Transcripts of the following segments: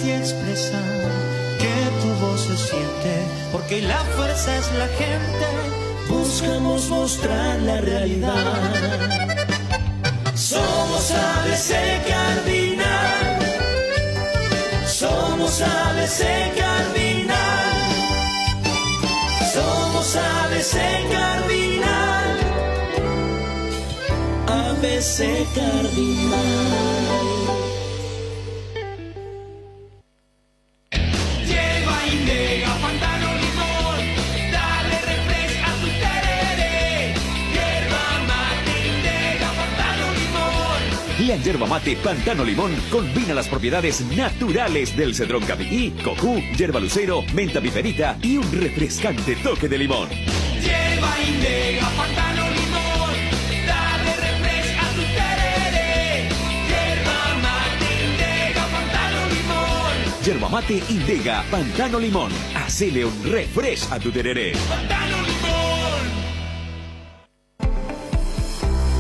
y expresar que tu voz se siente, porque la fuerza es la gente. Buscamos mostrar la realidad. Somos ABC Cardinal. Somos ABC Cardinal. Somos ABC Cardinal. ABC Cardinal. Lleva Indega, Pantano, limón, dale refresh a tu tereré. Hierba mate, Indega, Pantano, limón. La yerba mate Pantano Limón combina las propiedades naturales del cedrón capiquí, cojú, yerba lucero, menta piperita y un refrescante toque de limón. Lleva Indega, Pantano, limón, dale refresh a tu tereré. Hierba mate, Indega, Pantano, limón. Yerba mate Indega Pantano Limón. Hacele un refresh a tu tereré. Pantano, limón.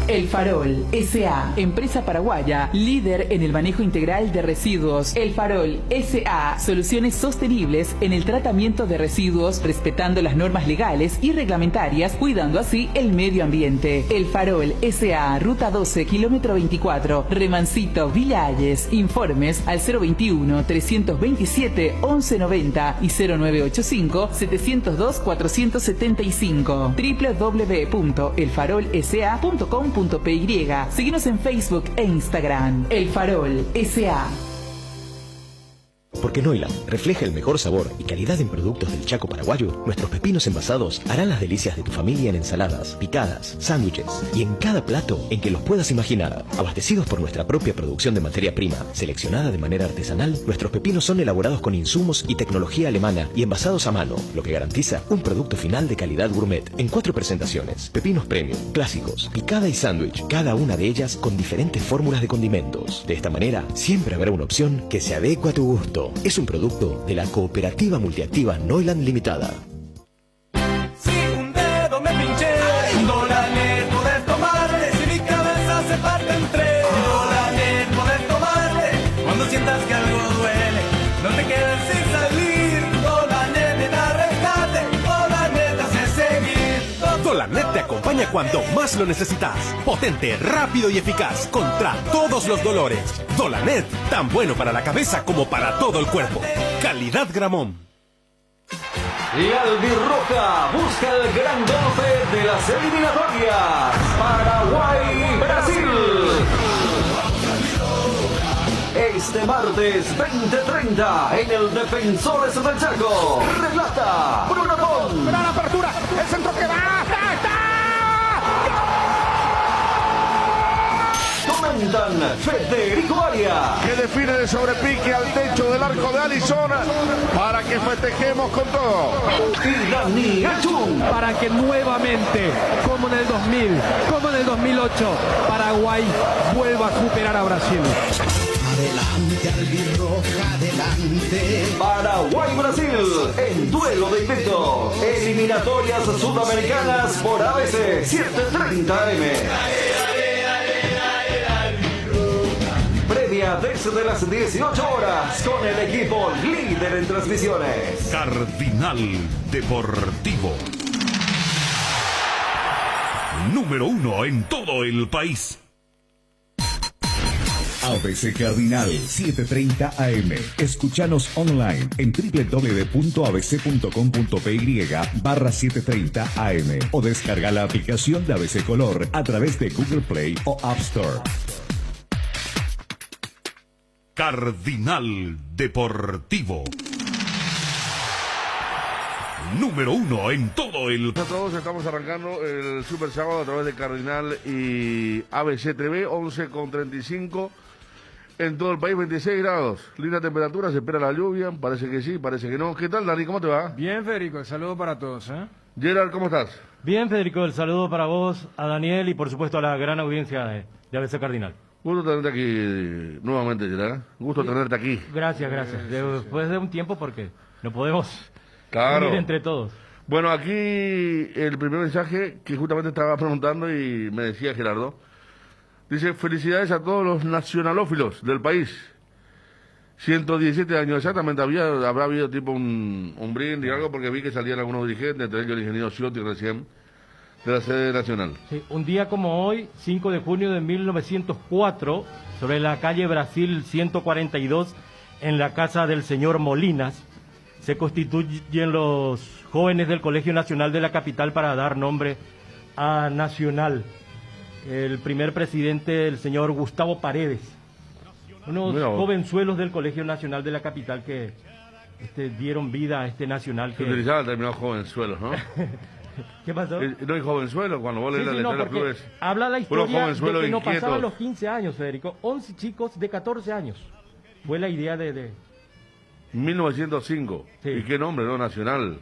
El Farol S.A., empresa paraguaya, líder en el manejo integral de residuos. El Farol S.A., soluciones sostenibles en el tratamiento de residuos, respetando las normas legales y reglamentarias, cuidando así el medio ambiente. El Farol S.A., Ruta 12, kilómetro 24, Remancito, Villa Ayes. Informes al 021-327-1190 y 0985-702-475. www.elfarolsa.com.py. Síguenos en Facebook e Instagram. El Farol S.A. Porque Noiland refleja el mejor sabor y calidad en productos del Chaco paraguayo, nuestros pepinos envasados harán las delicias de tu familia en ensaladas, picadas, sándwiches y en cada plato en que los puedas imaginar. Abastecidos por nuestra propia producción de materia prima, seleccionada de manera artesanal, nuestros pepinos son elaborados con insumos y tecnología alemana y envasados a mano, lo que garantiza un producto final de calidad gourmet en 4 presentaciones: pepinos premium, clásicos, picada y sándwich, cada una de ellas con diferentes fórmulas de condimentos. De esta manera, siempre habrá una opción que se adecua a tu gusto. Es un producto de la Cooperativa Multiactiva Noiland Limitada. Si un dedo me pinché, Dolanet poder tomarle. Si mi cabeza se parte en tres, Dolanet poder tomarle. Cuando sientas que algo duele, no te quedes sin salir. Dolanet te da rescate, Dolanet te hace seguir. Dolanet te acompaña cuando más lo necesitas. Potente, rápido y eficaz contra todos los dolores. Dolanet, tan bueno para la cabeza como para todo el cuerpo. Calidad Gramón. Y Albirroja busca el gran golpe de las eliminatorias. Paraguay-Brasil. Este martes 20:30 en el Defensores del Chaco. Relata Bruno Pon. Pero la apertura, el centro que va. ¡Está! Comentan Federico Arias, Que define de sobrepique al techo del arco de Alisson para que festejemos con todo. y Dani Achun. Para que nuevamente, como en el 2000, como en el 2008, Paraguay vuelva a superar a Brasil. Adelante, albirroja, adelante. Paraguay-Brasil en duelo de invicto. Eliminatorias sudamericanas por ABC 7:30 AM. Previa desde las 18 horas con el equipo líder en transmisiones. Cardinal Deportivo. Número 1 en todo el país. ABC Cardinal 7:30 AM. Escúchanos online en www.abc.com.py/730 AM o descarga la aplicación de ABC Color a través de Google Play o App Store. Cardinal Deportivo. Número 1 en todo el... A todos, estamos arrancando el Super Sábado a través de Cardinal y ABC TV, 11:35 en todo el país, 26 grados. Linda temperatura, se espera la lluvia, parece que sí, parece que no. ¿Qué tal, Dani? ¿Cómo te va? Bien, Federico, el saludo para todos. Gerard, ¿cómo estás? Bien, Federico, el saludo para vos, a Daniel y por supuesto a la gran audiencia de ABC Cardinal. Gusto tenerte aquí nuevamente, Gerard. Gusto tenerte aquí. Gracias, gracias. Después de un tiempo porque no podemos Claro. unir entre todos. Bueno, aquí el primer mensaje que justamente estaba preguntando y me decía Gerardo. Dice, felicidades a todos los nacionalófilos del país. 117 años exactamente. Habrá habido tipo un brindis y algo, porque vi que salían algunos dirigentes, entre ellos el ingeniero Ciotti recién, de la sede nacional. Sí, un día como hoy, 5 de junio de 1904, sobre la calle Brasil 142, en la casa del señor Molinas, se constituyen los jóvenes del Colegio Nacional de la capital para dar nombre a Nacional. El primer presidente, el señor Gustavo Paredes. Unos jovenzuelos del Colegio Nacional de la capital que dieron vida a este Nacional. Se utilizaba el término jovenzuelos, ¿no? ¿Qué pasó? No hay jovenzuelo, cuando vos lees la letra de los clubes. Habla la historia de que no inquietos. pasaban los 15 años, Federico. 11 chicos de 14 años. Fue la idea de 1905. Sí. ¿Y qué nombre, no? Nacional.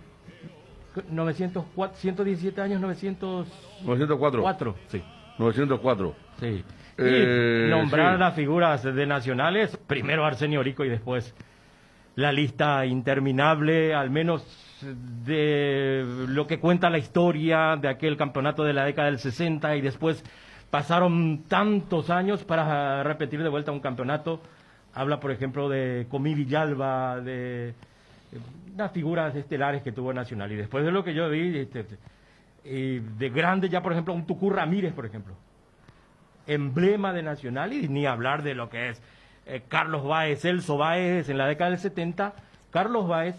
117 años, 904. 4, sí. 904. Sí. Y nombrar las figuras de nacionales, primero Arsenio Rico y después la lista interminable, al menos de lo que cuenta la historia de aquel campeonato de la década del 60, y después pasaron tantos años para repetir de vuelta un campeonato. Habla, por ejemplo, de Comí Villalba, de las figuras estelares que tuvo Nacional. Y después de lo que yo vi, de grande ya, por ejemplo, un Tucú Ramírez, por ejemplo, emblema de Nacional, y ni hablar de lo que es Carlos Báez, Celso Báez en la década del 70. Carlos Báez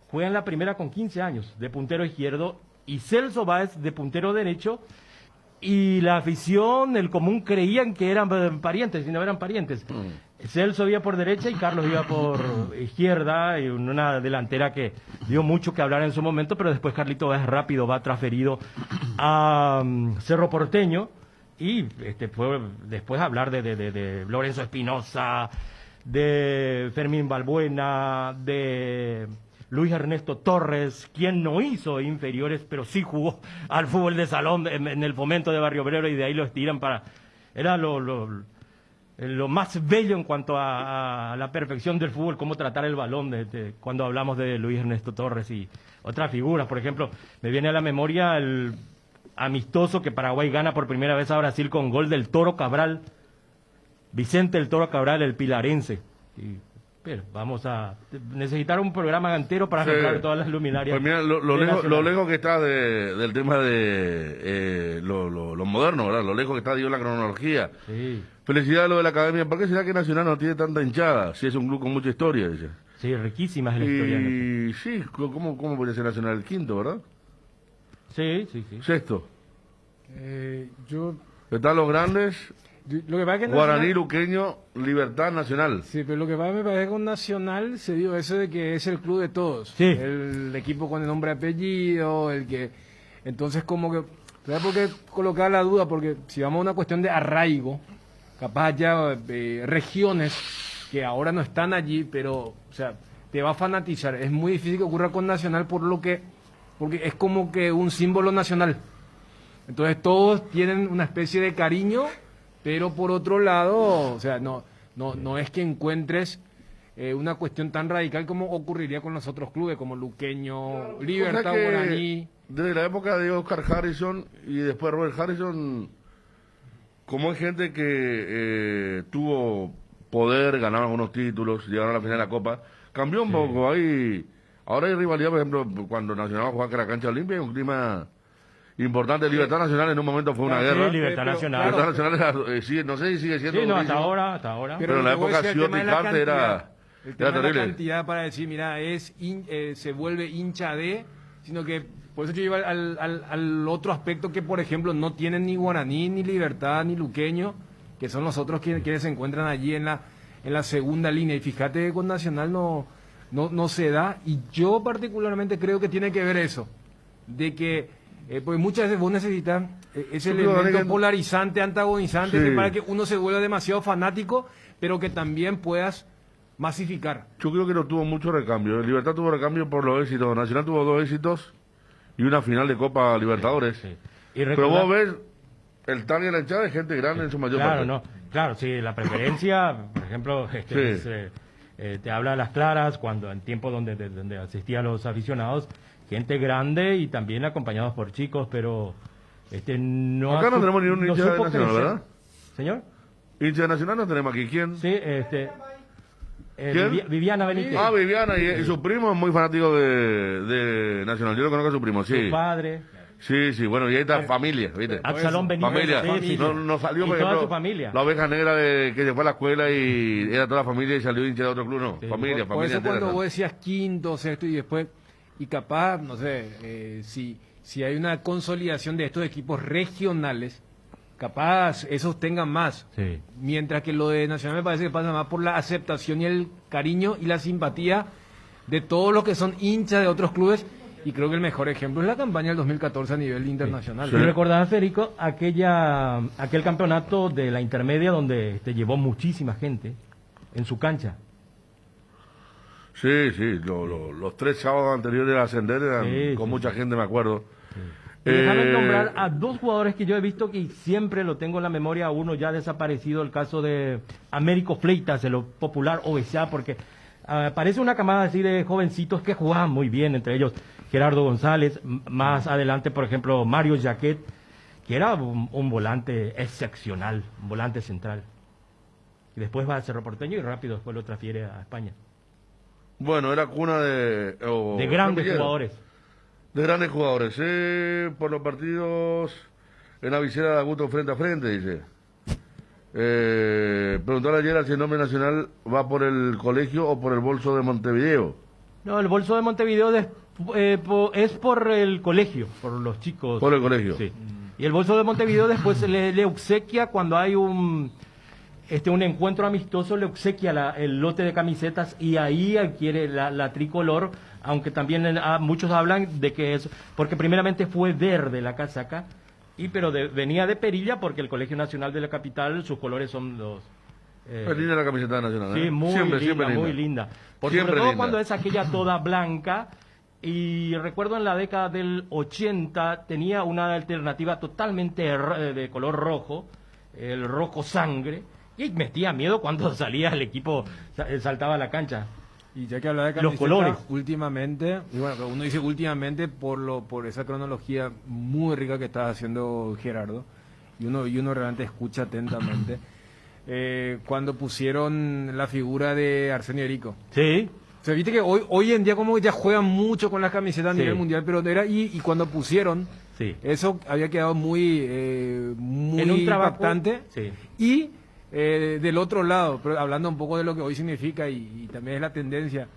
juega en la primera con 15 años de puntero izquierdo y Celso Báez de puntero derecho, y la afición, el común, creían que eran parientes y no eran parientes. Celso iba por derecha y Carlos iba por izquierda, y una delantera que dio mucho que hablar en su momento, pero después Carlito Báez rápido va transferido a Cerro Porteño, y fue después hablar de Lorenzo Espinosa, de Fermín Balbuena, de Luis Ernesto Torres, quien no hizo inferiores, pero sí jugó al fútbol de salón en el Fomento de Barrio Obrero, y de ahí lo estiran para... Era lo más bello en cuanto a la perfección del fútbol, cómo tratar el balón, cuando hablamos de Luis Ernesto Torres y otras figuras. Por ejemplo, me viene a la memoria el amistoso que Paraguay gana por primera vez a Brasil con gol del Toro Cabral, Vicente el Toro Cabral, el pilarense. Pero vamos a necesitar un programa entero para nombrar todas las luminarias. Pues mira, lo lejos que está del tema de lo moderno, ¿verdad? Lo lejos que está, digo, la cronología. Sí. Felicidades a lo de la academia. ¿Por qué será que Nacional no tiene tanta hinchada? Si es un club con mucha historia, dice. Sí, riquísima es la historia. Y sí, ¿cómo podría ser Nacional el quinto, verdad? Sí. Sexto. Yo... Están los grandes... Lo que pasa es que Guaraní, Luqueño, Libertad, Nacional. Sí, pero lo que pasa, me parece que con Nacional se dio eso de que es el club de todos. Sí. El equipo con el nombre y apellido, el que... Entonces, como que... ¿Sabes por qué colocar la duda? Porque si vamos a una cuestión de arraigo, capaz ya regiones que ahora no están allí, pero, o sea, te va a fanatizar. Es muy difícil que ocurra con Nacional porque es como que un símbolo nacional. Entonces, todos tienen una especie de cariño... Pero por otro lado, o sea, no es que encuentres una cuestión tan radical como ocurriría con los otros clubes, como Luqueño, Libertad, Guaraní. Desde la época de Oscar Harrison y después Robert Harrison, como hay gente que tuvo poder, ganaron algunos títulos, llegaron a la final de la Copa, cambió un poco. Ahora hay rivalidad, por ejemplo, cuando Nacional va a jugar a la cancha Olimpia, hay un clima... importante. Libertad Nacional en un momento fue una guerra. Sí, Libertad Nacional. Libertad Nacional era, no sé si sigue siendo. Sí, no, hasta ahora. Pero en la época Ciotti Carte era terrible. La cantidad para decir, mira, se vuelve hincha de, sino que por eso yo iba al otro aspecto que, por ejemplo, no tienen ni Guaraní, ni Libertad, ni Luqueño, que son los otros quienes se encuentran allí en la segunda línea. Y fíjate que con Nacional no se da, y yo particularmente creo que tiene que ver eso, de que porque muchas veces vos necesitas ese elemento polarizante, antagonizante, para que uno se vuelva demasiado fanático, pero que también puedas masificar. Yo creo que no tuvo mucho recambio. Libertad tuvo recambio por los éxitos. Nacional tuvo 2 éxitos y una final de Copa Libertadores. Sí. Pero vos ves, el target de la hinchada es gente grande en su mayor parte. Claro, sí, la preferencia, por ejemplo, te habla a las claras, cuando en tiempo donde asistían los aficionados, gente grande y también acompañados por chicos, pero no... Acá no tenemos ni un hincha de Nacional, ¿verdad? ¿Señor? Hincha de Nacional no tenemos aquí. ¿Quién? Sí, ¿Quién? Viviana Benítez. Ah, Viviana, y su primo es muy fanático de Nacional. Yo lo conozco a su primo, sí. Su padre. Sí, sí, bueno, y ahí está familia, ¿viste? Absalón Benítez. Familia. Sí, sí. No salió, Y por toda ejemplo, su familia. la oveja negra que se fue a la escuela y era toda la familia y salió hincha de otro club, no. Sí. Familia, Por familia eso cuando entera. vos decías quinto, sexto y después, y capaz, no sé, si hay una consolidación de estos equipos regionales, capaz esos tengan más. Sí. Mientras que lo de Nacional me parece que pasa más por la aceptación y el cariño y la simpatía de todos los que son hinchas de otros clubes. Y creo que el mejor ejemplo es la campaña del 2014 a nivel internacional. ¿Y recordás, Federico, aquel campeonato de la intermedia donde te llevó muchísima gente en su cancha? Sí, sí, los 3 sábados anteriores a ascender eran Sí, con sí, mucha gente, me acuerdo. Y déjame nombrar a 2 jugadores que yo he visto que siempre lo tengo en la memoria, uno ya desaparecido, el caso de Américo Fleitas, de lo popular OVSA, porque parece una camada así de jovencitos que jugaban muy bien, entre ellos Gerardo González, más adelante, por ejemplo, Mario Jaquet, que era un volante excepcional, un volante central. Y después va a Cerro Porteño y rápido después lo transfiere a España. Bueno, era cuna de grandes jugadores. De grandes jugadores. Por los partidos en la visera de Augusto frente a frente, dice. Preguntarle ayer si el nombre nacional va por el colegio o por el bolso de Montevideo. No, el bolso de Montevideo es por el colegio, por los chicos. Por el colegio. Sí. Y el bolso de Montevideo después le obsequia cuando hay un encuentro amistoso, le obsequia el lote de camisetas y ahí adquiere la tricolor, aunque también muchos hablan de que es, porque primeramente fue verde la casaca, pero venía de perilla porque el Colegio Nacional de la Capital, sus colores son los... Es linda la camiseta nacional. Sí, muy siempre, linda, siempre muy linda. Porque Siempre sobre todo linda. cuando es aquella toda blanca. Y recuerdo en la década del 80 tenía una alternativa totalmente de color rojo, el rojo sangre, y metía miedo cuando salía el equipo, saltaba a la cancha. Y ya que hablaba de Los camiseta, colores. últimamente, y bueno, uno dice últimamente por esa cronología muy rica que está haciendo Gerardo, y uno realmente escucha atentamente, cuando pusieron la figura de Arsenio Erico. Sí. O sea, viste que hoy en día como ya juegan mucho con las camisetas a Sí. nivel mundial, pero era y cuando pusieron, Sí. eso había quedado muy En un trabajo, impactante. sí. Y del otro lado, pero hablando un poco de lo que hoy significa y también es la tendencia,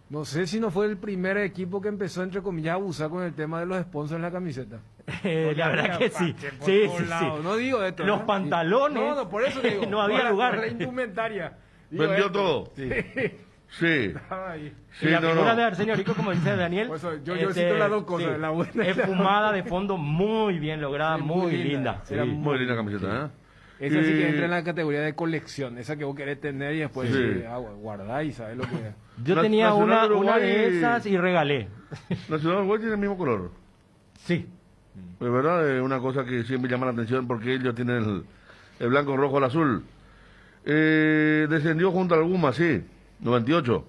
no sé si no fue el primer equipo que empezó, entre comillas, a abusar con el tema de los sponsors en la camiseta. La verdad que sí. Sí, sí, sí. No digo esto. Los ¿no? pantalones, No, por eso te digo. no había por lugar. por la indumentaria. Digo Vendió esto. todo. Sí. Sí. Estaba ahí. Sí, Y la no, figura no. de Arsenio Rico, como dice Daniel, Por eso, yo cito las dos cosas, la buena y la esfumada de fondo muy bien lograda, Sí, muy linda. Era Sí. Muy linda camiseta, ¿eh? Esa sí Y- que entra en la categoría de colección, esa que vos querés tener y después Sí. guardáis, ¿sabes lo que es? Yo tenía Nacional una Uruguay- de esas y regalé. Nacional Uruguay tiene el mismo color. Sí. De verdad, es una cosa que siempre llama la atención porque ellos tienen el blanco, rojo, el azul. Descendió junto al Guma, sí, 98.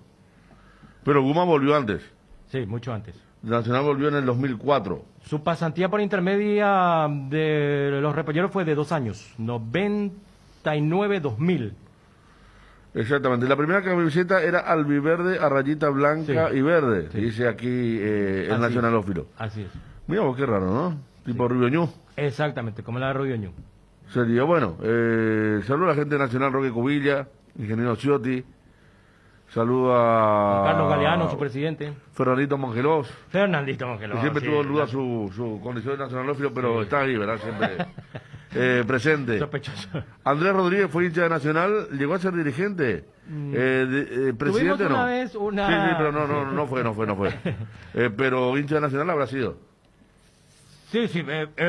Pero Guma volvió antes. Sí, mucho antes. Nacional volvió en el 2004. Su pasantía por intermedia de los repolleros fue de 2 años, 99-2000. Exactamente. La primera camiseta era albiverde a rayita blanca Sí. y verde. Sí. Dice aquí el Así. nacionalófilo. Así es. Mira vos, qué raro, ¿no? Tipo Rubio Exactamente, como la de Rubio Ñu. Sería bueno. Saludo a la gente de Nacional, Roque Cubilla, ingeniero Ciotti. Saludo a Carlos Galeano, su presidente. Fernandito Mongelos, Fernandito que Mongeló. siempre sí, tuvo en duda claro. su condición de nacionalófilo, pero está ahí, ¿verdad? Siempre presente. Sospechoso. Andrés Rodríguez fue hincha de Nacional, llegó a ser dirigente. Presidente Tuvimos una no. vez una- Sí, sí, pero no fue. Pero hincha de Nacional habrá sido. Sí, sí,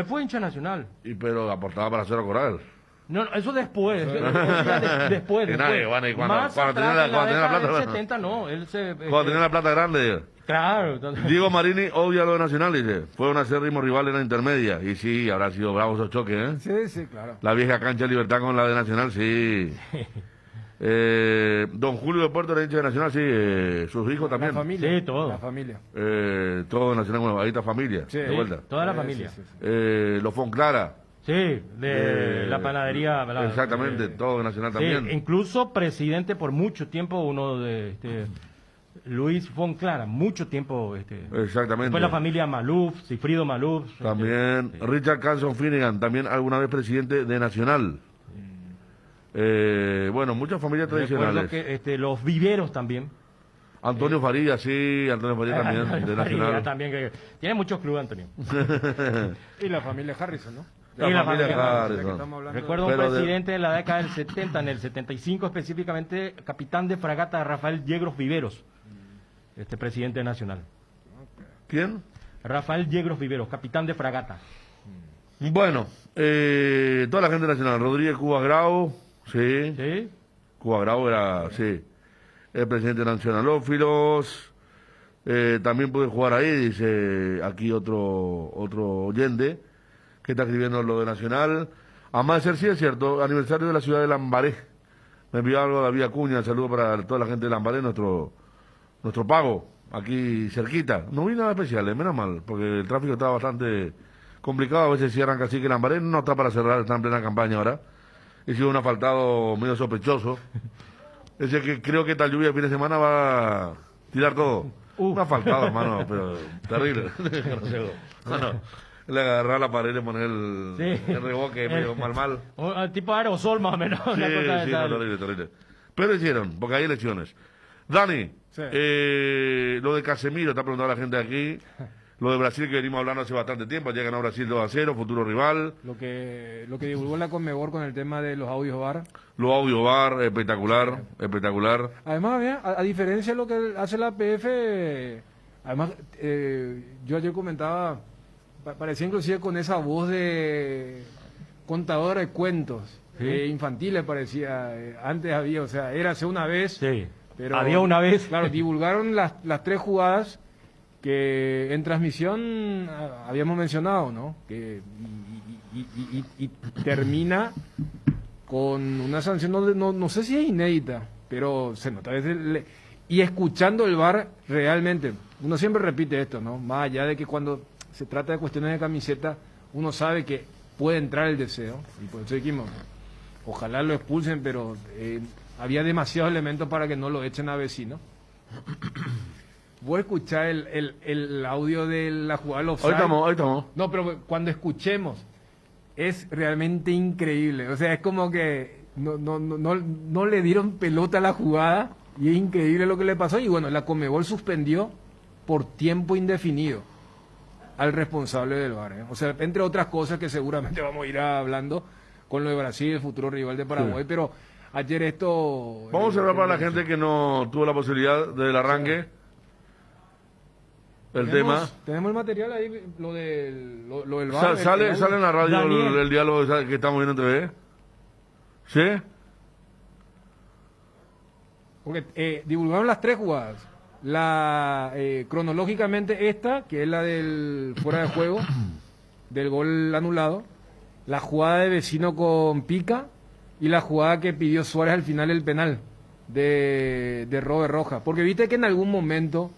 fue hincha nacional. Pero aportaba para Cerro Coral. No, eso después. Después. Que nadie, bueno, y cuando- Más cuando atrás, tenía la- en cuando tenía la década plata, del bueno. 70 no, él se... Cuando tenía la plata grande. Claro. entonces- Diego Marini odia lo de Nacional, dice. Fue un acérrimo rival en la intermedia. Y sí, habrá sido bravos esos choques, ¿eh? Sí, sí, claro. La vieja cancha de Libertad con la de Nacional, sí. Don Julio de Puerto era hincha de Nacional, sí. Sus hijos La también. familia. Sí, todo. La familia. Todo Nacional, bueno, ahí está familia. Sí. De vuelta. Toda la familia. Sí, sí, sí. Los Fonclara, Sí, de la panadería. Exactamente, todo de Nacional también. Sí, incluso presidente por mucho tiempo, uno de Luis von Clara, mucho tiempo. Exactamente. Después la familia Maluf, Cifrido Maluf. También Richard Carlson Finnegan, también alguna vez presidente de Nacional. Bueno, muchas familias tradicionales. Recuerdo que los Viveros también. Antonio Farías, sí, Antonio Farías también, de Nacional. También, que tiene muchos clubes, Antonio. Y la familia Harrison, ¿no? La familia Harrison. Recuerdo un presidente de la década del 70, en el 75 específicamente, capitán de fragata Rafael Yegros Viveros, presidente nacional. ¿Quién? Rafael Yegros Viveros, capitán de fragata. Bueno, toda la gente nacional, Rodríguez Cuba Grau, sí. ¿Sí? Cuba Grau era, sí, el presidente nacionalófilos. También pude jugar ahí, dice aquí otro oyente que está escribiendo lo de Nacional. Además de ser, sí es cierto, aniversario de la ciudad de Lambaré. Me envió algo David Acuña, saludo para toda la gente de Lambaré, nuestro pago, aquí cerquita. No vi nada especial, menos mal, porque el tráfico estaba bastante complicado, a veces cierran casi que Lambaré no está para cerrar, está en plena campaña ahora. Hizo un asfaltado medio sospechoso. Ese que creo que esta lluvia el fin de semana va a tirar todo. Un asfaltado, hermano, pero terrible. Le agarrar la pared y le poner el reboque medio mal. Tipo aerosol más o menos. Sí, terrible. Pero hicieron, porque hay elecciones. Dani, sí. Lo de Casemiro, está preguntando la gente aquí. Lo de Brasil que venimos hablando hace bastante tiempo, ya ganó Brasil 2-0, futuro rival. Lo que divulgó la Conmebol con el tema de los audios VAR. Los audios VAR, espectacular. Además, mira, a diferencia de lo que hace la PF, además, yo ayer comentaba, parecía inclusive con esa voz de contadora de cuentos, infantiles parecía, antes había, o sea, era hace una vez. Sí, pero, había una vez. Claro, divulgaron las 3 jugadas que en transmisión habíamos mencionado, ¿no? Que y termina con una sanción, no sé si es inédita, pero se nota. Y escuchando el VAR, realmente, uno siempre repite esto, ¿no? Más allá de que cuando se trata de cuestiones de camiseta, uno sabe que puede entrar el deseo, y por eso dijimos, ojalá lo expulsen, pero había demasiados elementos para que no lo echen a Vecino. Voy a escuchar el audio de la jugada del offside. Ahí estamos. No, pero cuando escuchemos, es realmente increíble. O sea, es como que no le dieron pelota a la jugada y es increíble lo que le pasó. Y bueno, la Conmebol suspendió por tiempo indefinido al responsable del VAR. O sea, entre otras cosas que seguramente vamos a ir hablando con lo de Brasil, el futuro rival de Paraguay, pero ayer esto... Vamos a cerrar para la gente que no tuvo la posibilidad del arranque. Sí. Tenemos el material ahí, lo del VAR. Sale en la radio el diálogo que estamos viendo en TV. ¿Sí? Porque divulgaron las 3 jugadas. Cronológicamente esta, que es la del fuera de juego, del gol anulado. La jugada de Vecino con Pica y la jugada que pidió Suárez al final del penal de Robert Rojas. Porque viste que en algún momento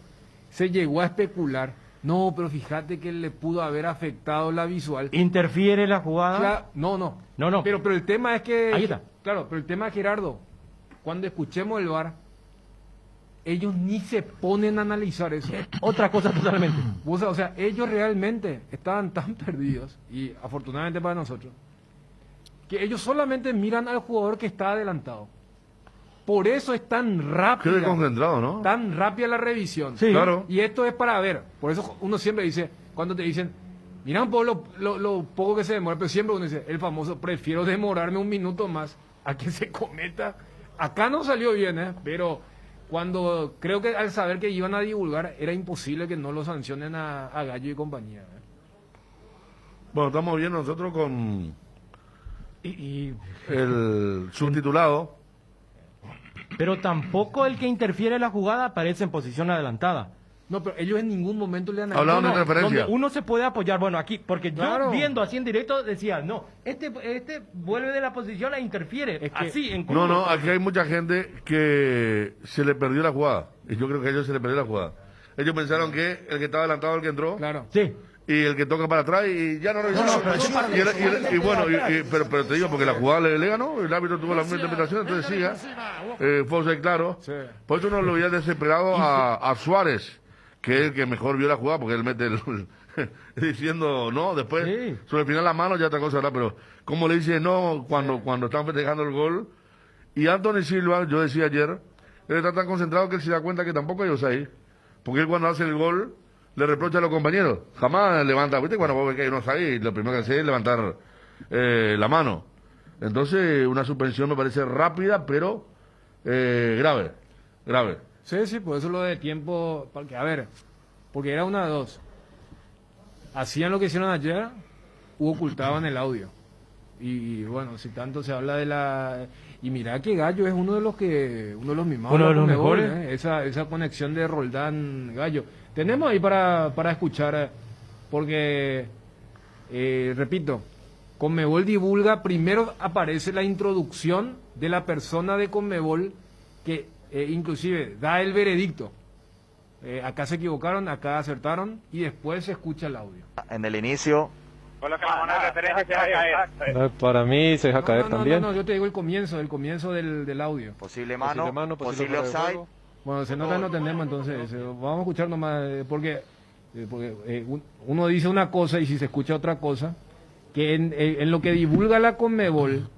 se llegó a especular, no, pero fíjate que le pudo haber afectado la visual. ¿Interfiere la jugada? No. Pero el tema es que... Ahí está. Claro, pero el tema es, Gerardo, cuando escuchemos el VAR, ellos ni se ponen a analizar eso. Otra cosa totalmente. O sea, ellos realmente estaban tan perdidos, y afortunadamente para nosotros, que ellos solamente miran al jugador que está adelantado. Por eso es tan rápida. Qué concentrado, ¿no? Tan rápida la revisión. Sí, claro. Y esto es para ver. Por eso uno siempre dice, cuando te dicen, mira un poco lo poco que se demora, pero siempre uno dice, el famoso, prefiero demorarme un minuto más a que se cometa. Acá no salió bien, pero cuando creo que al saber que iban a divulgar, era imposible que no lo sancionen a Gallo y compañía. Bueno, estamos viendo nosotros con el subtitulado. Pero tampoco el que interfiere en la jugada aparece en posición adelantada. No, pero ellos en ningún momento le han hablado de referencia. Donde uno se puede apoyar, bueno, aquí, porque yo viendo así en directo decía, no, este vuelve de la posición e interfiere, es que, así, en curva. No, aquí hay mucha gente que se le perdió la jugada, y yo creo que a ellos se le perdió la jugada. Ellos pensaron que el que estaba adelantado era el que entró. Claro. Sí. y el que toca para atrás y ya no revisó. Y bueno, pero te digo, porque la jugada le ganó, el árbitro tuvo la misma interpretación, entonces siga. Fue offside claro. Por eso uno lo veía desesperado a Suárez, que es el que mejor vio la jugada, porque él mete diciendo no, después sobre el final la mano ya otra cosa, ¿verdad? Pero como le dice no cuando están festejando el gol. Y Anthony Silva, yo decía ayer, él está tan concentrado que él se da cuenta que tampoco hay offside, porque él cuando hace el gol le reprocha a los compañeros, jamás levanta, ¿viste? Cuando vos ves que hay unos ahí, lo primero que hace es levantar la mano. Entonces, una suspensión me parece rápida, pero grave. Sí, por eso lo de tiempo, porque, a ver, porque era una de dos. Hacían lo que hicieron ayer, u ocultaban el audio. Y bueno, si tanto se habla de la... Y mira que Gallo es uno de los mimados. Uno de los mejores. Esa conexión de Roldán-Gallo. Tenemos ahí para escuchar, porque, repito, Conmebol divulga, primero aparece la introducción de la persona de Conmebol que inclusive da el veredicto. Acá se equivocaron, acá acertaron, y después se escucha el audio. En el inicio... Para mí se deja caer también. No, yo te digo el comienzo del audio. Posible mano, posible offside. Bueno, se nota, no tenemos, entonces vamos a escuchar nomás, porque uno dice una cosa y si se escucha otra cosa, que en lo que divulga la Conmebol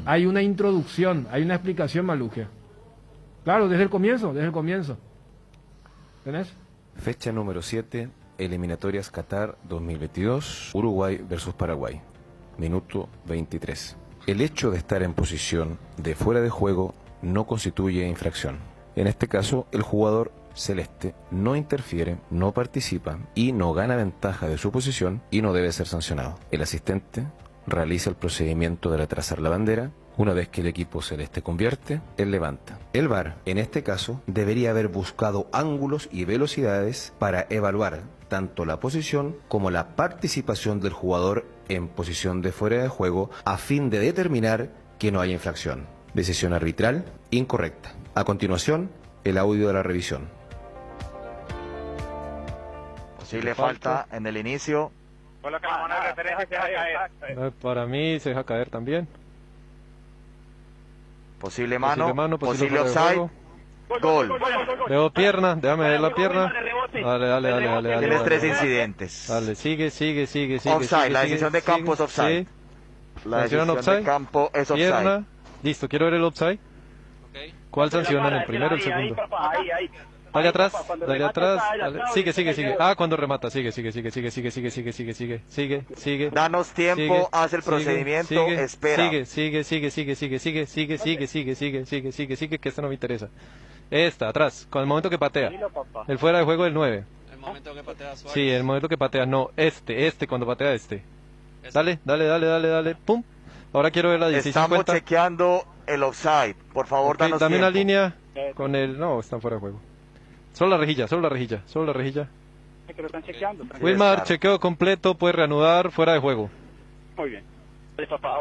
hay una introducción, hay una explicación, Malugia. Claro, desde el comienzo. ¿Tenés? Fecha número 7, eliminatorias Qatar 2022, Uruguay versus Paraguay, minuto 23. El hecho de estar en posición de fuera de juego no constituye infracción. En este caso, el jugador celeste no interfiere, no participa y no gana ventaja de su posición y no debe ser sancionado. El asistente realiza el procedimiento de retrasar la bandera. Una vez que el equipo celeste convierte, él levanta. El VAR, en este caso, debería haber buscado ángulos y velocidades para evaluar tanto la posición como la participación del jugador en posición de fuera de juego a fin de determinar que no haya infracción. Decisión arbitral incorrecta. A continuación, el audio de la revisión. Posible falta en el inicio. Para mí se deja caer también. Posible mano, posible offside. Gol. Veo pierna, déjame ver la pierna. Dale. Tienes 3 incidentes. Dale, sigue. Offside, la decisión de campo es offside. Sí. La decisión de campo es offside. Pierna. Listo, quiero ver el offside. ¿Cuál sancionan? ¿El primero o el segundo? Dale atrás. Dale. Sigue. Ah, cuando remata, sigue. Danos tiempo, haz el procedimiento, espera. Sigue, que esto no me interesa. Esta, atrás, con el momento que patea. El fuera de juego del 9. El momento que patea Suárez. Sí, el momento que patea, no, cuando patea este. Dale, pum. Ahora quiero ver la 16. Estamos chequeando el offside, por favor, danos dame tiempo. una línea con el... No, están fuera de juego. Solo la rejilla. Que lo están chequeando. Wilmar, chequeo completo, puede reanudar, fuera de juego. Muy bien. Dale, papá,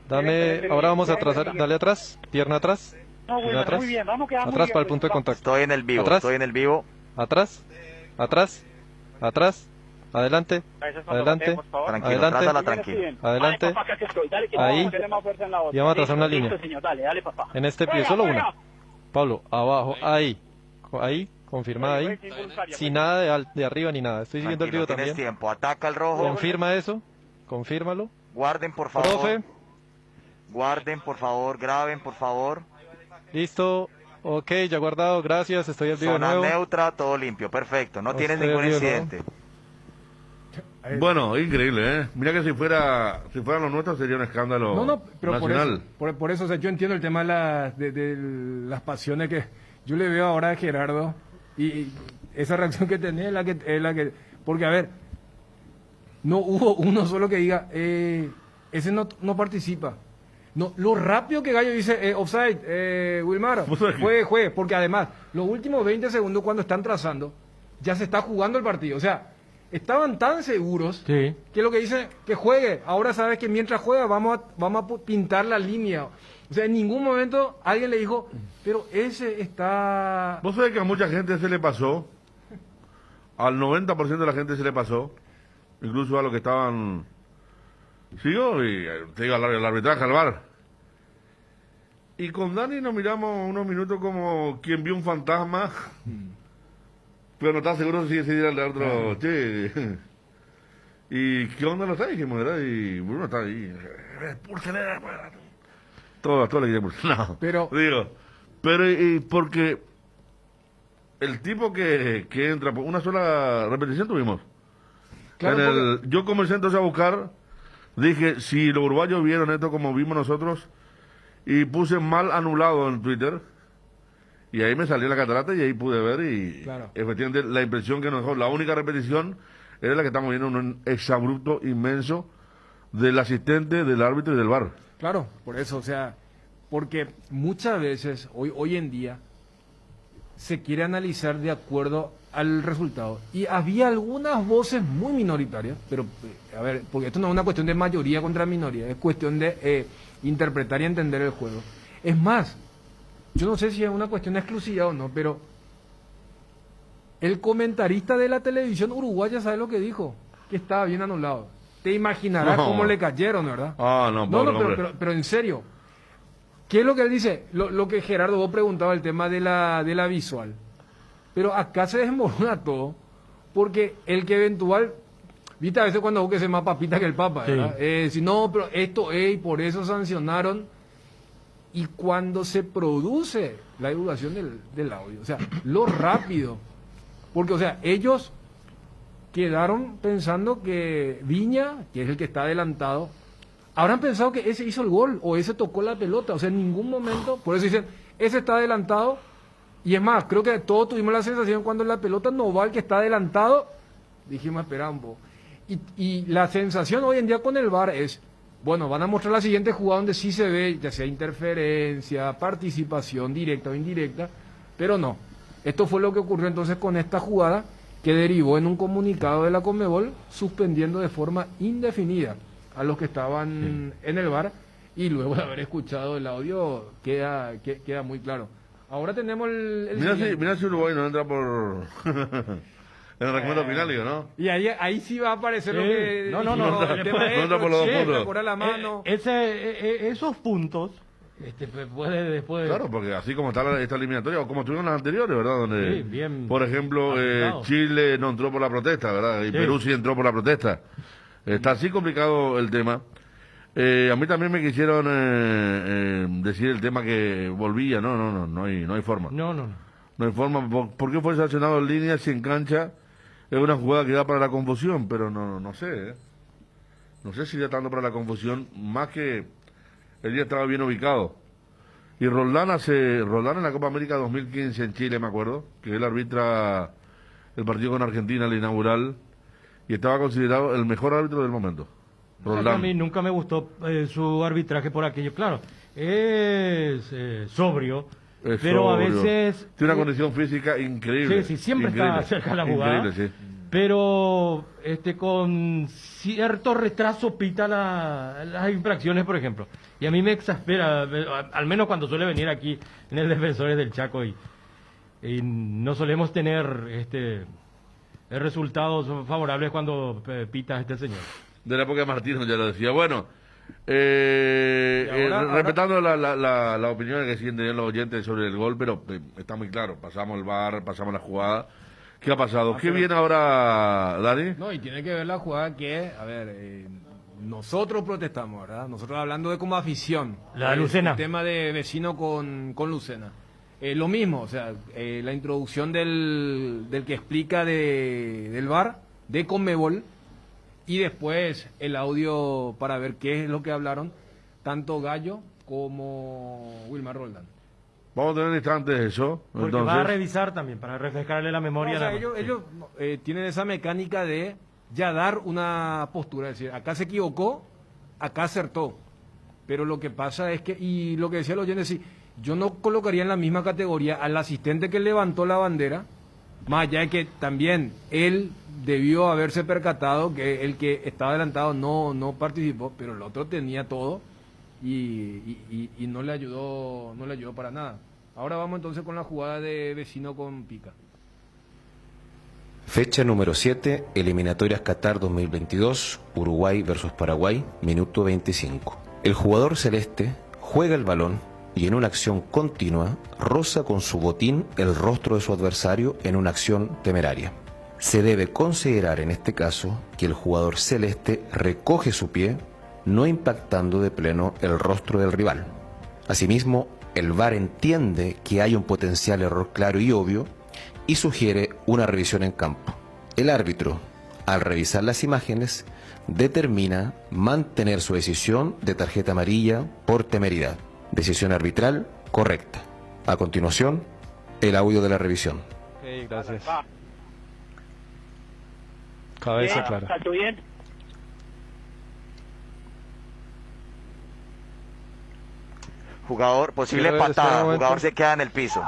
vamos. Ahora vamos a atrasar, dale atrás, pierna atrás. No, Wilmar, atrás. muy bien, vamos quedando atrás para el punto de contacto. Estoy en el vivo, Atrás. Adelante. Adelante. Ahí. Y vamos a trazar una línea. En este pie, solo una. Pablo, abajo, ahí, confirma ahí. Sin nada de arriba ni nada. Estoy siguiendo el video también. Tiempo. Ataca el rojo. Confirma eso. Confírmalo. Guarden, por favor. Profe. Guarden, por favor. Graben, por favor. Listo. Ok, ya guardado. Gracias. Estoy en vivo de nuevo. Zona neutra, todo limpio. Perfecto. No tienes ningún incidente. Bueno, increíble, ¿eh? Mira que si fueran los nuestros sería un escándalo pero nacional. Por eso, o sea, yo entiendo el tema de las pasiones que yo le veo ahora a Gerardo y esa reacción que tenés es la que... Porque, a ver, no hubo uno solo que diga, ese no participa. No, lo rápido que Gallo dice, offside, Wilmar, juegue, porque además, los últimos 20 segundos cuando están trazando, ya se está jugando el partido, o sea... Estaban tan seguros que lo que dice que juegue. Ahora sabes que mientras juega vamos a pintar la línea. O sea, en ningún momento alguien le dijo, pero ese está... Vos sabés que a mucha gente se le pasó, al 90% de la gente se le pasó, incluso a los que estaban... Sigo y te digo el arbitraje al VAR. Y con Dani nos miramos unos minutos como quien vio un fantasma, pero no está seguro si decidir al otro, che. ¿Y qué onda no está? Dijimos, ¿verdad? Y Bruno está ahí. Expúlsele. Todo le quiere no, pero y porque el tipo que entra, una sola repetición tuvimos. Claro, yo comencé entonces a buscar, dije, si los uruguayos vieron esto como vimos nosotros, y puse mal anulado en Twitter, y ahí me salió la catarata y ahí pude ver, y claro, efectivamente la impresión que nos dejó, la única repetición era la que estamos viendo, un exabrupto inmenso del asistente, del árbitro y del VAR. Claro, por eso, o sea, porque muchas veces, hoy en día, se quiere analizar de acuerdo al resultado. Y había algunas voces muy minoritarias, pero, a ver, porque esto no es una cuestión de mayoría contra minoría, es cuestión de interpretar y entender el juego. Es más, yo no sé si es una cuestión de exclusividad o no, pero el comentarista de la televisión uruguaya sabe lo que dijo, que estaba bien anulado. Te imaginarás cómo le cayeron, ¿verdad? Pero en serio, ¿qué es lo que él dice? Lo que Gerardo, vos preguntaba, el tema de la visual. Pero acá se desmorona todo, porque el que eventual, viste a veces cuando vos que se más papita que el papa, ¿verdad? Si no, pero esto es, y por eso sancionaron. Y cuando se produce la divulgación del audio, o sea, lo rápido, porque, o sea, ellos quedaron pensando que Viña, que es el que está adelantado, habrán pensado que ese hizo el gol o ese tocó la pelota. O sea, en ningún momento, por eso dicen, ese está adelantado. Y es más, creo que todos tuvimos la sensación cuando la pelota no va al que está adelantado, dijimos, espera un poco. Y la sensación hoy en día con el VAR es, bueno, van a mostrar la siguiente jugada donde sí se ve, ya sea interferencia, participación directa o indirecta, pero no. Esto fue lo que ocurrió entonces con esta jugada, que derivó en un comunicado de la Conmebol suspendiendo de forma indefinida a los que estaban en el VAR, y luego de haber escuchado el audio queda muy claro. Ahora tenemos mira si Uruguay no entra por en el reglamento final, digo, ¿no? Y ahí sí va a aparecer lo que no entra por los 2 puntos. La mano. Esos puntos puede después. Claro, porque así como está esta eliminatoria, o como estuvieron las anteriores, ¿verdad? Donde, bien, por ejemplo, Chile no entró por la protesta, ¿verdad? Y Perú sí entró por la protesta. Está así complicado el tema. A mí también me quisieron decir el tema que volvía. No hay forma. No hay forma. ¿Por qué fue sancionado en línea si en cancha es una jugada que da para la confusión? Pero no sé. No sé si ya está dando para la confusión, más que el día estaba bien ubicado. Y Roldán en la Copa América 2015 en Chile, me acuerdo, que él arbitra el partido con Argentina, el inaugural, y estaba considerado el mejor árbitro del momento. A mí nunca me gustó su arbitraje por aquello. Claro, es sobrio, pero a veces... Tiene una condición física increíble. Sí, siempre está cerca de la jugada. Increíble, sí. Pero con cierto retraso pita las infracciones, por ejemplo. Y a mí me exaspera, al menos cuando suele venir aquí en el Defensores del Chaco, y no solemos tener resultados favorables cuando pita este señor. De la época de Martino ya lo decía. Bueno, respetando la opinión que siguen teniendo los oyentes sobre el gol, pero está muy claro, pasamos el VAR, pasamos la jugada. ¿Qué ha pasado? ¿Qué viene ahora, Dani? No, y tiene que ver la jugada que, a ver, nosotros protestamos, ¿verdad? Nosotros hablando de como afición. La de Lucena. El tema de Vecino con Lucena. Lo mismo, o sea, la introducción del que explica del VAR, de Conmebol, y después el audio para ver qué es lo que hablaron tanto Gallo como Wilmar Roldán. Vamos a tener instantes de eso. Porque entonces va a revisar también, para refrescarle la memoria. No, o sea, ellos tienen esa mecánica de ya dar una postura, es decir, acá se equivocó, acá acertó. Pero lo que pasa es que, y lo que decía el oyente, sí, yo no colocaría en la misma categoría al asistente que levantó la bandera, más allá de que también él debió haberse percatado que el que estaba adelantado no participó, pero el otro tenía todo y no le ayudó para nada. Ahora vamos entonces con la jugada de Vecino con Pica. Fecha número 7, eliminatorias Qatar 2022, Uruguay versus Paraguay, minuto 25. El jugador celeste juega el balón y en una acción continua roza con su botín el rostro de su adversario en una acción temeraria. Se debe considerar en este caso que el jugador celeste recoge su pie, no impactando de pleno el rostro del rival. Asimismo, el VAR entiende que hay un potencial error claro y obvio y sugiere una revisión en campo. El árbitro, al revisar las imágenes, determina mantener su decisión de tarjeta amarilla por temeridad. Decisión arbitral correcta. A continuación, el audio de la revisión. Ok, gracias. Cabeza clara. ¿Está todo bien? Jugador, posible patada, jugador se queda en el piso.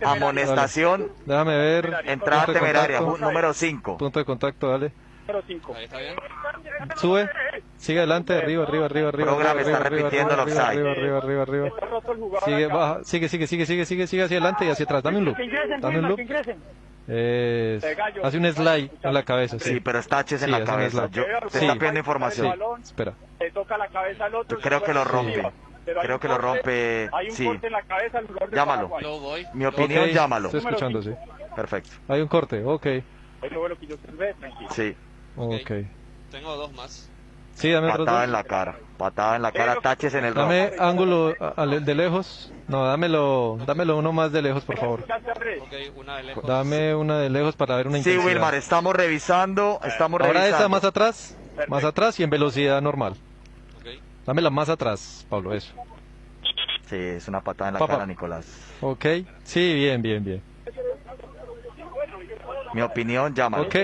Amonestación. Déjame ver. Entrada temeraria, número 5. Punto de contacto, dale. Número 5. Ahí está bien. Sube, sigue adelante, arriba. Programa está repitiendo el offside. Arriba. Sigue, baja, sigue hacia adelante y hacia atrás. Dame un loop. Hace un slide en la cabeza. Sí, pero está Taches en la cabeza. Te está pidiendo información. Espera. Le toca la cabeza al otro. Yo creo que lo rompe. Creo que lo rompe. Hay un corte en la cabeza al jugador de Llámalo. Paraguay. Mi opinión, llámalo. Estoy escuchando, sí. Perfecto. Hay un corte, ok. Ahí lo veo que yo observé, tranquilo. Sí. Ok. Tengo dos más. Sí, dame otro. Patada en la cara. Patada en la cara, Taches en el rostro. Dame ángulo de lejos. No, dámelo uno más de lejos, por favor. Una de lejos. Dame una de lejos para ver una Sí, intensidad. Wilmar, estamos revisando. Ahora esa más atrás y en velocidad normal. Dámela más atrás, Pablo, eso. Sí, es una patada en la cara, Nicolás. Ok, sí, bien. Mi opinión, llámalo. Ok.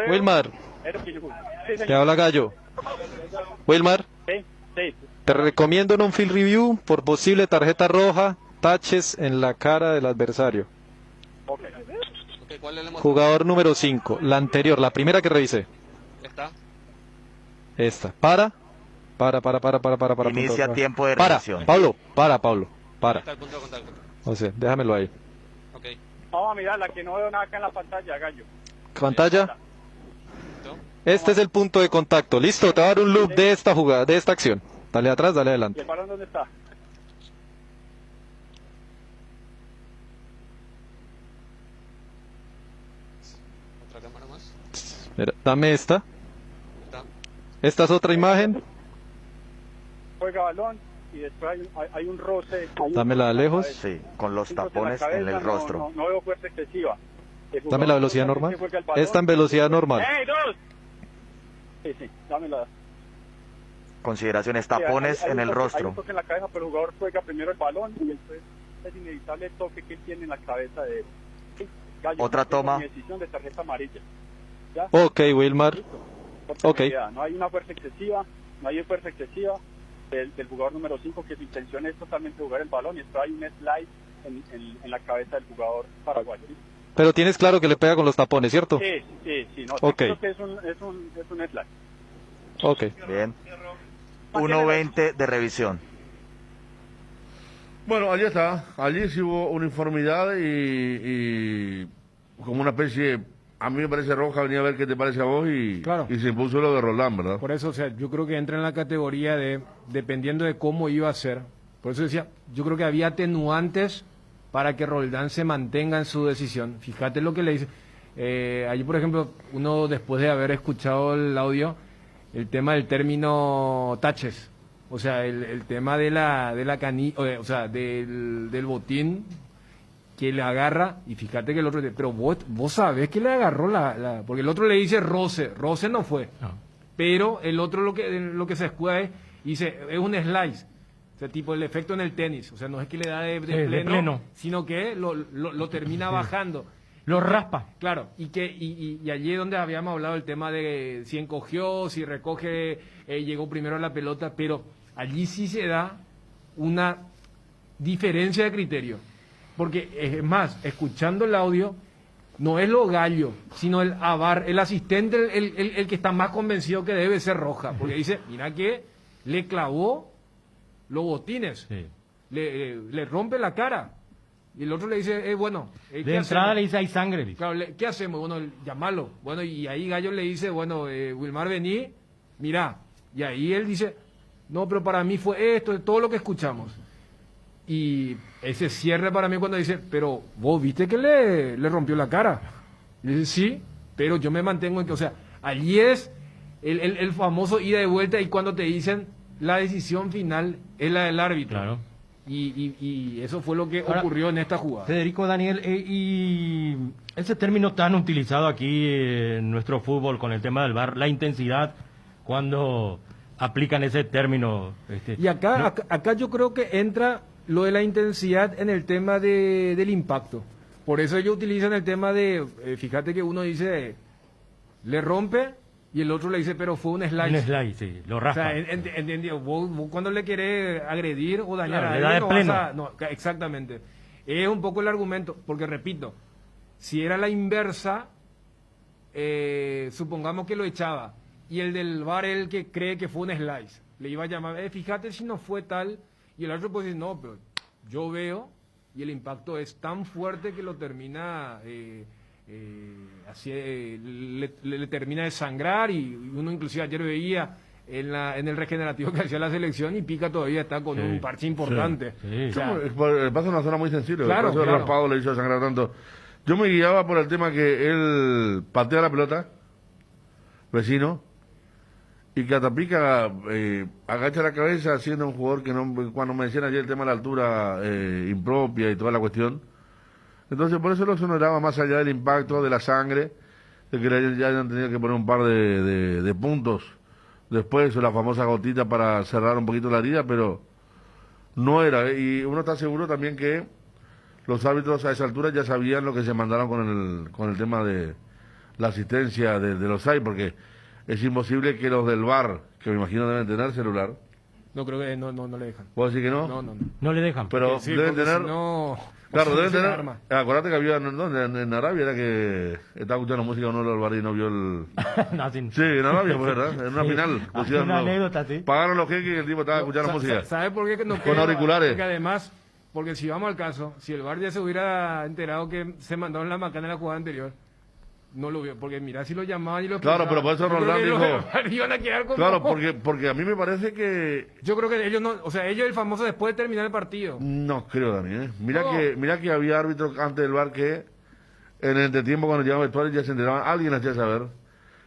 Wilmar, te habla Gallo. Wilmar, te recomiendo en un field review por posible tarjeta roja, Taches en la cara del adversario. Jugador número 5, la anterior, la primera que revisé. Esta. Para. Inicia tiempo de para, revisión. Pablo. O sea, déjamelo ahí. Vamos a mirarla, que no veo nada acá en la pantalla, Gallo. ¿Pantalla? Este es el punto de contacto. Listo, te voy a dar un loop de esta jugada, de esta acción. Dale atrás, dale ¿Y adelante. el balón dónde está? Otra cámara más. Mira, dame esta. Esta es otra imagen. Juega balón y después hay un roce. Dámela de lejos. Sí, con los tapones en el rostro. No veo fuerza excesiva. Dame la velocidad normal. Esta en velocidad normal. Sí, dámela. Consideraciones, tapones en el rostro. Hay un toque en la cabeza, pero el jugador juega primero el balón y después es inevitable el toque que él tiene en la cabeza de Gallo. Otra toma. Decisión de tarjeta amarilla. ¿Ya? Ok, Wilmar. Ok. No hay una fuerza excesiva, del jugador número 5, que su intención es totalmente jugar el balón y después hay un slide en la cabeza del jugador paraguayo. Pero tienes claro que le pega con los tapones, ¿cierto? Sí, no, okay. Creo que es un slide. Ok. Bien. 1.20 de revisión. Bueno, allí está. Allí sí hubo uniformidad y como una especie, a mí me parece roja, venía a ver qué te parece a vos y se impuso lo de Roldán, ¿verdad? Por eso, o sea, yo creo que entra en la categoría de, dependiendo de cómo iba a ser, por eso decía, yo creo que había atenuantes para que Roldán se mantenga en su decisión. Fíjate lo que le dice. Allí, por ejemplo, uno después de haber escuchado el audio, el tema del término Taches, o sea, el tema de la canilla, o sea, del botín que le agarra, y fíjate que el otro dice, pero vos sabés que le agarró porque el otro le dice roce no fue, pero el otro lo que se escuda es, dice, es un slice, o sea, tipo el efecto en el tenis, o sea, no es que le da de pleno, sino que lo termina bajando. Lo raspa. Claro, y allí es donde habíamos hablado del tema de si encogió, si recoge, llegó primero a la pelota, pero allí sí se da una diferencia de criterio. Porque es más, escuchando el audio, no es lo Gallo, sino el Avar, el asistente, el que está más convencido que debe ser roja. Porque dice, mira que le clavó los botines, le rompe la cara. Y el otro le dice, bueno. De entrada le dice, hay sangre. Claro, ¿qué hacemos? Bueno, llamalo. Bueno, y ahí Gallo le dice, bueno, Wilmar, vení, mirá. Y ahí él dice, no, pero para mí fue esto, todo lo que escuchamos. Y ese cierre para mí cuando dice, pero vos viste que le rompió la cara. Y dice, sí, pero yo me mantengo en que, o sea, allí es el famoso ida y vuelta, y cuando te dicen la decisión final es la del árbitro. Claro. Y eso fue lo que ocurrió en esta jugada. Federico, Daniel, y ese término tan utilizado aquí en nuestro fútbol con el tema del VAR, la intensidad, cuando aplican ese término. Y acá yo creo que entra lo de la intensidad en el tema del impacto. Por eso ellos utilizan el tema de, fíjate que uno dice, le rompe, y el otro le dice, pero fue un slice. Un slice, sí, lo raspa. O sea, ¿entendió? Vos cuando le querés agredir o dañar a alguien, no vas a... No, exactamente. Es un poco el argumento, porque repito, si era la inversa, supongamos que lo echaba, y el del VAR es el que cree que fue un slice, le iba a llamar, fíjate si no fue tal, y el otro puede decir, no, pero yo veo, y el impacto es tan fuerte que lo termina... así le termina de sangrar, y uno inclusive ayer veía en el regenerativo que hacía la selección, y Pica todavía está con un parche importante. O sea, el paso es una zona muy sensible, claro, el paso del raspado le hizo sangrar tanto. Yo me guiaba por el tema que él patea la pelota, vecino, y que hasta Pica agacha la cabeza, siendo un jugador que no, cuando me decían ayer el tema de la altura impropia y toda la cuestión. Entonces por eso lo exoneraba, más allá del impacto de la sangre, de que ya hayan tenido que poner un par de puntos después, o la famosa gotita para cerrar un poquito la herida, pero no era. Y uno está seguro también que los árbitros a esa altura ya sabían lo que se mandaron con el tema de la asistencia de los offside, porque es imposible que los del VAR, que me imagino deben tener celular. No, creo que no le dejan. ¿Puedo decir que no? No le dejan. Pero sí, deben tener... Si no, claro, deben tener... Acuérdate que había en Arabia, era que estaba escuchando música uno del VAR y no vio el... Sí, en Arabia, pues, ¿verdad? En una final. Una anécdota, sí. Pagaron los jeques y el tipo estaba escuchando música. ¿Sabes por qué? No con auriculares. Porque además, porque si vamos al caso, si el VAR ya se hubiera enterado que se mandaron la macana en la jugada anterior, no lo vio, porque mira si lo llamaban y lo claro, pero por eso Roldán dijo... Iban a quedar como... Claro, porque a mí me parece que... Yo creo que ellos no... O sea, ellos el famoso después de terminar el partido. No creo, Dani, Mira que había árbitros antes del VAR que en el entretiempo cuando llegaban vestuarios ya se enteraban, alguien hacía saber.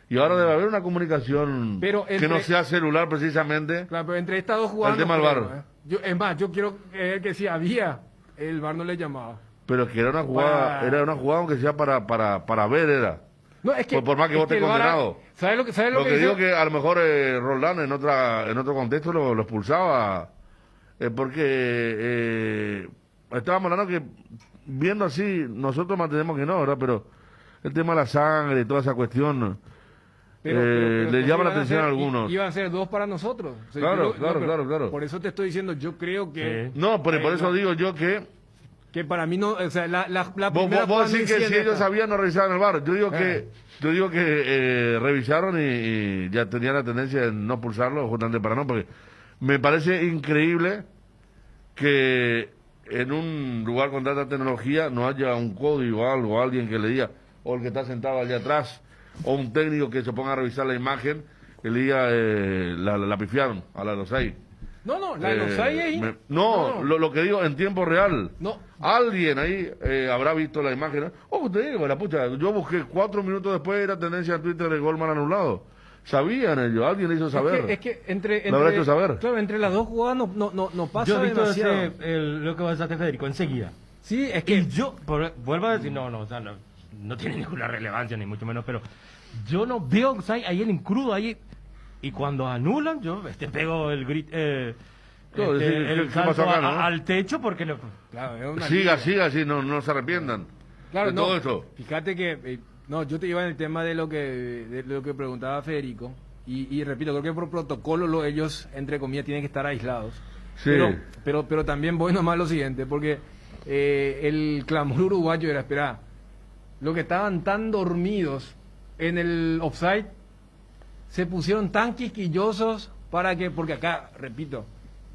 Y ahora debe haber una comunicación que no sea celular precisamente. Claro, pero entre estas dos jugadas... El tema del VAR. Es más, yo quiero que si había, el VAR no le llamaba. Pero que era una jugada, aunque sea para ver, era. No, es que, por más que vos estés condenado. ¿Sabes lo que digo que a lo mejor Roldán en otro contexto lo expulsaba, porque estábamos hablando que, viendo así, nosotros mantenemos que no, ¿verdad? Pero el tema de la sangre y toda esa cuestión pero le llama la atención a algunos. Iban a ser dos para nosotros. O sea, claro. Por eso te estoy diciendo, yo creo que... No, por eso digo yo que para mí no, o sea, la primera... Vos decís que si ellos sabían no revisaban el VAR. Yo digo que revisaron y ya tenían la tendencia de no pulsarlo, justamente para no, porque me parece increíble que en un lugar con tanta tecnología no haya un código o algo, alguien que le diga, o el que está sentado allá atrás, o un técnico que se ponga a revisar la imagen, que le diga, la pifiaron a la de los ahí. No, la de los ahí. Lo que digo en tiempo real. No. Alguien ahí habrá visto la imagen. Te digo, la pucha, yo busqué 4 minutos después, era tendencia en Twitter de gol mal anulado. Sabían ellos, alguien le hizo saber. Es que entre lo habrá hecho saber. Claro, entre las dos jugadas no pasa yo he visto demasiado. Lo que vas a hacer, Federico, enseguida. Sí, es que... vuelvo a decir, no tiene ninguna relevancia, ni mucho menos, pero yo no veo ahí el incrudo ahí. Y cuando anulan, yo pego el grito, el salto acá, ¿no? Al techo porque siga, así, no se arrepientan. Claro, todo esto. Fíjate que yo te iba en el tema de lo que preguntaba Federico y repito, creo que por protocolo ellos entre comillas tienen que estar aislados. Sí. Pero también voy nomás lo siguiente, porque el clamor uruguayo era, espera, lo que estaban tan dormidos en el offside se pusieron tan quisquillosos porque acá, repito,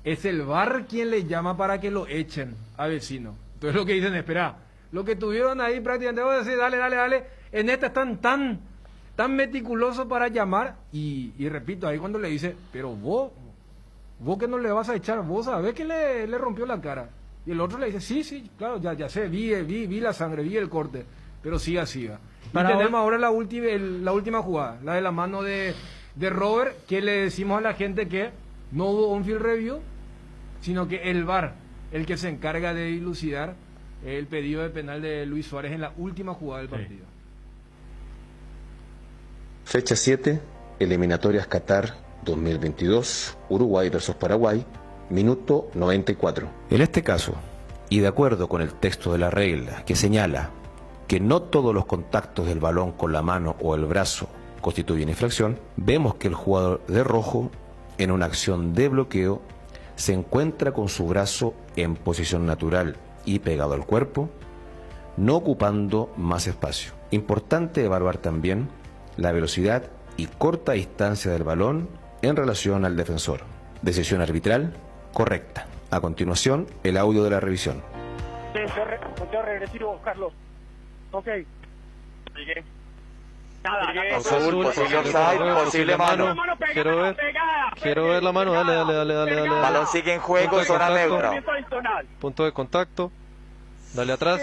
es el VAR quien le llama para que lo echen a vecino. Entonces lo que dicen, espera, lo que tuvieron ahí prácticamente, voy a decir, dale, en esta están tan meticulosos para llamar, y repito, ahí cuando le dice, pero vos que no le vas a echar, vos sabés que le rompió la cara. Y el otro le dice, sí, claro, ya sé, vi la sangre, vi el corte, pero siga. Y tenemos ahora la última jugada, la de la mano de Robert, que le decimos a la gente que no hubo on-field review, sino que el VAR, el que se encarga de dilucidar el pedido de penal de Luis Suárez en la última jugada del partido. Fecha 7, eliminatorias Qatar 2022, Uruguay versus Paraguay, minuto 94. En este caso, y de acuerdo con el texto de la regla que señala que no todos los contactos del balón con la mano o el brazo constituyen infracción, vemos que el jugador de rojo, en una acción de bloqueo, se encuentra con su brazo en posición natural y pegado al cuerpo, no ocupando más espacio. Importante evaluar también la velocidad y corta distancia del balón en relación al defensor. Decisión arbitral correcta. A continuación, el audio de la revisión. Conteo regresivo, Carlos. Ok. Sigue. Azul, posición side, posible mano. Quiero ver la mano, dale. Balón sigue en juego, zona neutra. Punto de contacto. Dale atrás.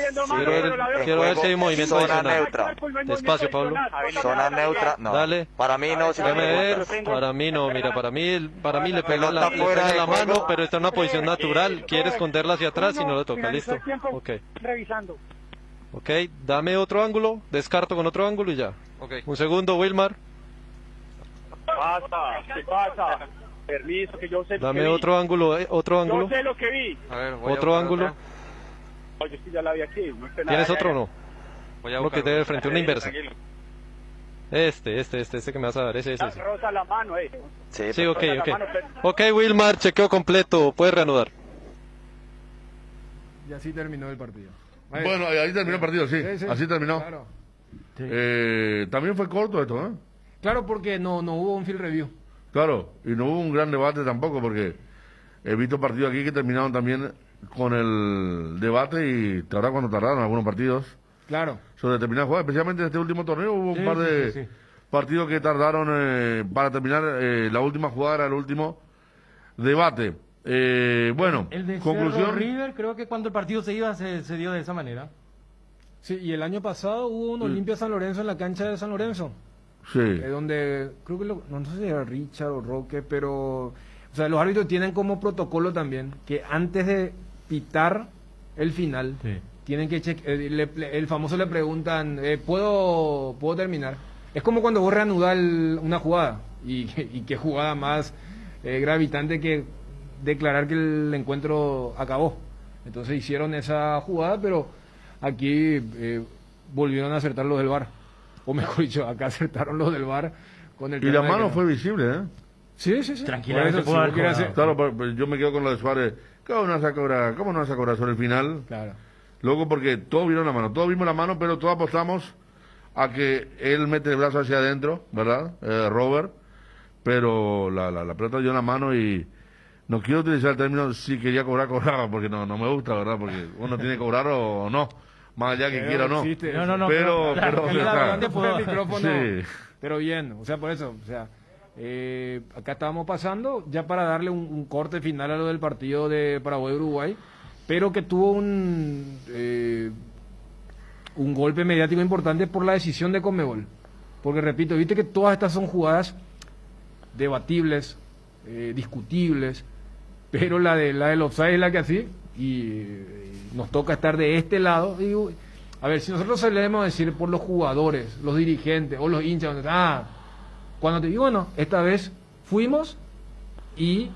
Quiero ver si hay movimiento zona adicional. neutra. Despacio, Pablo. Zona neutra, no. Dale. Para mí no. Déjame ver. Para mí no, mira, para mí le pega la mano, pero está en una posición natural. Quiere esconderla hacia atrás y no lo toca. Listo. Ok. Revisando. Ok, dame otro ángulo. Descarto con otro ángulo y ya. Okay. Un segundo, Wilmar. ¿Qué pasa? Permiso, que yo sé Dame lo que otro ángulo, Yo sé lo que vi. A ver, otro ángulo. Oye, sí, ya la vi aquí. No sé nada. ¿Tienes otro o no? Voy a Uno buscar, que te dé frente, una inversa. Tranquilo. Este que me vas a dar, ese. Rosa la mano, Sí, ok. Ok, Wilmar, chequeo completo. Puedes reanudar. Y así terminó el partido. Bueno, ahí terminó el partido, sí. Así terminó. Claro. También fue corto esto, ¿eh? Claro, porque no hubo un field review. Claro, y no hubo un gran debate tampoco, porque he visto partidos aquí que terminaron también con el debate y cuando tardaron algunos partidos. Claro. Sobre determinadas jugadas, especialmente en este último torneo hubo un par de partidos que tardaron para terminar la última jugada, era el último debate. Bueno, el de conclusión. Cerro River, creo que cuando el partido se iba se dio de esa manera. Sí, y el año pasado hubo un Olimpia San Lorenzo en la cancha de San Lorenzo. Sí. Donde, creo que no sé si era Richard o Roque, pero, o sea, los árbitros tienen como protocolo también que antes de pitar el final, tienen que el famoso le preguntan, ¿puedo terminar? Es como cuando vos reanudás una jugada, y qué jugada más gravitante que declarar que el encuentro acabó. Entonces hicieron esa jugada, pero aquí volvieron a acertar los del VAR, o mejor dicho, acá acertaron los del VAR con el. Y la mano fue visible, ¿eh? Sí. Tranquilamente claro, pero yo me quedo con lo de Suárez. ¿Cómo no vas a cobrar sobre el final? Claro. Luego, porque todos vieron la mano, todos vimos la mano, pero todos apostamos a que él mete el brazo hacia adentro, ¿verdad? Robert, pero la pelota dio la mano y no quiero utilizar el término si quería cobrar, cobraba, porque no me gusta, ¿verdad? Porque uno tiene que cobrar o no, más allá que quiera o no. No, pero el micrófono, sí. Pero bien, o sea, por eso, o sea, acá estábamos pasando ya para darle un corte final a lo del partido de Paraguay-Uruguay, pero que tuvo un golpe mediático importante por la decisión de Conmebol, porque repito, viste que todas estas son jugadas debatibles, discutibles, pero la del offside es la que así, y nos toca estar de este lado. Digo, a ver, si nosotros solemos decir por los jugadores, los dirigentes o los hinchas, cuando te digo, bueno, esta vez fuimos y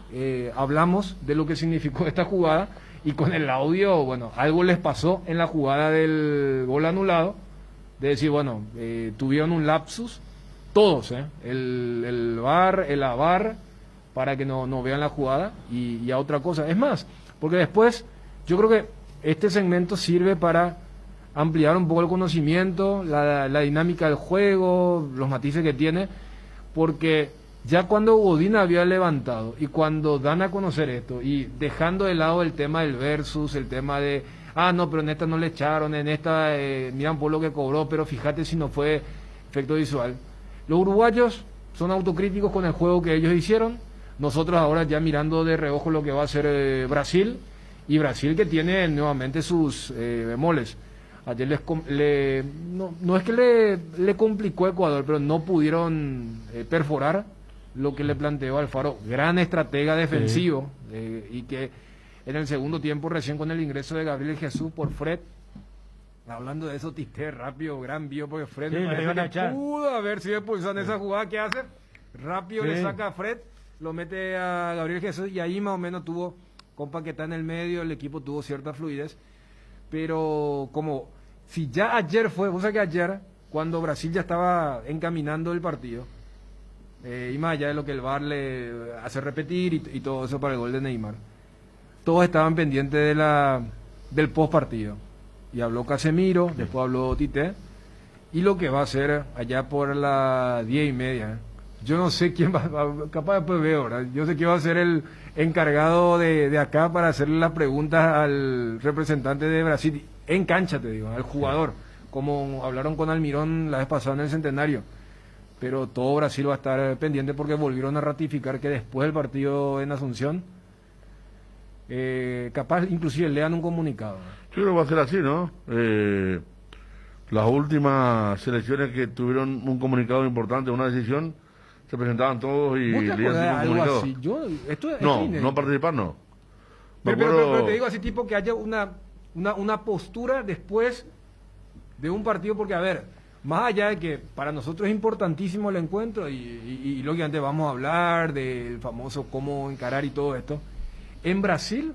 hablamos de lo que significó esta jugada, y con el audio, bueno, algo les pasó en la jugada del gol anulado, de decir, bueno, tuvieron un lapsus, todos, el VAR, el AVAR, para que no vean la jugada, y a otra cosa. Es más, porque después, yo creo que este segmento sirve para ampliar un poco el conocimiento, la dinámica del juego, los matices que tiene, porque ya cuando Godín había levantado y cuando dan a conocer esto y dejando de lado el tema del versus, el tema de no, pero en esta no le echaron, en esta miran por lo que cobró, pero fíjate si no fue efecto visual. Los uruguayos son autocríticos con el juego que ellos hicieron, nosotros ahora ya mirando de reojo lo que va a hacer Brasil, y Brasil que tiene nuevamente sus bemoles. Ayer no es que le complicó a Ecuador, pero no pudieron perforar lo que le planteó Alfaro. Gran estratega defensivo, y que en el segundo tiempo, recién con el ingreso de Gabriel Jesús por Fred, hablando de eso, Tite rápido, gran vio, porque Fred pudo haber sido expulsado en esa jugada que hace. Rápido le saca a Fred, lo mete a Gabriel Jesús, y ahí más o menos tuvo, con Paquetá en el medio, el equipo tuvo cierta fluidez. Pero como si ya ayer fue, o sea que ayer, cuando Brasil ya estaba encaminando el partido, y más allá de lo que el VAR le hace repetir y todo eso para el gol de Neymar, todos estaban pendientes del post partido, y habló Casemiro, después habló Tite, y lo que va a hacer allá por las 10:30, yo no sé quién capaz después veo, ¿verdad? Yo sé quién va a ser el encargado de acá para hacerle las preguntas al representante de Brasil, en cancha te digo, al jugador, como hablaron con Almirón la vez pasada en el Centenario. Pero todo Brasil va a estar pendiente porque volvieron a ratificar que después del partido en Asunción, capaz inclusive lean un comunicado. Yo creo que va a ser así, ¿no? Las últimas selecciones que tuvieron un comunicado importante, una decisión, se presentaban todos y leían un comunicado. Así? No participar no. Pero te digo así, tipo que haya una postura después de un partido, porque a ver, más allá de que para nosotros es importantísimo el encuentro y lógicamente vamos a hablar del famoso cómo encarar y todo esto, en Brasil,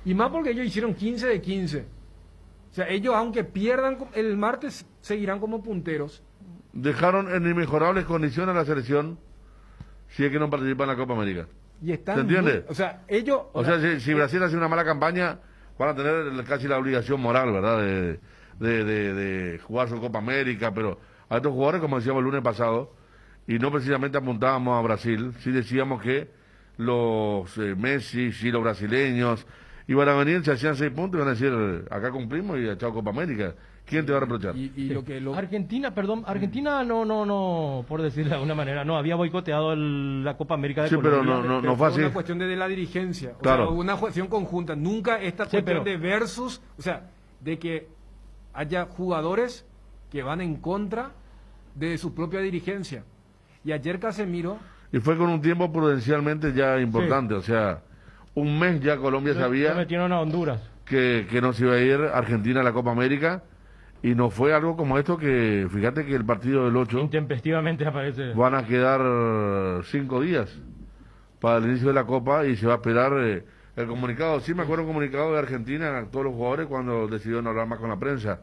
y más porque ellos hicieron 15 de 15, o sea, ellos aunque pierdan el martes seguirán como punteros. Dejaron en inmejorables condiciones a la selección si es que no participa en la Copa América. Y están, ¿se entiende? O sea, ellos... si Brasil hace una mala campaña, van a tener casi la obligación moral, ¿verdad?, de jugar su Copa América, pero a estos jugadores, como decíamos el lunes pasado, y no precisamente apuntábamos a Brasil, sí decíamos que los Messi y los brasileños iban a venir, se hacían 6 puntos y van a decir, acá cumplimos y chao Copa América. ¿Quién te va a reprochar? Argentina no, por decirlo de alguna manera, no había boicoteado la Copa América de Colombia. Pero no fue así. Una cuestión de la dirigencia, claro. Una cuestión conjunta, nunca esta cuestión de versus, o sea, de que haya jugadores que van en contra de su propia dirigencia. Y ayer Casemiro... Y fue con un tiempo prudencialmente ya importante, o sea, un mes ya Colombia sabía... metieron a Honduras. Que no se iba a ir Argentina a la Copa América, y no fue algo como esto que, fíjate que el partido del 8... Intempestivamente aparece. Van a quedar 5 días para el inicio de la Copa y se va a esperar el comunicado. Sí me acuerdo un comunicado de Argentina a todos los jugadores cuando decidieron hablar más con la prensa.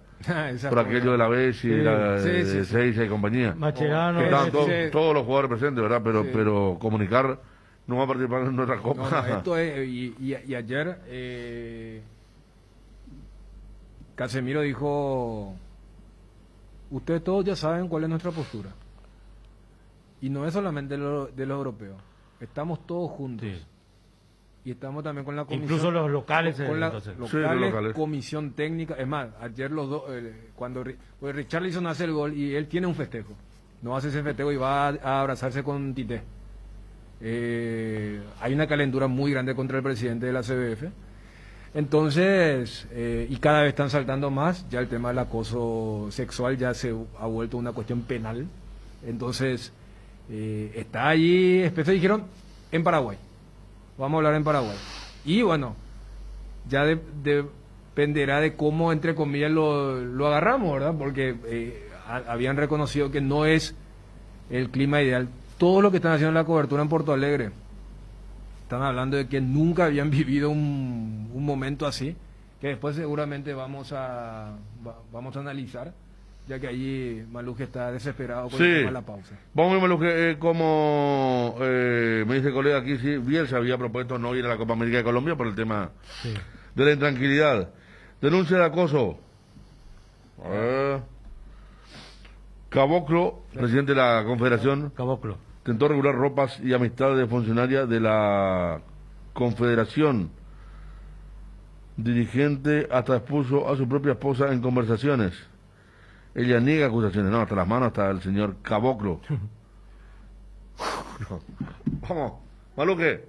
Por aquello de la BES y la Seiza y compañía. Mascherano. Estaban todos los jugadores presentes, ¿verdad? Pero comunicar, no va a participar en nuestra Copa. Esto es, y ayer... Casemiro dijo, ustedes todos ya saben cuál es nuestra postura. Y no es solamente de los europeos. Estamos todos juntos. Sí. Y estamos también con la comisión. Incluso los locales. Con la locales, comisión técnica. Es más, ayer los dos, cuando Richarlison hace el gol y él tiene un festejo. No hace ese festejo y va a abrazarse con Tite. Hay una calentura muy grande contra el presidente de la CBF. Entonces, y cada vez están saltando más, ya el tema del acoso sexual ya se ha vuelto una cuestión penal. Entonces, está allí, especie dijeron, en Paraguay. Vamos a hablar en Paraguay. Y bueno, ya dependerá de cómo, entre comillas, lo agarramos, ¿verdad? Porque habían reconocido que no es el clima ideal. Todo lo que están haciendo en la cobertura en Porto Alegre, están hablando de que nunca habían vivido un momento así, que después seguramente vamos a analizar, ya que allí Maluje está desesperado con el tema de la pausa. Vamos a ver, Maluje, como me dice el colega aquí, sí, Bielsa había propuesto no ir a la Copa América de Colombia por el tema de la intranquilidad. Denuncia de acoso. Caboclo, presidente de la Confederación. Caboclo. Tentó regular ropas y amistades de funcionarias de la Confederación. Dirigente hasta expuso a su propia esposa en conversaciones. Ella niega acusaciones. No, hasta las manos hasta el señor Caboclo. No. Vamos, Maluque.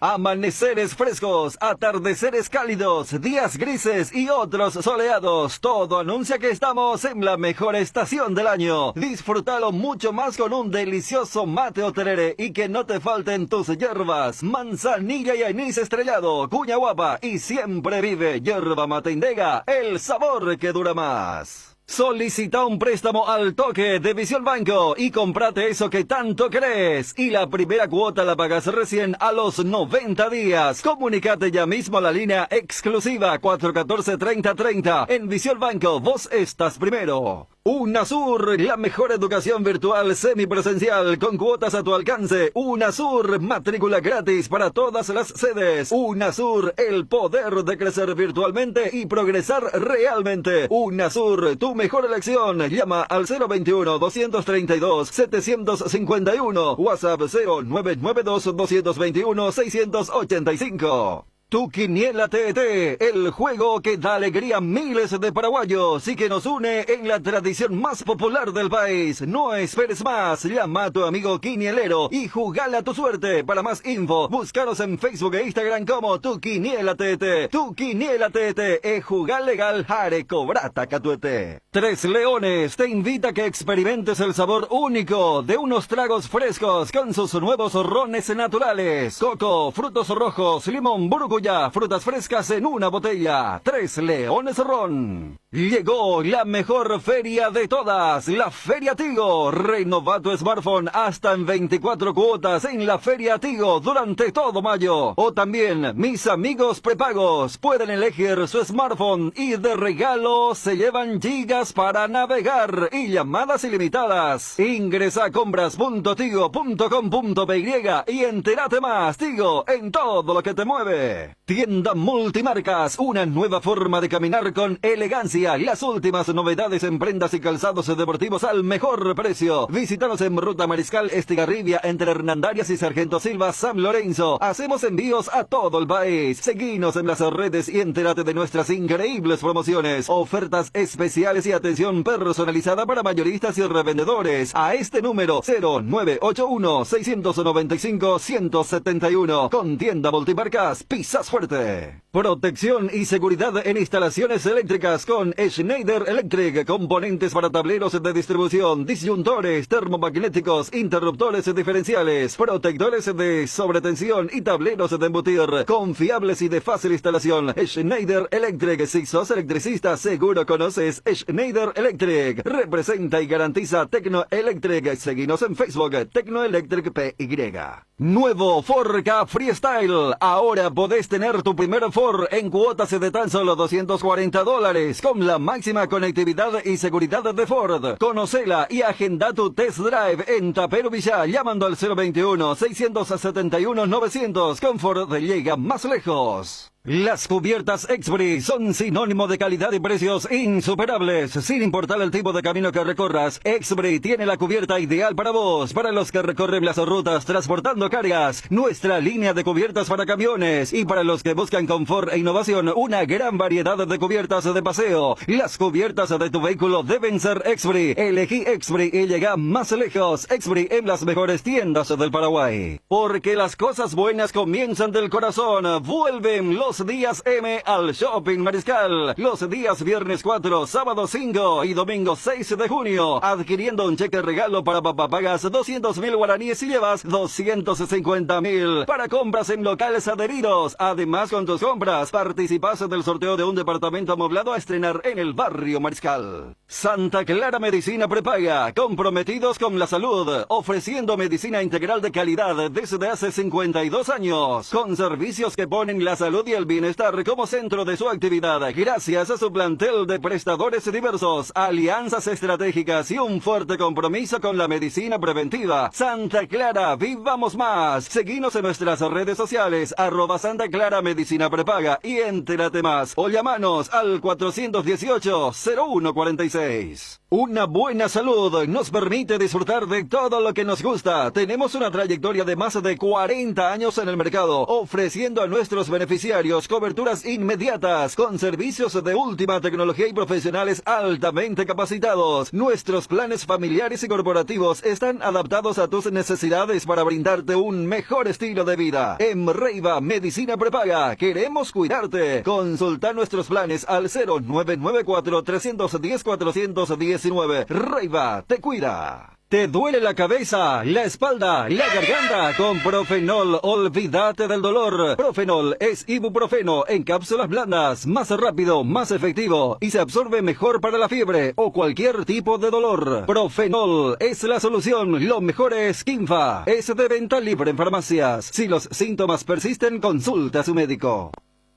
Amaneceres frescos, atardeceres cálidos, días grises y otros soleados. Todo anuncia que estamos en la mejor estación del año. Disfrútalo mucho más con un delicioso mate o tereré y que no te falten tus hierbas. Manzanilla y anís estrellado, cuña guapa y siempre vive Yerba Mate Indega, el sabor que dura más. Solicita un préstamo al toque de Visión Banco y cómprate eso que tanto querés. Y la primera cuota la pagas recién a los 90 días. Comunícate ya mismo a la línea exclusiva 414-3030. En Visión Banco, vos estás primero. UNASUR, la mejor educación virtual semipresencial con cuotas a tu alcance. UNASUR, matrícula gratis para todas las sedes. UNASUR, el poder de crecer virtualmente y progresar realmente. UNASUR, tu mejor elección. Llama al 021-232-751. WhatsApp 0992-221-685. Tu Quiniela TET, el juego que da alegría a miles de paraguayos y que nos une en la tradición más popular del país. No esperes más, llama a tu amigo quinielero y jugala tu suerte. Para más info, búscanos en Facebook e Instagram como Tu Quiniela TET. Tu Quiniela TET es jugar legal, jare cobrata catuete. Tres Leones te invita a que experimentes el sabor único de unos tragos frescos con sus nuevos rones naturales. Coco, frutos rojos, limón, burbuja, frutas frescas en una botella. Tres Leones Ron. Llegó la mejor feria de todas, la Feria Tigo. Renova tu smartphone hasta en 24 cuotas en la Feria Tigo durante todo mayo. O también, mis amigos prepagos pueden elegir su smartphone y de regalo se llevan gigas para navegar y llamadas ilimitadas. Ingresa a compras.tigo.com.py y entérate más. Tigo, en todo lo que te mueve. Tienda Multimarcas, una nueva forma de caminar con elegancia. Las últimas novedades en prendas y calzados deportivos al mejor precio. Visítanos en Ruta Mariscal Estigarribia entre Hernandarias y Sargento Silva, San Lorenzo. Hacemos envíos a todo el país. Seguinos en las redes y entérate de nuestras increíbles promociones, ofertas especiales y atención personalizada para mayoristas y revendedores. A este número 0981-695-171. Con Tienda Multimarcas, pisas fuerte. Protección y seguridad en instalaciones eléctricas con Schneider Electric. Componentes para tableros de distribución, disyuntores, termomagnéticos, interruptores diferenciales, protectores de sobretensión y tableros de embutir. Confiables y de fácil instalación. Schneider Electric. Si sos electricista, seguro conoces Schneider Electric. Representa y garantiza Tecno Electric. Seguinos en Facebook, Tecno Electric PY. Nuevo Ford Ka Freestyle. Ahora podés tener tu primer Ford en cuotas de tan solo $240 con la máxima conectividad y seguridad de Ford. Conocela y agenda tu test drive en Tapero Villa llamando al 021-671-900. Con Ford llega más lejos. Las cubiertas Expri son sinónimo de calidad y precios insuperables. Sin importar el tipo de camino que recorras, Expri tiene la cubierta ideal para vos, para los que recorren las rutas transportando cargas, nuestra línea de cubiertas para camiones y para los que buscan confort e innovación, una gran variedad de cubiertas de paseo. Las cubiertas de tu vehículo deben ser Expri. Elegí Expri y llega más lejos. Expri en las mejores tiendas del Paraguay. Porque las cosas buenas comienzan del corazón. Vuelven los días M al Shopping Mariscal. Los días viernes 4, sábado 5 y domingo 6 de junio. Adquiriendo un cheque regalo para papá pagas 200.000 guaraníes y llevas 250.000 para compras en locales adheridos. Además, con tus compras participas del sorteo de un departamento amoblado a estrenar en el barrio Mariscal. Santa Clara Medicina Prepaga, comprometidos con la salud, ofreciendo medicina integral de calidad desde hace 52 años, con servicios que ponen la salud y el bienestar como centro de su actividad, gracias a su plantel de prestadores diversos, alianzas estratégicas y un fuerte compromiso con la medicina preventiva. Santa Clara, vivamos más. Seguinos en nuestras redes sociales, @Santa Clara Medicina Prepaga y entérate más. O llamanos al 418-0146. 2016. Una buena salud nos permite disfrutar de todo lo que nos gusta. Tenemos una trayectoria de más de 40 años en el mercado, ofreciendo a nuestros beneficiarios coberturas inmediatas con servicios de última tecnología y profesionales altamente capacitados. Nuestros planes familiares y corporativos están adaptados a tus necesidades para brindarte un mejor estilo de vida. En Reiva Medicina Prepaga queremos cuidarte. Consulta nuestros planes al 0994-310-419. Reiva te cuida. ¿Te duele la cabeza, la espalda, la garganta? Con Profenol, olvídate del dolor. Profenol es ibuprofeno en cápsulas blandas, más rápido, más efectivo y se absorbe mejor para la fiebre o cualquier tipo de dolor. Profenol es la solución, lo mejor es Kinfa. Es de venta libre en farmacias. Si los síntomas persisten, consulta a su médico.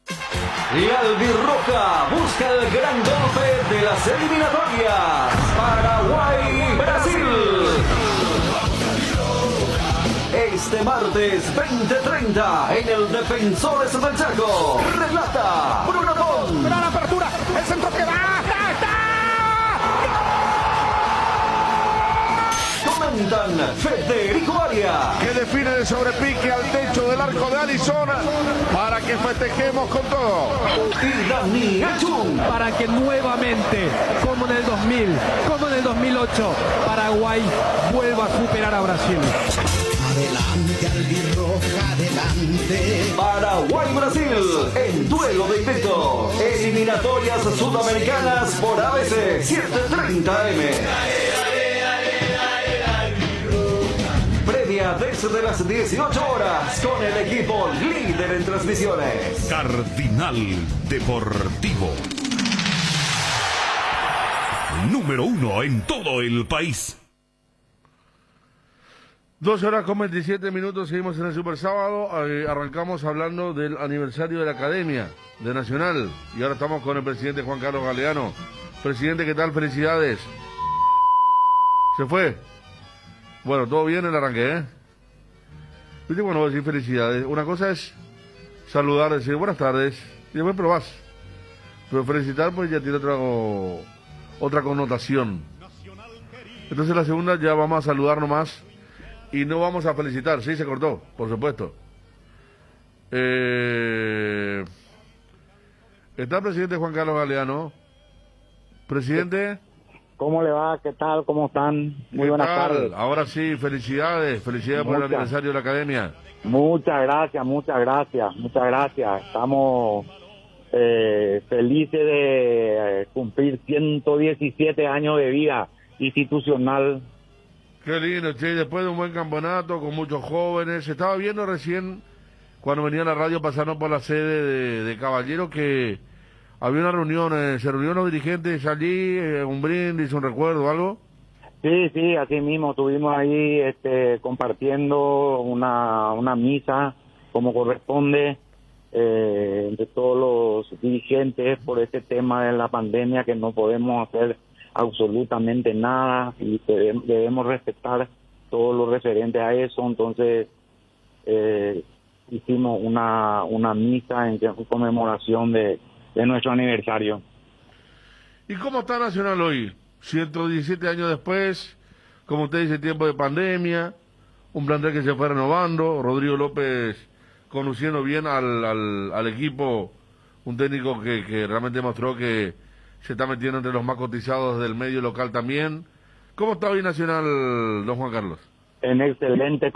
La albirroja busca el gran golpe de las eliminatorias. Paraguay-Brasil. Este martes 20:30 en el Defensores del Chaco. Relata Bruno Pon. Mira la apertura, el centro que va. Comentan Federico Arias, Que define de sobrepique al techo del arco de Arizona para que festejemos con todo. Y Dani Achun, para que nuevamente, como en el 2000, como en el 2008, Paraguay vuelva a superar a Brasil. Adelante, albirroja, adelante. Paraguay-Brasil en duelo de invictos. Eliminatorias sudamericanas por ABC 7:30 AM. Previa desde las 18 horas con el equipo líder en transmisiones. Cardinal Deportivo. Número 1 en todo el país. 12 horas con 27 minutos, seguimos en el Super Sábado. Arrancamos hablando del aniversario de la Academia de Nacional. Y ahora estamos con el presidente Juan Carlos Galeano. Presidente, ¿qué tal? Felicidades. ¿Se fue? Bueno, todo bien el arranque, ¿eh? Viste, bueno, voy a decir felicidades. Una cosa es saludar, decir buenas tardes, y después probás. Pero felicitar, pues ya tiene otra connotación. Entonces la segunda ya vamos a saludar nomás y no vamos a felicitar. Sí, se cortó, por supuesto. Está el presidente Juan Carlos Galeano. Presidente. ¿Cómo le va? ¿Qué tal? ¿Cómo están? Muy buenas tardes. Ahora sí, felicidades por el aniversario de la Academia. Muchas gracias, muchas gracias, muchas gracias. Estamos felices de cumplir 117 años de vida institucional. Qué lindo, che, después de un buen campeonato con muchos jóvenes. Estaba viendo recién, cuando venía a la radio pasando por la sede de Caballero, que había una reunión, se reunieron los dirigentes allí, un brindis, un recuerdo, algo. Sí, así mismo, estuvimos ahí compartiendo una misa, como corresponde, entre todos los dirigentes por este tema de la pandemia, que no podemos hacer absolutamente nada y debemos respetar todo lo referente a eso. Entonces hicimos una misa en conmemoración de nuestro aniversario. ¿Y cómo está Nacional hoy? 117 años después, como usted dice, tiempo de pandemia, un plantel que se fue renovando, Rodrigo López conociendo bien al equipo, un técnico que realmente mostró que se está metiendo entre los más cotizados del medio local también. ¿Cómo está hoy Nacional, don Juan Carlos? En excelentes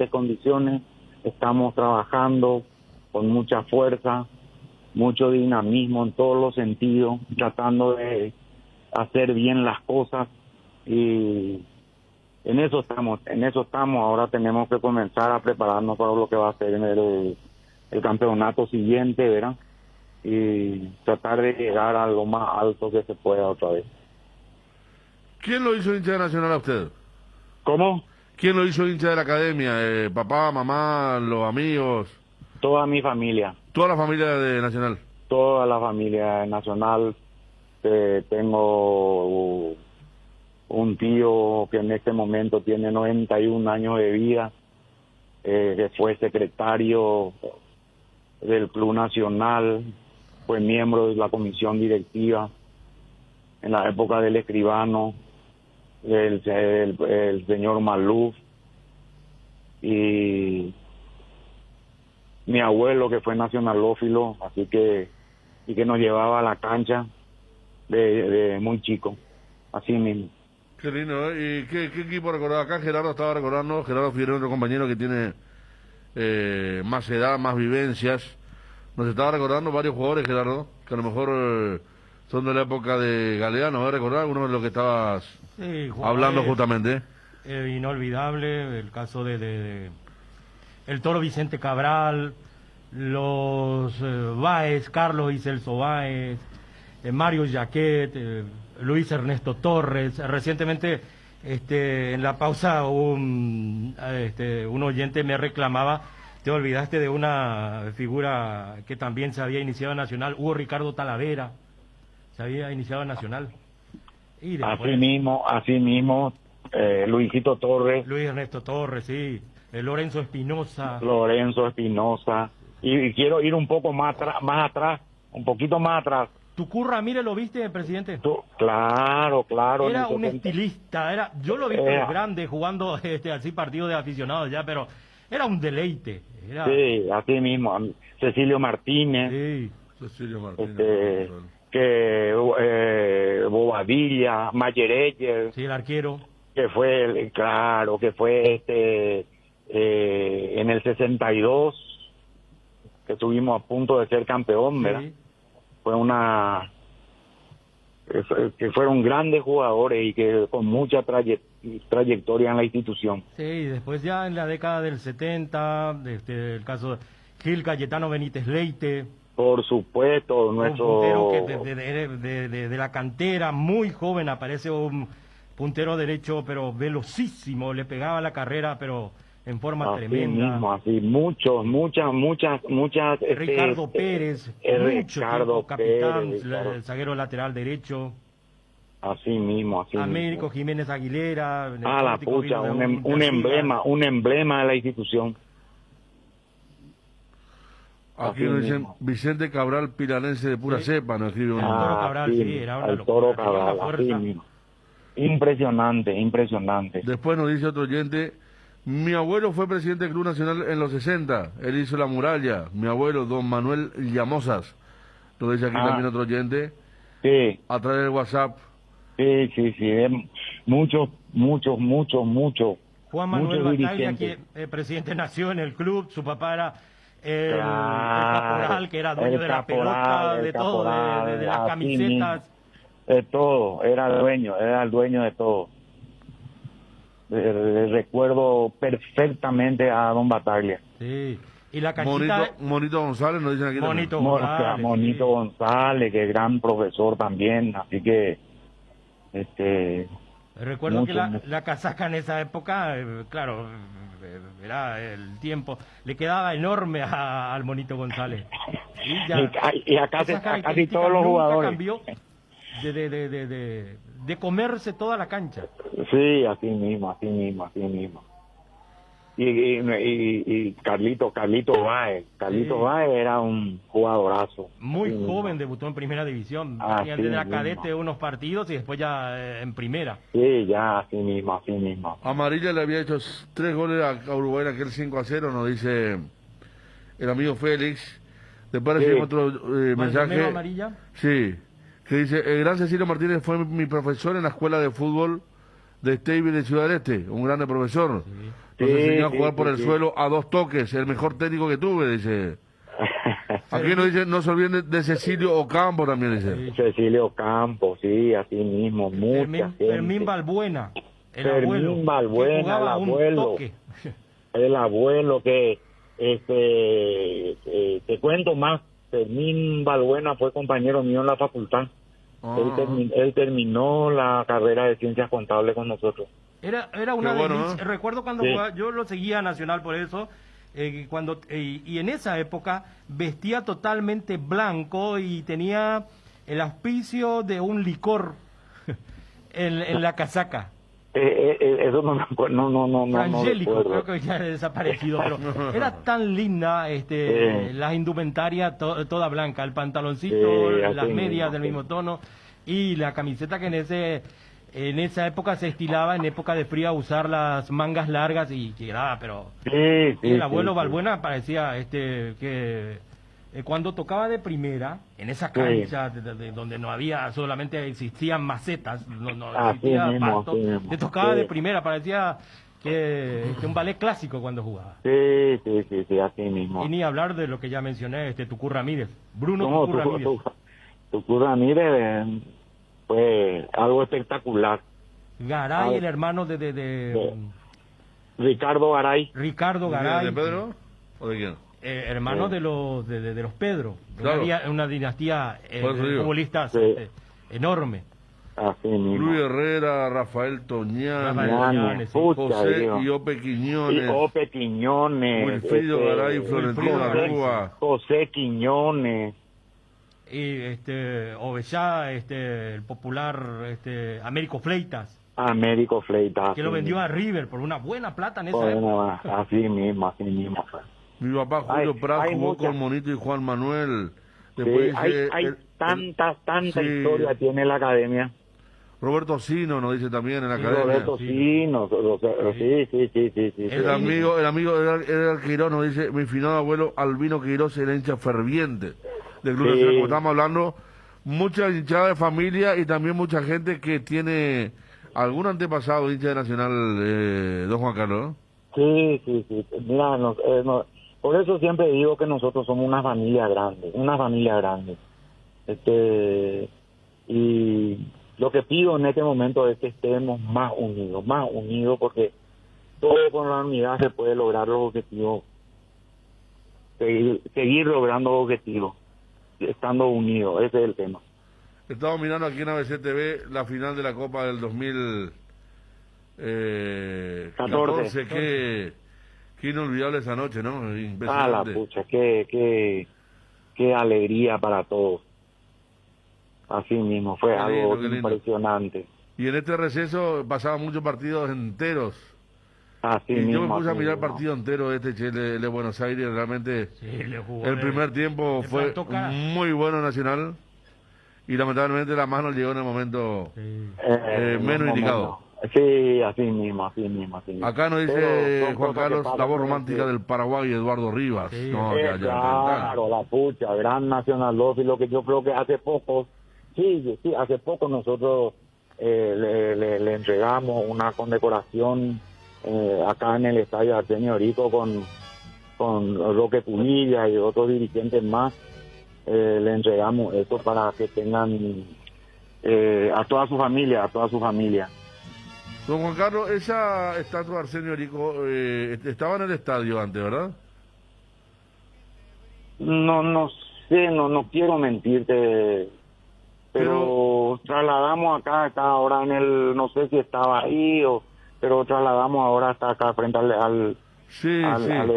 condiciones, estamos trabajando con mucha fuerza, mucho dinamismo en todos los sentidos, tratando de hacer bien las cosas, y en eso estamos. Ahora tenemos que comenzar a prepararnos para lo que va a ser en el campeonato siguiente, ¿verdad? Y tratar de llegar a lo más alto que se pueda otra vez. ¿Quién lo hizo hincha de Nacional a usted? ¿Cómo? ¿Quién lo hizo hincha de la Academia? ¿Papá, mamá, los amigos? Toda mi familia. ¿Toda la familia de Nacional? Toda la familia de Nacional. Tengo un tío que en este momento tiene 91 años de vida, que fue secretario del Club Nacional, fue miembro de la comisión directiva, en la época del Escribano, el señor Maluf, y mi abuelo que fue nacionalófilo, así que, y que nos llevaba a la cancha de muy chico, así mismo. Qué lindo, ¿eh? ¿Y qué equipo recordaba acá? Gerardo estaba recordando, Gerardo Figueroa, otro compañero que tiene más edad, más vivencias. Nos estaba recordando varios jugadores, Gerardo, que a lo mejor son de la época de Galeano, ¿vas a recordar alguno de los que estabas hablando justamente? Inolvidable, el caso de el Toro Vicente Cabral, los Báez, Carlos y Celso Báez, Mario Jaquet, Luis Ernesto Torres. Recientemente, en la pausa, un oyente me reclamaba, te olvidaste de una figura que también se había iniciado en Nacional, Hugo Ricardo Talavera, se había iniciado en Nacional. Y después, así mismo, Luisito Torres. Luis Ernesto Torres, sí. Lorenzo Espinosa. Y quiero ir un poco más atrás, un poquito más atrás. Tucurra, mire, ¿lo viste, presidente? Claro. Era un estilista, yo lo vi grande jugando así partidos de aficionados ya, pero era un deleite. Sí, así mismo. Cecilio Martínez. Sí, Cecilio Martínez. Bobadilla, Mayereyer. Sí, el arquero. Que fue en el 62, que estuvimos a punto de ser campeón, ¿verdad? Sí. Que fueron grandes jugadores y que con mucha trayectoria en la institución. Sí, y después ya en la década del 70, el caso de Gil Cayetano Benítez Leite. Por supuesto, nuestro puntero que de la cantera, muy joven, aparece un puntero derecho, pero velocísimo, le pegaba la carrera, pero en forma tremenda. Muchas. Ricardo Pérez, capitán, el zaguero lateral derecho. Así mismo. Américo Jiménez Aguilera. Un emblema de la institución. Aquí nos dicen Vicente Cabral, piranense de pura cepa, nos escribe un... Toro Cabral, era una locura. Toro Cabral, así mismo. Impresionante. Después nos dice otro oyente, mi abuelo fue presidente del Club Nacional en los 60, él hizo la muralla, mi abuelo, don Manuel Llamosas, lo dice aquí también otro oyente, sí, a través del WhatsApp. Sí, muchos. Juan Manuel Bataglia, que presidente nació en el club, su papá era el caporal, que era dueño de la pelota, de todo, de las camisetas. De todo, era el dueño de todo. Recuerdo perfectamente a don Bataglia. Sí, y la canchita... Monito González, nos dicen aquí. Monito González, que es gran profesor también, así que... Recuerdo que la casaca en esa época, claro, era el tiempo, le quedaba enorme al Monito González. Y a casi todos los jugadores. Cambió de comerse toda la cancha. Sí, así mismo. Y Carlito Báez. Báez era un jugadorazo. Muy joven, debutó en primera división. Venía desde la cadete unos partidos y después ya en primera. Sí, ya, así mismo. Amarilla le había hecho 3 goles a Uruguay en aquel 5-0, nos dice el amigo Félix. Después recibimos otro mensaje. Amarilla? Sí, que dice, el gran Cecilio Martínez fue mi profesor en la escuela de fútbol de Stable de Ciudad del Este, un grande profesor. Nos enseñó a jugar por el suelo a 2 toques, el mejor técnico que tuve, dice. Aquí nos dice, no se olviden de Cecilio Ocampo también, dice. Cecilio Ocampo, sí, así mismo, Fermín Balbuena, el abuelo que, te cuento más, Fermín Balbuena fue compañero mío en la facultad. Él terminó la carrera de Ciencias Contables con nosotros. Era una delicia. Recuerdo cuando jugaba, yo lo seguía a Nacional por eso, y en esa época vestía totalmente blanco y tenía el auspicio de un licor en la casaca. Eso no me acuerdo, no. Angélico, creo que ya ha desaparecido, pero era tan linda la indumentaria toda blanca, el pantaloncito, las medias del mismo tono, Y la camiseta que en esa época se estilaba, en época de frío, usar las mangas largas y que era, pero el abuelo Balbuena parecía que cuando tocaba de primera, en esa cancha donde no había, solamente existían macetas, no existía pasto, te tocaba de primera, parecía que un ballet clásico cuando jugaba. Sí, así mismo. Y ni hablar de lo que ya mencioné, Tucú Ramírez, Bruno Tucú Ramírez. Tucú Ramírez fue algo espectacular. Garay, el hermano de Ricardo Garay. Ricardo Garay. ¿De Pedro o de quién? Hermano de los Pedro. Claro. Una dinastía de futbolistas enorme. Así mismo. Luis Herrera, Rafael Toñanes, José Iope Quiñones, Wilfrido Garay, Florentino Arrúa, José Quiñones. Y Ovellá, el popular Américo Fleitas. Que lo vendió a River por una buena plata en esa época. Así mismo. Mi papá Julio Prat jugó con Monito y Juan Manuel. Después hay tanta historia tiene la academia. Roberto Sino nos dice también en la academia. Roberto Sino, sí. El amigo Edgar Quirós nos dice, mi finado abuelo Albino Quirós era hincha ferviente del Club Nacional. Como estamos hablando, mucha hinchada de familia y también mucha gente que tiene algún antepasado hincha de Nacional, don Juan Carlos, ¿no? Sí. Mira, por eso siempre digo que nosotros somos una familia grande. Y lo que pido en este momento es que estemos más unidos, porque todo con la unidad se puede lograr los objetivos, seguir logrando objetivos, estando unidos, ese es el tema. Estamos mirando aquí en ABC TV la final de la Copa del 2014, qué inolvidable esa noche, ¿no? La pucha, qué alegría para todos. Así mismo, fue algo impresionante. Y en este receso pasaban muchos partidos enteros. Así mismo. Yo me puse a mirar el partido entero de Chile de Buenos Aires, realmente el primer tiempo fue muy bueno Nacional y lamentablemente la mano llegó en el momento menos indicado. Sí, así mismo. Acá nos dice Juan Carlos, la voz romántica del Paraguay, Eduardo Rivas. Claro, la pucha, gran nacionalófilo, que yo creo que hace poco nosotros le entregamos una condecoración acá en el estadio Arsenio Rico con Roque Punilla y otros dirigentes más. Le entregamos esto para que tengan a toda su familia. Don Juan Carlos, esa estatua de Arsenio Rico estaba en el estadio antes, ¿verdad? No sé, no quiero mentirte, pero trasladamos acá, está ahora en el, no sé si estaba ahí, pero trasladamos ahora hasta acá frente al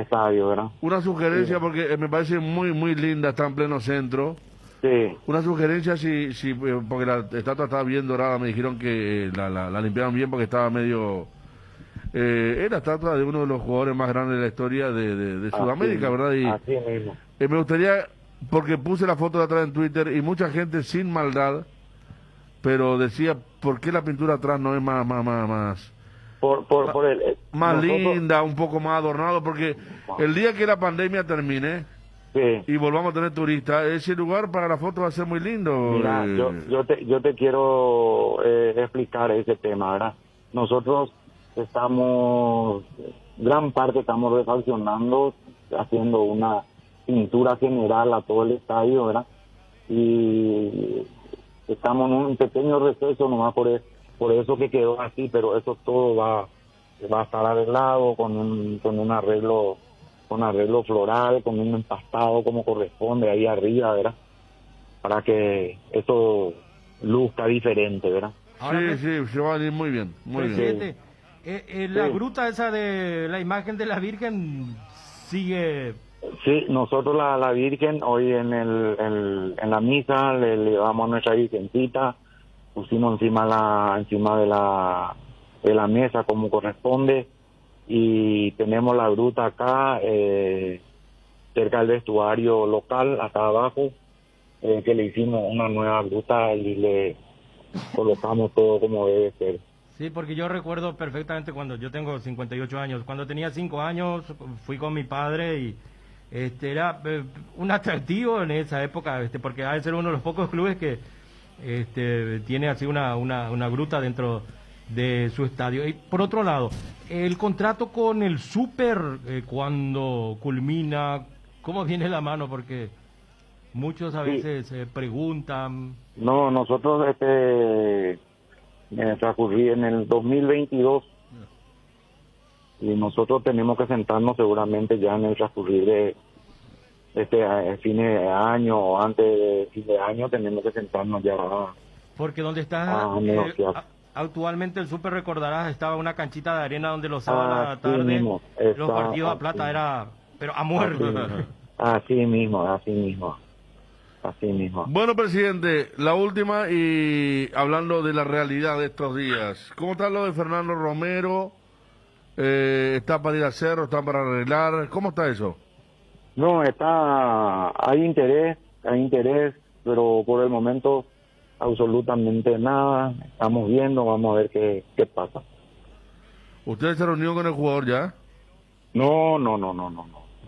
estadio, ¿verdad? Una sugerencia, porque me parece muy linda, está en pleno centro. Sí. Una sugerencia, porque la estatua estaba bien dorada, me dijeron que la limpiaron bien porque estaba medio... es la estatua de uno de los jugadores más grandes de la historia de Sudamérica, ¿verdad? Y así mismo. Me gustaría, porque puse la foto de atrás en Twitter y mucha gente sin maldad, pero decía, ¿por qué la pintura atrás no es más linda, un poco más adornado? Porque el día que la pandemia termine... y volvamos a tener turistas, ese lugar para la foto va a ser muy lindo. Mira, yo te quiero explicar ese tema, ¿verdad? Nosotros gran parte estamos refaccionando, haciendo una pintura general a todo el estadio, ¿verdad? Y estamos en un pequeño receso nomás por eso que quedó así, pero eso todo va a estar arreglado con un arreglo floral, con un empastado como corresponde ahí arriba, ¿verdad? Para que esto luzca diferente, ¿verdad? Sí, se va a ir muy bien, bien. La gruta esa de la imagen de la Virgen sigue... Sí, nosotros la Virgen hoy en la misa le llevamos a nuestra Virgencita, pusimos encima de la mesa como corresponde, y tenemos la gruta acá cerca del vestuario local, acá abajo, que le hicimos una nueva gruta y le colocamos todo como debe ser. Sí, porque yo recuerdo perfectamente cuando yo tengo 58 años, cuando tenía 5 años fui con mi padre y era un atractivo en esa época, porque ha de ser uno de los pocos clubes que tiene así una gruta dentro de su estadio. Y por otro lado, el contrato con el Super, cuando culmina, ¿cómo viene la mano? Porque muchos a veces preguntan. No, nosotros transcurrí en el 2022 y nosotros tenemos que sentarnos seguramente ya en el transcurrir de fin de año o antes de fin de año, tenemos que sentarnos ya porque donde está actualmente el Super, recordarás, estaba una canchita de arena donde los sábados a la tarde los partidos a plata era pero a muerte. Así mismo. Bueno, presidente, la última, y hablando de la realidad de estos días, ¿cómo está lo de Fernando Romero? ¿Está para ir al cerro? ¿Está para arreglar? ¿Cómo está eso? No, hay interés, pero por el momento absolutamente nada. Estamos viendo, vamos a ver qué pasa. ¿Usted se reunió con el jugador ya? No.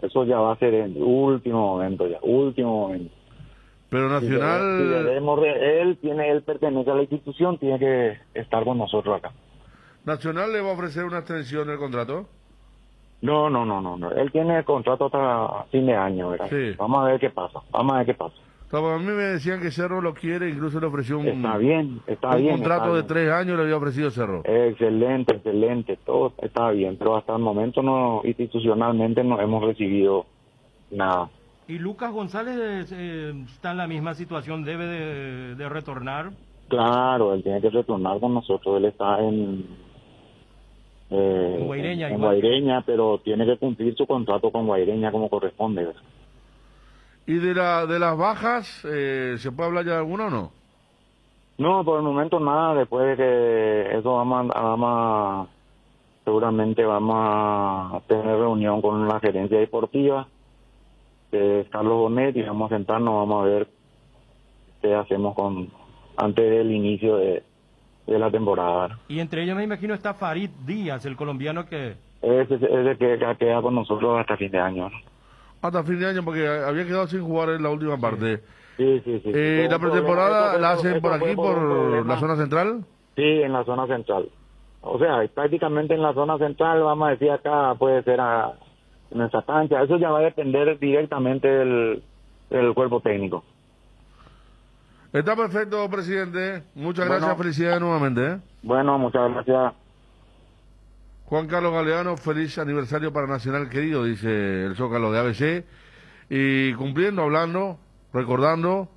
Eso ya va a ser en último momento. Pero Nacional... él pertenece a la institución, tiene que estar con nosotros acá. ¿Nacional le va a ofrecer una extensión del contrato? No. Él tiene el contrato hasta fin de año, ¿verdad? Sí. Vamos a ver qué pasa. A mí me decían que Cerro lo quiere, incluso le ofreció un contrato de 3 años, le había ofrecido Cerro. Excelente, todo está bien, pero hasta el momento no, institucionalmente no hemos recibido nada. ¿Y Lucas González está en la misma situación? ¿Debe de retornar? Claro, él tiene que retornar con nosotros. Él está en Guaireña, pero tiene que cumplir su contrato con Guaireña como corresponde, ¿verdad? ¿Y de las bajas, se puede hablar ya de alguna o no? No, por el momento nada. Después de que eso seguramente vamos a tener reunión con la gerencia deportiva, que es Carlos Bonet, y vamos a sentarnos, vamos a ver qué hacemos antes del inicio de la temporada. Y entre ellos me imagino está Farid Díaz, el colombiano que... Ese que queda con nosotros hasta fin de año. Hasta fin de año, porque había quedado sin jugar en la última parte. Sí. ¿La pretemporada la hacen por aquí, por la zona central? Sí, en la zona central. O sea, prácticamente en la zona central, vamos a decir acá, puede ser en esa cancha. Eso ya va a depender directamente del cuerpo técnico. Está perfecto, presidente. Muchas gracias, felicidades nuevamente. Bueno, muchas gracias. Juan Carlos Galeano, feliz aniversario para Nacional querido, dice el Zócalo de ABC. Y cumpliendo, hablando, recordando,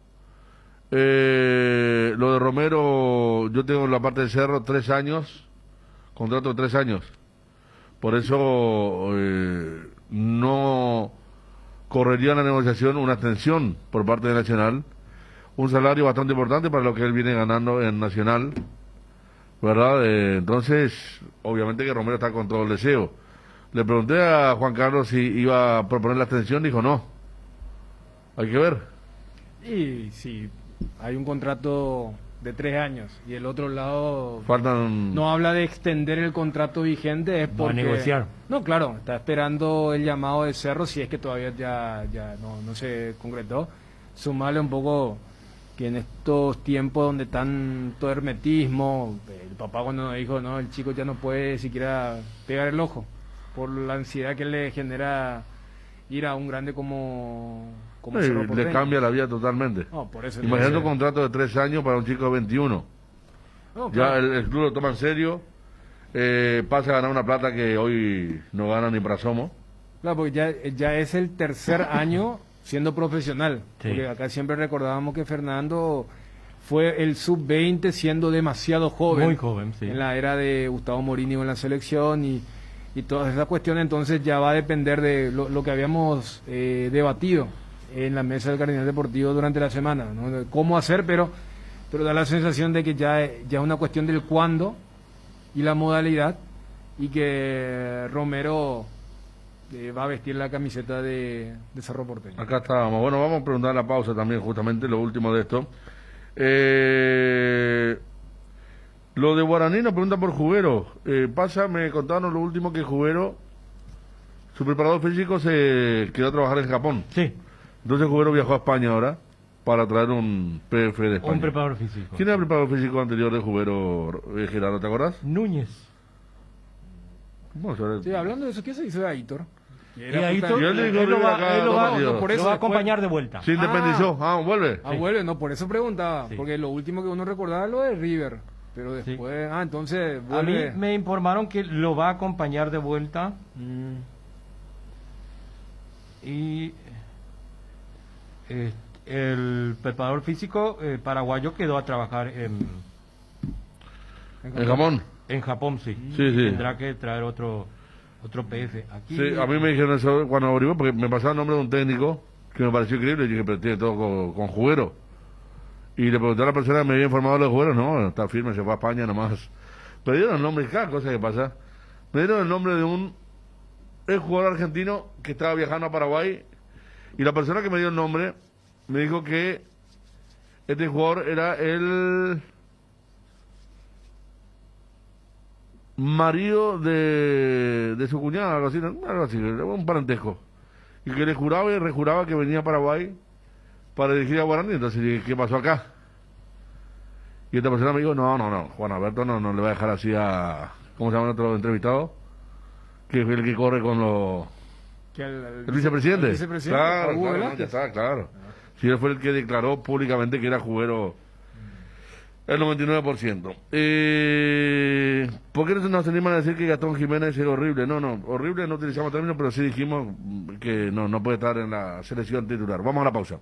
lo de Romero, yo tengo en la parte del Cerro 3 años, contrato de 3 años. Por eso no correría la negociación una extensión por parte de Nacional. Un salario bastante importante para lo que él viene ganando en Nacional, ¿verdad? Entonces, obviamente que Romero está con todo el deseo. Le pregunté a Juan Carlos si iba a proponer la extensión, dijo no. Hay que ver. Y sí, hay un contrato de 3 años y el otro lado faltan... no habla de extender el contrato vigente, es porque... Va a negociar. No, claro, está esperando el llamado de Cerro, si es que todavía ya no se concretó. Sumarle un poco que en estos tiempos donde tanto hermetismo, el papá cuando nos dijo, no, el chico ya no puede siquiera pegar el ojo por la ansiedad que le genera ir a un grande como Cerro Porteño. Le cambia la vida totalmente. No, por eso. Imagínate un contrato de 3 años para un chico de 21. No, ya claro. el club lo toma en serio, pasa a ganar una plata que hoy no gana ni para Somo. Claro, porque ya es el 3er año siendo profesional, sí. Porque acá siempre recordábamos que Fernando fue el sub-20 siendo demasiado joven. Muy joven, sí. En la era de Gustavo Morínigo en la selección y todas esas cuestiones, entonces ya va a depender de lo que habíamos debatido en la mesa del Cardinal Deportivo durante la semana, ¿no? De cómo hacer, pero da la sensación de que ya es una cuestión del cuándo y la modalidad, y que Romero va a vestir la camiseta de Cerro Porteño. Acá estábamos. Bueno, vamos a preguntar la pausa también, justamente lo último de esto. Lo de Guaraní nos pregunta por Jubero. Me contaron lo último que Jubero, su preparador físico, se quedó a trabajar en Japón. Sí. Entonces Jubero viajó a España ahora para traer un PF de España. Un preparador físico. ¿Quién era el preparador físico anterior de Jubero, Gerardo, te acordás? Núñez. Sí, hablando de eso, ¿qué se hizo de Aitor? Aitor, él lo va a acompañar de vuelta. Se independizó. Vuelve. Vuelve, no, por eso preguntaba. Sí. Porque lo último que uno recordaba es lo de River. Pero después, entonces vuelve. A mí me informaron que lo va a acompañar de vuelta. Y el preparador físico paraguayo quedó a trabajar en Japón. En Japón, sí. Sí. Tendrá que traer otro PF. Aquí, sí, a mí me dijeron eso cuando averigué, porque me pasaba el nombre de un técnico que me pareció increíble. Y dije, pero tiene todo con Jubero. Y le pregunté a la persona que me había informado de los Juberos. No, está firme, se fue a España nomás. Pero dieron el nombre, cada cosa que pasa. Me dieron el nombre de un jugador argentino que estaba viajando a Paraguay. Y la persona que me dio el nombre me dijo que este jugador era el marido de su cuñada, algo así, un parentesco. Y que le juraba y rejuraba que venía a Paraguay para dirigir a Guaraní. Entonces dije, ¿qué pasó acá? Y esta persona me dijo, no, Juan Alberto no le va a dejar así a... ¿Cómo se llama otro entrevistado? Que es el que corre con los... ¿El vicepresidente? El vicepresidente. Claro, ya está, claro. Sí, él fue el que declaró públicamente que era Jubero el 99%. ¿Por qué no se animan a decir que Gastón Jiménez es horrible? No, horrible no utilizamos términos, pero sí dijimos que no puede estar en la selección titular. Vamos a la pausa.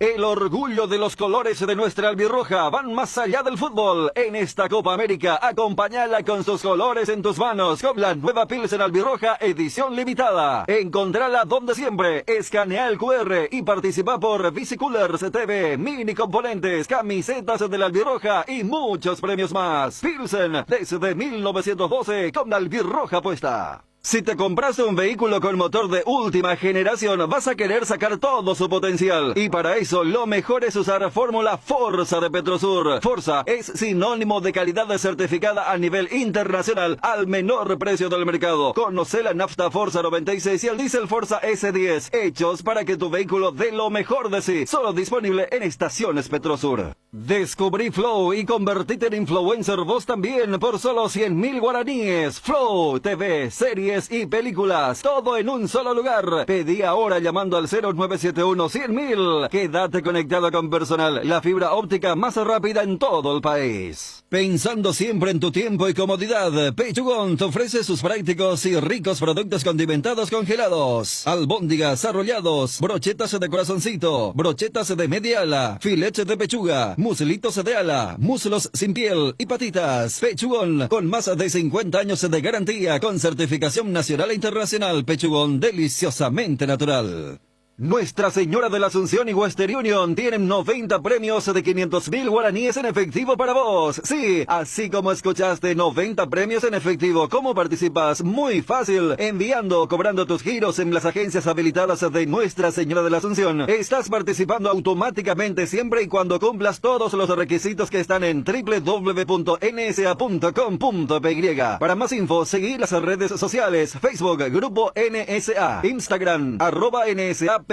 El orgullo de los colores de nuestra albirroja van más allá del fútbol. En esta Copa América, acompáñala con sus colores en tus manos con la nueva Pilsen albirroja edición limitada. Encontrala donde siempre. Escanea el QR y participa por Bicicoolers TV, mini componentes, camisetas de la albirroja y muchos premios más. Pilsen, desde 1912 con la albirroja puesta. Si te compraste un vehículo con motor de última generación, vas a querer sacar todo su potencial. Y para eso, lo mejor es usar fórmula Forza de Petrosur. Forza es sinónimo de calidad certificada a nivel internacional al menor precio del mercado. Conoce la nafta Forza 96 y el diésel Forza S10, hechos para que tu vehículo dé lo mejor de sí. Solo disponible en estaciones Petrosur. Descubrí Flow y convertite en influencer vos también por solo 100.000 guaraníes. Flow TV, series y películas, todo en un solo lugar. Pedí ahora llamando al 0971-100.000. Quédate conectado con Personal, la fibra óptica más rápida en todo el país. Pensando siempre en tu tiempo y comodidad, Pechugón te ofrece sus prácticos y ricos productos condimentados congelados. Albóndigas, arrollados, brochetas de corazoncito, brochetas de media ala, filetes de pechuga, muslitos de ala, muslos sin piel y patitas. Pechugón, con más de 50 años de garantía, con certificación nacional e internacional. Pechugón, deliciosamente natural. Nuestra Señora de la Asunción y Western Union tienen 90 premios de 500.000 guaraníes en efectivo para vos. Sí, así como escuchaste, 90 premios en efectivo. ¿Cómo participas? Muy fácil. Enviando o cobrando tus giros en las agencias habilitadas de Nuestra Señora de la Asunción. Estás participando automáticamente siempre y cuando cumplas todos los requisitos que están en www.nsa.com.py. Para más info, seguí las redes sociales. Facebook, Grupo NSA. Instagram, @NSA.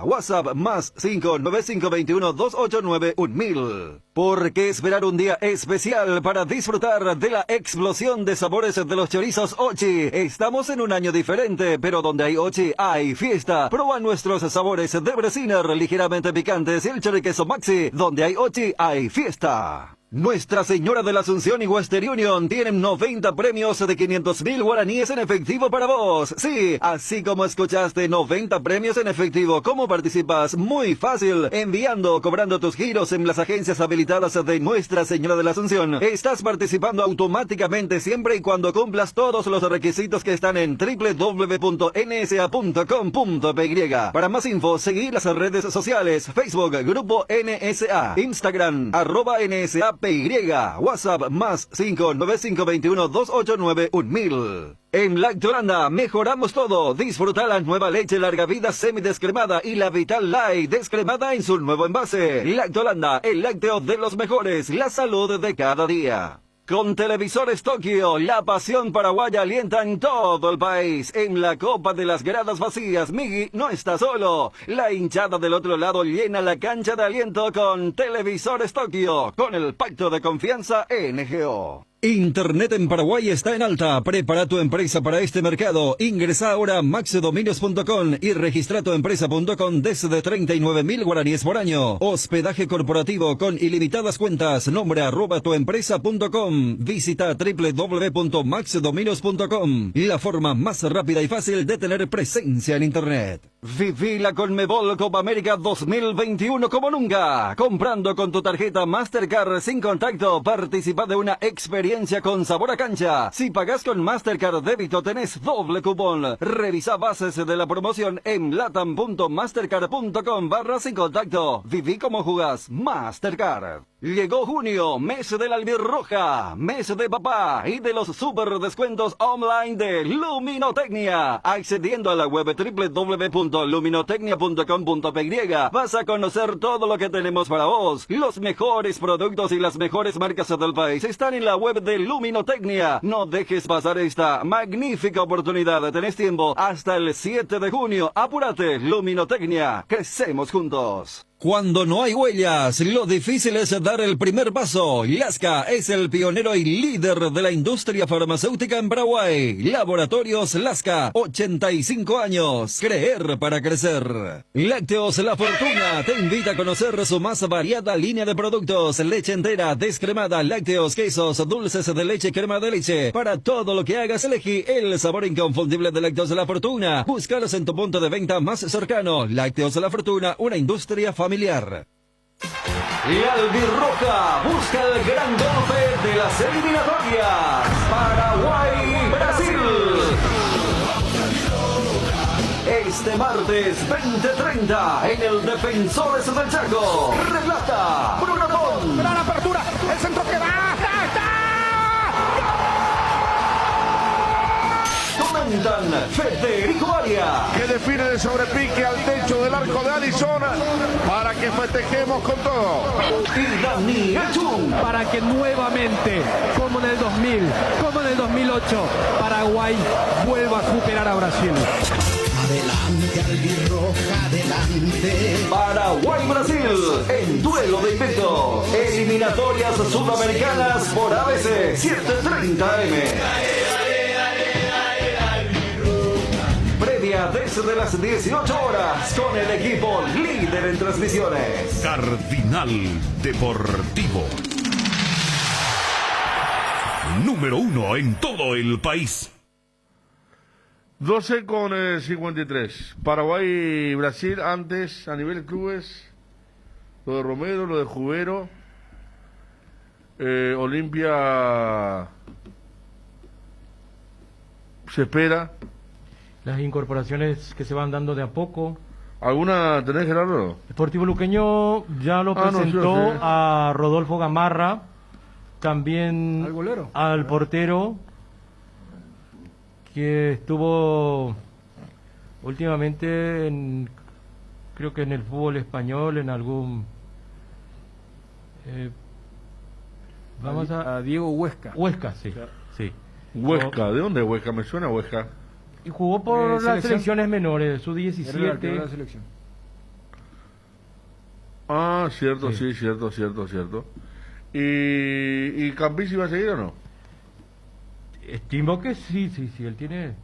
WhatsApp más 595212891.000. ¿Por qué esperar un día especial para disfrutar de la explosión de sabores de los chorizos Ochi? Estamos en un año diferente, pero donde hay Ochi hay fiesta. Prueba nuestros sabores de Bresiner ligeramente picantes y el choriqueso Maxi. Donde hay Ochi hay fiesta. Nuestra Señora de la Asunción y Western Union tienen 90 premios de 500.000 guaraníes en efectivo para vos. Sí, así como escuchaste, 90 premios en efectivo. ¿Cómo participas? Muy fácil. Enviando o cobrando tus giros en las agencias habilitadas de Nuestra Señora de la Asunción. Estás participando automáticamente siempre y cuando cumplas todos los requisitos que están en www.nsa.com.py. Para más info, seguí las redes sociales. Facebook, Grupo NSA. Instagram, @NSA. PY. WhatsApp más 595212891.000. En Lactolanda mejoramos todo. Disfruta la nueva leche larga vida semidescremada y la Vital Light descremada en su nuevo envase. Lactolanda, el lácteo de los mejores, la salud de cada día. Con Televisores Tokio, la pasión paraguaya alienta en todo el país. En la Copa de las Gradas Vacías, Migui no está solo. La hinchada del otro lado llena la cancha de aliento con Televisores Tokio, con el pacto de confianza NGO. Internet en Paraguay está en alta. Prepara tu empresa para este mercado. Ingresa ahora a maxdominios.com y registra tu empresa.com desde 39.000 guaraníes por año. Hospedaje corporativo con ilimitadas cuentas. Nombre @tuempresa.com. Visita www.maxdominios.com. La forma más rápida y fácil de tener presencia en Internet. Viví la Conmebol Copa América 2021 como nunca. Comprando con tu tarjeta Mastercard sin contacto, participa de una experiencia con sabor a cancha. Si pagas con Mastercard débito tenés doble cupón. Revisa bases de la promoción en latam.mastercard.com /sin contacto. Viví como jugás Mastercard. Llegó junio, mes de la albirroja, mes de papá y de los super descuentos online de Luminotecnia. Accediendo a la web www.luminotecnia.com.py vas a conocer todo lo que tenemos para vos. Los mejores productos y las mejores marcas del país están en la web de Luminotecnia. No dejes pasar esta magnífica oportunidad. Tenés tiempo hasta el 7 de junio. Apúrate, Luminotecnia. Crecemos juntos. Cuando no hay huellas, lo difícil es dar el primer paso. Lasca es el pionero y líder de la industria farmacéutica en Paraguay. Laboratorios Lasca, 85 años. Creer para crecer. Lácteos La Fortuna te invita a conocer su más variada línea de productos. Leche entera, descremada, lácteos, quesos, dulces de leche, crema de leche. Para todo lo que hagas, elegí el sabor inconfundible de Lácteos La Fortuna. Búscalos en tu punto de venta más cercano. Lácteos La Fortuna, una industria familiar. La albirroja busca el gran golpe de las eliminatorias. Paraguay-Brasil. Este martes 20:30 en el Defensores del Chaco. Relata Bruno Pon. Gran apertura. El centro que va. ¡Está! Comentan Federico Aria, Que define de sobrepique al techo del arco de Alisson para que festejemos con todo. Y Daniel Chun, para que nuevamente, como en el 2000, como en el 2008, Paraguay vuelva a superar a Brasil. Adelante, albirroja, adelante. Paraguay-Brasil en duelo de invicto. Eliminatorias sudamericanas por ABC 7:30 AM. Previa desde las 18 horas con el equipo líder en transmisiones. Cardinal Deportivo. Número 1 en todo el país. 12:53. Paraguay y Brasil antes a nivel clubes. Lo de Romero, lo de Jubero. Olimpia se espera. Las incorporaciones que se van dando de a poco. ¿Alguna tenés, Gerardo? Deportivo Luqueño ya lo presentó a Rodolfo Gamarra, también al golero, al portero, que estuvo últimamente creo que en el fútbol español, en algún... vamos a Diego Huesca. Huesca, sí. Sí. Huesca, ¿de dónde Huesca? Me suena Huesca. Y jugó por las selecciones menores, su 17. La selección. Ah, cierto, sí, cierto. ¿Y Campisi va a seguir o no? Estimo que sí, él tiene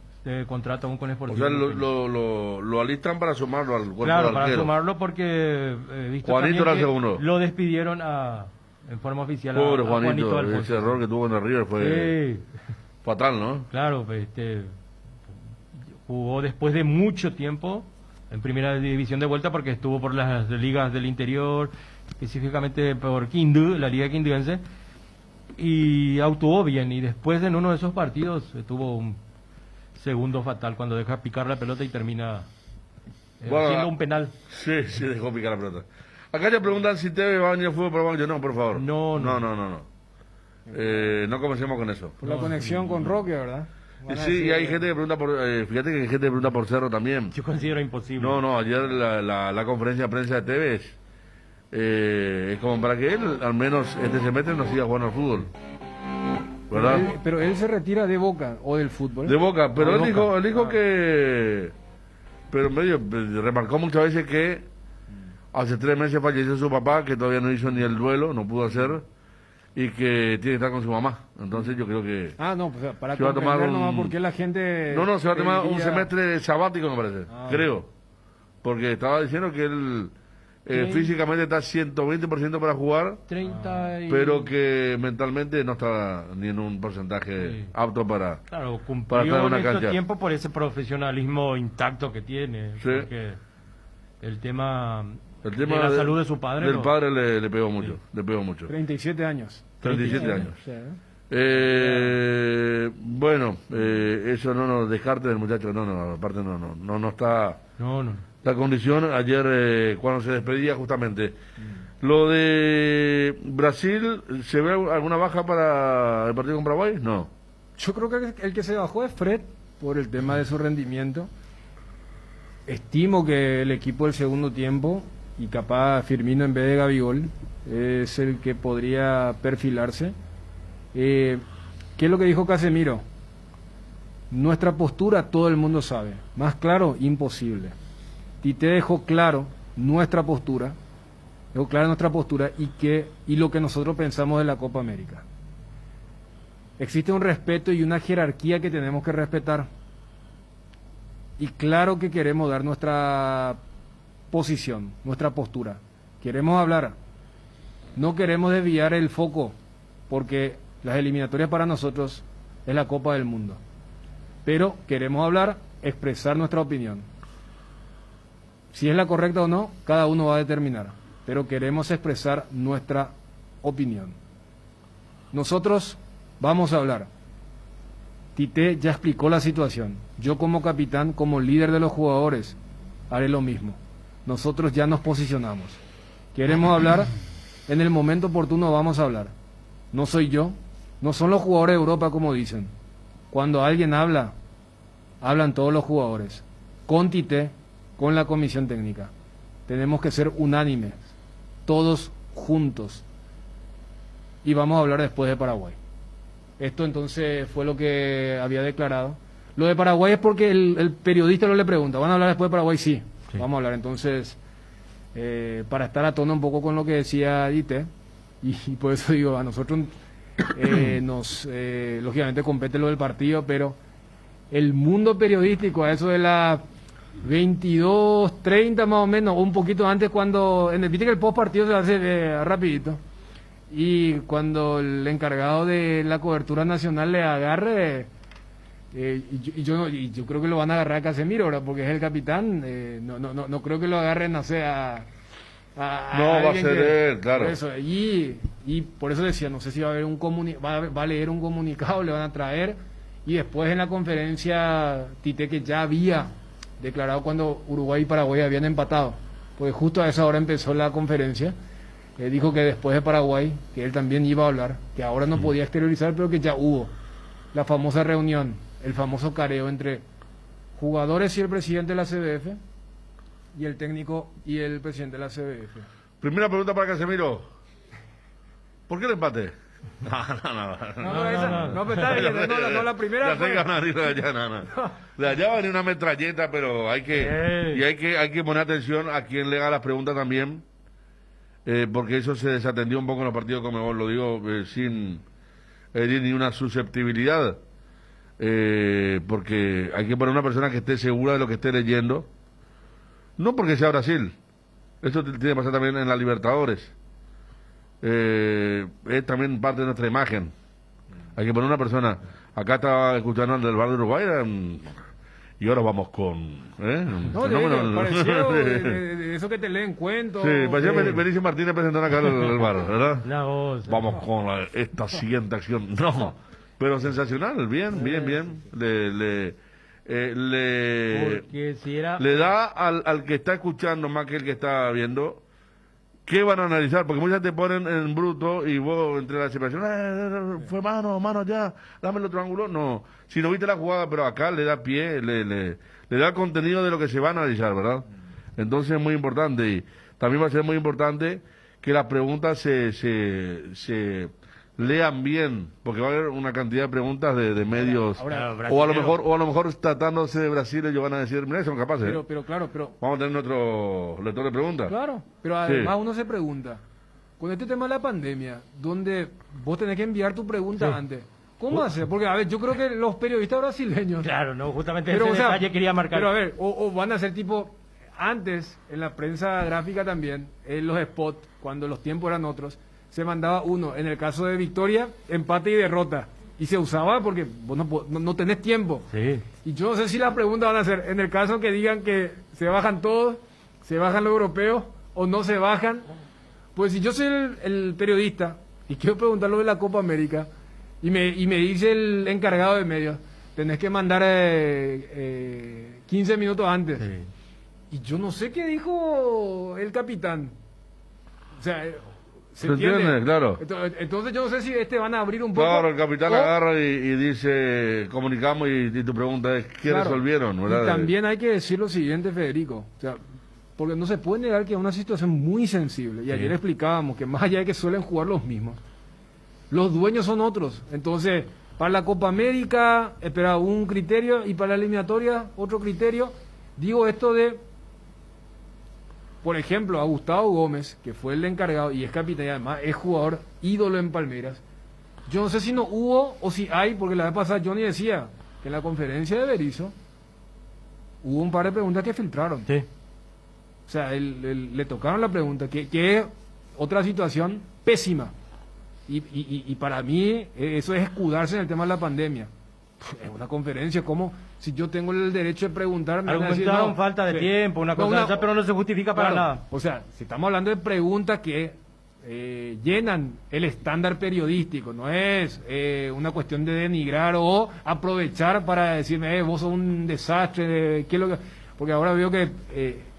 contrato aún con Sportivo. O sea, lo alistan para sumarlo al cuerpo claro, de arquero. Para sumarlo porque Juanito era el segundo. Lo despidieron en forma oficial. Pobre Juanito, ese error que tuvo en el River fue fatal, ¿no? Claro, jugó después de mucho tiempo en primera división de vuelta porque estuvo por las ligas del interior, específicamente por Quindú, la liga quinduense, y actuó bien, y después en uno de esos partidos tuvo un segundo fatal cuando deja picar la pelota y termina haciendo un penal. Sí, dejó picar la pelota. Acá ya preguntan si Tevez va a venir al fútbol paraguayo. No, por favor. No. No comencemos con eso. Por la conexión con Roque, ¿verdad? Sí, y hay gente que pregunta por... fíjate que hay gente que pregunta por Cerro también. Yo considero imposible. No, ayer la conferencia de prensa de Tevez es como para que él, al menos este semestre, no siga jugando al fútbol. ¿Verdad? Pero él se retira de Boca o del fútbol. De Boca, pero él dijo que... Pero medio remarcó muchas veces que hace 3 meses falleció su papá, que todavía no hizo ni el duelo, no pudo hacer, y que tiene que estar con su mamá. Entonces yo creo que... pues para comprender nomás por qué la gente... No, se va a tomar un semestre sabático, me parece, creo. Porque estaba diciendo que él físicamente está 120% para jugar, pero que mentalmente no está ni en un porcentaje apto para... Claro, cumplió en este tiempo por ese profesionalismo intacto que tiene. Sí. Porque el tema de la salud de su padre... Del padre le pegó mucho, le pegó mucho. 37 años. 37 años. Sí. Bueno, eso no nos descarte del muchacho, aparte no está... La condición ayer cuando se despedía justamente. Lo de Brasil, ¿se ve alguna baja para el partido con Paraguay? No. Yo creo que el que se bajó es Fred por el tema de su rendimiento. Estimo que el equipo del segundo tiempo, y capaz Firmino en vez de Gabigol, es el que podría perfilarse. ¿Qué es lo que dijo Casemiro? Nuestra postura todo el mundo sabe. Más claro, imposible. Tite dejó claro nuestra postura y lo que nosotros pensamos de la Copa América. Existe un respeto y una jerarquía que tenemos que respetar. Y claro que queremos dar nuestra posición, nuestra postura. Queremos hablar. No queremos desviar el foco, porque las eliminatorias para nosotros es la Copa del Mundo. Pero queremos hablar, expresar nuestra opinión. Si es la correcta o no, cada uno va a determinar, pero queremos expresar nuestra opinión. Nosotros vamos a hablar. Tite ya explicó la situación. Yo como capitán, como líder de los jugadores, haré lo mismo. Nosotros ya nos posicionamos. Queremos hablar, en el momento oportuno vamos a hablar. No soy yo, no son los jugadores de Europa como dicen. Cuando alguien habla, hablan todos los jugadores. Con Tite, con la comisión técnica. Tenemos que ser unánimes, todos juntos. Y vamos a hablar después de Paraguay. Esto entonces fue lo que había declarado. Lo de Paraguay es porque el periodista no le pregunta, ¿van a hablar después de Paraguay? Sí, vamos a hablar. Entonces, para estar a tono un poco con lo que decía Dite, y por eso digo, a nosotros lógicamente compete lo del partido, pero el mundo periodístico, a eso de la 22:30 más o menos, o un poquito antes, cuando viste que el post partido se hace rapidito, y cuando el encargado de la cobertura nacional le agarre, yo creo que lo van a agarrar a Casemiro ahora, porque es el capitán. No creo que lo agarren, no sé, a no va a ser él, claro. Por eso, y por eso decía, no sé si va a haber va a leer un comunicado, le van a traer, y después en la conferencia Tite, que ya había declarado cuando Uruguay y Paraguay habían empatado, porque justo a esa hora empezó la conferencia, dijo que después de Paraguay, que él también iba a hablar, que ahora no podía exteriorizar, pero que ya hubo la famosa reunión, el famoso careo entre jugadores y el presidente de la CBF, y el técnico y el presidente de la CBF. Primera pregunta para Casemiro. ¿Por qué el empate? No, pero está bien, no, la primera fue... De allá va a venir una metralleta, pero hay que poner atención a quien le haga las preguntas también, porque eso se desatendió un poco en los partidos, como lo digo, sin ni una susceptibilidad, porque hay que poner una persona que esté segura de lo que esté leyendo, no porque sea Brasil, eso tiene que pasar también en la Libertadores. Es también parte de nuestra imagen. Hay que poner una persona. Acá estaba escuchando al del bar de Uruguay y ahora vamos con pareció de eso que te leen cuentos. Sí, parecía Benicio Martínez presentando acá el bar, ¿verdad? Vamos con esta siguiente acción. No, pero sensacional, bien. Le da al que está escuchando más que el que está viendo, ¿Qué van a analizar? Porque muchas te ponen en bruto y vos entre la separación, fue mano ya, dame el otro ángulo. No, si no viste la jugada, pero acá le da pie, le da el contenido de lo que se va a analizar, ¿verdad? Entonces es muy importante. Y también va a ser muy importante que las preguntas se lean bien, porque va a haber una cantidad de preguntas de medios, o a lo mejor tratándose de Brasil ellos van a decir, mira, son capaces. Pero claro, vamos a tener nuestro lector de preguntas. Claro, pero además uno se pregunta, con este tema de la pandemia, donde vos tenés que enviar tu pregunta antes, ¿cómo hacer? Porque, a ver, yo creo que los periodistas brasileños... Claro, no, justamente ese detalle quería marcar. Pero a ver, o van a ser tipo, antes, en la prensa gráfica también, en los spots, cuando los tiempos eran otros, se mandaba uno, en el caso de victoria, empate y derrota. Y se usaba porque vos no tenés tiempo. Sí. Y yo no sé si la pregunta van a ser, en el caso que digan que se bajan todos, se bajan los europeos o no se bajan. Pues si yo soy el periodista y quiero preguntar lo de la Copa América y me dice el encargado de medios, tenés que mandar 15 minutos antes. Sí. Y yo no sé qué dijo el capitán. O sea... ¿Se entiende? Claro. Entonces yo no sé si van a abrir un poco... Claro, el capitán agarra y dice, comunicamos y tu pregunta es, ¿qué resolvieron? ¿Verdad? Y también hay que decir lo siguiente, Federico, o sea, porque no se puede negar que es una situación muy sensible, y ayer explicábamos que más allá de que suelen jugar los mismos, los dueños son otros. Entonces, para la Copa América, espera un criterio, y para la eliminatoria, otro criterio. Digo esto de... Por ejemplo, a Gustavo Gómez, que fue el encargado y es capitán y además es jugador ídolo en Palmeiras. Yo no sé si no hubo o si hay, porque la vez pasada Johnny decía que en la conferencia de Berizzo hubo un par de preguntas que filtraron. Sí. O sea, le tocaron la pregunta, que es otra situación pésima. Y para mí eso es escudarse en el tema de la pandemia. Es una conferencia, como si yo tengo el derecho de preguntarme. Argumentaron falta de tiempo, una cosa, pero no se justifica para nada. O sea, si estamos hablando de preguntas que llenan el estándar periodístico, no es una cuestión de denigrar o aprovechar para decirme, vos sos un desastre, ¿qué es lo que...? Porque ahora veo que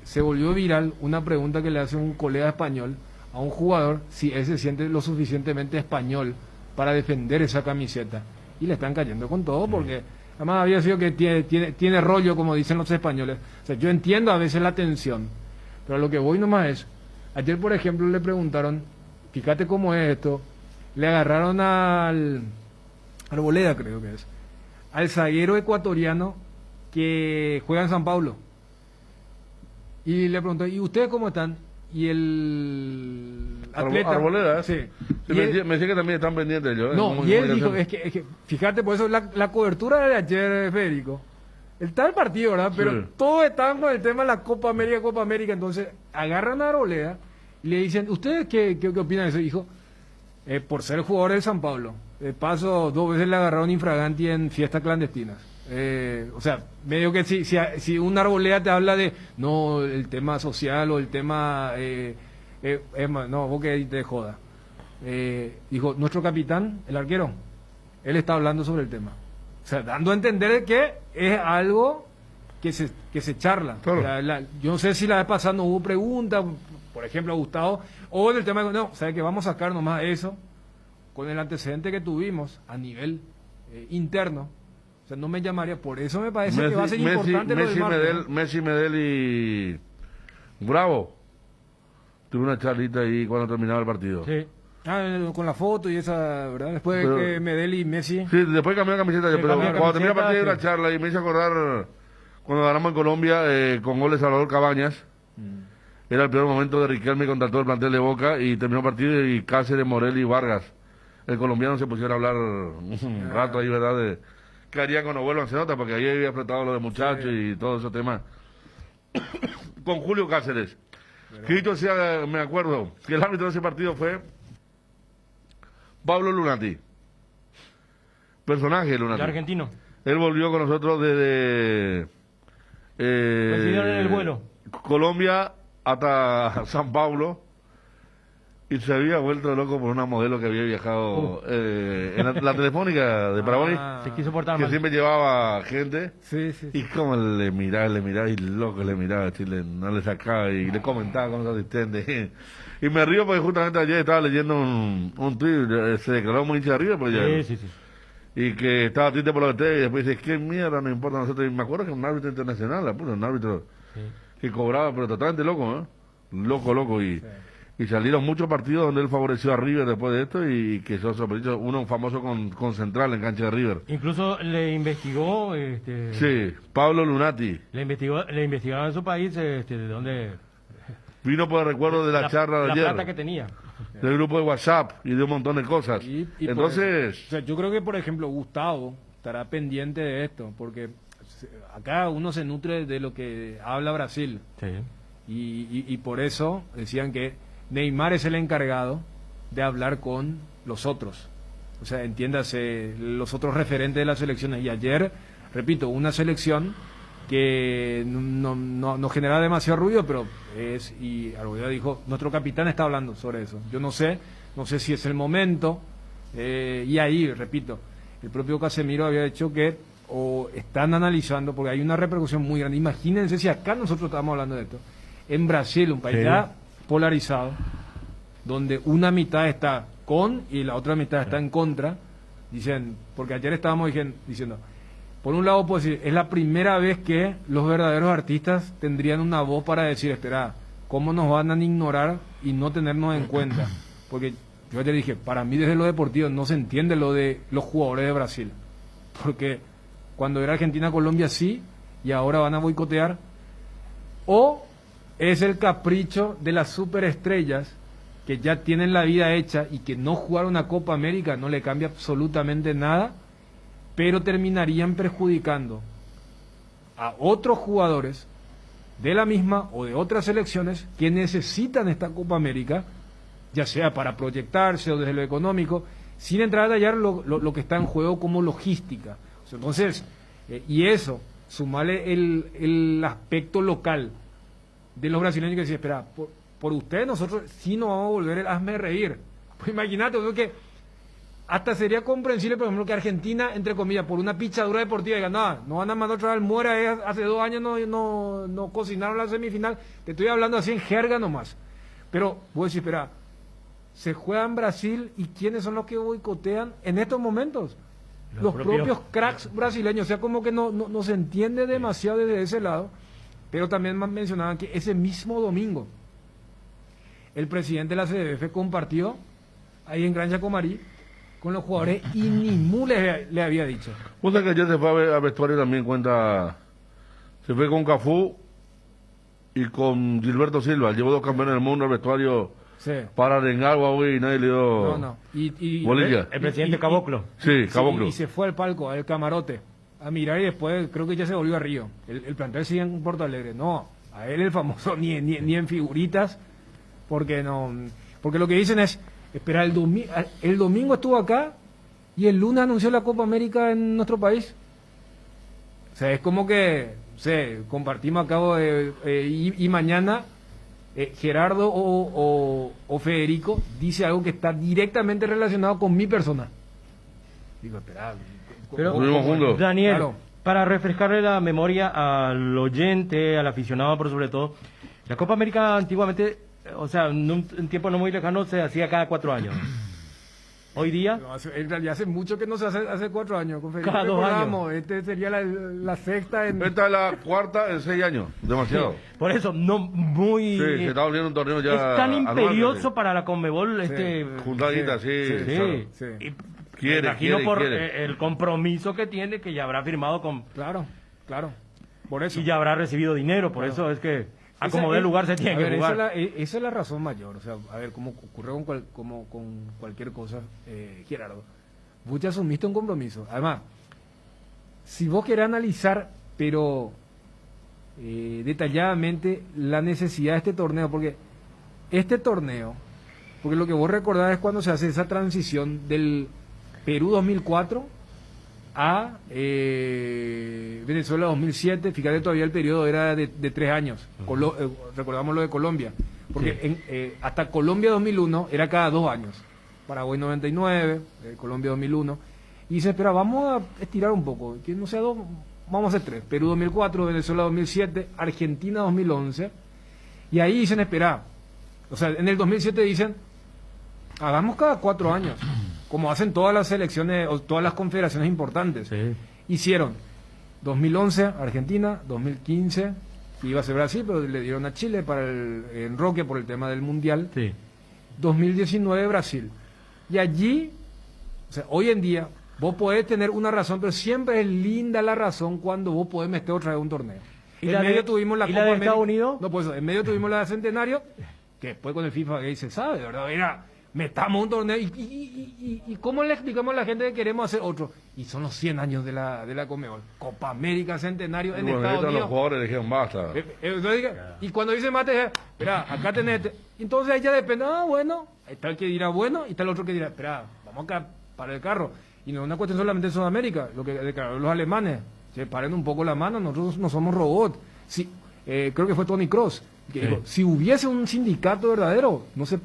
se volvió viral una pregunta que le hace un colega español a un jugador, si él se siente lo suficientemente español para defender esa camiseta. Y le están cayendo con todo porque además había sido que tiene rollo, como dicen los españoles. O sea, yo entiendo a veces la tensión, pero a lo que voy nomás es, ayer por ejemplo le preguntaron, fíjate cómo es esto, le agarraron al Arboleda, creo que es, al zaguero ecuatoriano que juega en San Paulo, y le preguntó, ¿y ustedes cómo están? Y el atleta... Arboleda, sí. Sí, me decía que también están pendientes ellos. No, y él dijo, es que, fíjate, por eso la cobertura de ayer, Federico, está el partido, ¿verdad? Pero todos estaban con el tema de la Copa América, entonces agarran a Arboleda y le dicen, ¿ustedes qué opinan de eso? Dijo, por ser jugador del San Pablo, de paso 2 veces le agarraron infraganti en fiestas clandestinas. O sea, medio que si un Arboleda te habla de, no, el tema social o el tema, no, vos que te joda. Dijo, nuestro capitán, el arquero, él está hablando sobre el tema. O sea, dando a entender que es algo que se charla. Claro. Yo no sé si la vez pasada no hubo preguntas, por ejemplo, a Gustavo, o en el tema de, no, ¿sabe que vamos a sacar nomás eso? Con el antecedente que tuvimos a nivel interno. O sea, no me llamaría, por eso me parece que va a ser importante lo del martes, ¿no? Messi, Medel y Bravo. Tuve una charlita ahí cuando terminaba el partido. Sí. Con la foto y esa, ¿verdad? Después de que Medel y Messi... Sí, después cambió la camiseta, pero cuando terminó el partido de la charla y me hizo acordar cuando ganamos en Colombia con gol de Salvador Cabañas. Era el peor momento de Riquelme contra todo el plantel de Boca y terminó el partido y Cáceres, Morel y Vargas. El colombiano se pusieron a hablar un rato ahí, ¿verdad? De qué haría cuando vuelvan, se nota, porque ahí había apretado lo de muchachos y todos esos temas. Con Julio Cáceres. Que dicho sea, me acuerdo que el árbitro de ese partido fue Pablo Lunati. Personaje Lunati. El argentino. Él volvió con nosotros desde coincidieron en el vuelo. Colombia hasta San Paulo. y se había vuelto loco por una modelo que había viajado en la telefónica de Paraguay, se quiso portar que mal. siempre llevaba gente, Sí, sí. y como le miraba, y loco le miraba, Chile, no le sacaba, y le comentaba con los asistentes. Y me río porque justamente ayer estaba leyendo un tweet, se declaró muy hincha de River, pues Sí. y que estaba triste por lo que te, y después dice, qué mierda, no importa a nosotros. Y me acuerdo que un árbitro internacional, un árbitro que cobraba, pero totalmente loco, loco, y salieron muchos partidos donde él favoreció a River después de esto, y que eso sorprendió, uno famoso con Central en cancha de River. Incluso le investigó... Sí, Pablo Lunati. Le investigaron en su país de dónde... Vino por el recuerdo de la charla de ayer. La plata que tenía. Del grupo de WhatsApp y de un montón de cosas. Entonces... o sea, yo creo que, por ejemplo, Gustavo estará pendiente de esto, porque acá uno se nutre de lo que habla Brasil. Sí. Y por eso decían que Neymar es el encargado de hablar con los otros. O sea, entiéndase, los otros referentes de las selecciones. Y ayer, repito, una selección que no genera demasiado ruido, pero y Argueda dijo, nuestro capitán está hablando sobre eso. Yo no sé si es el momento, y ahí, repito, el propio Casemiro había dicho que están analizando, porque hay una repercusión muy grande. Imagínense si acá nosotros estamos hablando de esto, en Brasil, un país ya polarizado, donde una mitad está con y la otra mitad está en contra, dicen, porque ayer estábamos diciendo, por un lado, puedo decir, es la primera vez que los verdaderos artistas tendrían una voz para decir, espera, ¿cómo nos van a ignorar y no tenernos en cuenta? Porque yo ayer dije, para mí desde lo deportivo no se entiende lo de los jugadores de Brasil. Porque cuando era Argentina-Colombia sí, y ahora van a boicotear. O es el capricho de las superestrellas que ya tienen la vida hecha y que no jugar una Copa América no le cambia absolutamente nada, pero terminarían perjudicando a otros jugadores de la misma o de otras selecciones que necesitan esta Copa América, ya sea para proyectarse o desde lo económico, sin entrar a detallar lo que está en juego como logística. O sea, entonces, y eso, sumarle el aspecto local de los brasileños que decían, espera, por usted nosotros sí nos vamos a volver el hazme reír. Pues imagínate, que hasta sería comprensible, por ejemplo, que Argentina, entre comillas, por una pichadura deportiva, diga, no van a mandar otra vez Muera, hace 2 años no cocinaron la semifinal. Te estoy hablando así en jerga nomás. Pero, voy a decir, espera, se juega en Brasil, ¿y quiénes son los que boicotean en estos momentos? Los propios cracks brasileños. O sea, como que no se entiende demasiado desde ese lado. Pero también mencionaban que ese mismo domingo el presidente de la CBF compartió ahí en Gran Yacomarí con los jugadores y ni mu le había dicho. O sea que ayer se fue a vestuario también se fue con Cafú y con Gilberto Silva, llevó 2 campeones del mundo al vestuario para arengar Huawei y nadie le dio bolilla. El presidente Caboclo. Sí, Caboclo. Y se fue al palco, al camarote, a mirar y después creo que ya se volvió a Río. El plantel sigue en Porto Alegre. No, a él el famoso ni en figuritas, porque lo que dicen es, espera, el domingo estuvo acá y el lunes anunció la Copa América en nuestro país. O sea, es como que compartimos acá y mañana Gerardo o Federico dice algo que está directamente relacionado con mi persona. Digo, espera, pero Daniel, claro, para refrescarle la memoria al oyente, al aficionado, pero sobre todo, la Copa América antiguamente, o sea, en un tiempo no muy lejano, se hacía cada 4 años. Hoy día... No, en realidad hace mucho que no se hace 4 años. Con cada 2 años. Este sería la sexta. Esta es la cuarta en 6 años. Demasiado. Sí, por eso, no muy... Sí, se está volviendo un torneo ya... Es tan imperioso para la Conmebol. Juntadita, sí. Y me imagino por el compromiso que tiene, que ya habrá firmado con... Claro. Por eso. Y ya habrá recibido dinero, por eso es que... A como de lugar se tiene que jugar. Esa es la razón mayor. O sea, a ver, como ocurre con cualquier cosa, Gerardo. Vos ya asumiste un compromiso. Además, si vos querés analizar, pero detalladamente, la necesidad de este torneo, porque lo que vos recordás es cuando se hace esa transición del Perú 2004 a Venezuela 2007, fíjate, todavía el periodo era de 3 años. Recordamos lo de Colombia. Porque hasta Colombia 2001 era cada 2 años. Paraguay 99, Colombia 2001. Y se espera, vamos a estirar un poco, que no sea 2, vamos a hacer 3. Perú 2004, Venezuela 2007, Argentina 2011. Y ahí dicen, espera, o sea, en el 2007 dicen, hagamos cada 4 años, como hacen todas las selecciones o todas las confederaciones importantes. Sí. Hicieron 2011 Argentina, 2015 iba a ser Brasil, pero le dieron a Chile para el enroque por el tema del Mundial. Sí. 2019 Brasil. Y allí, o sea, hoy en día, vos podés tener una razón, pero siempre es linda la razón cuando vos podés meter otra vez un torneo. ¿Y en medio tuvimos la Copa de América. Estados Unidos? No, pues en medio tuvimos la de Centenario, que después con el FIFA Gay se sabe, ¿verdad? Era, metamos un torneo y ¿cómo le explicamos a la gente que queremos hacer otro? Y son los 100 años de la Conmebol. Copa América, Centenario, en Estados Unidos. Los jugadores dijeron basta. Y cuando dice Mate, espera, acá tenés. Entonces ahí ya depende, bueno, está el que dirá bueno y está el otro que dirá, espera, vamos acá para el carro. Y no es una cuestión solamente de Sudamérica, lo que declararon los alemanes. Se paren un poco la mano, nosotros no somos robots. Sí, creo que fue Tony Kroos que dijo, si hubiese un sindicato verdadero, no se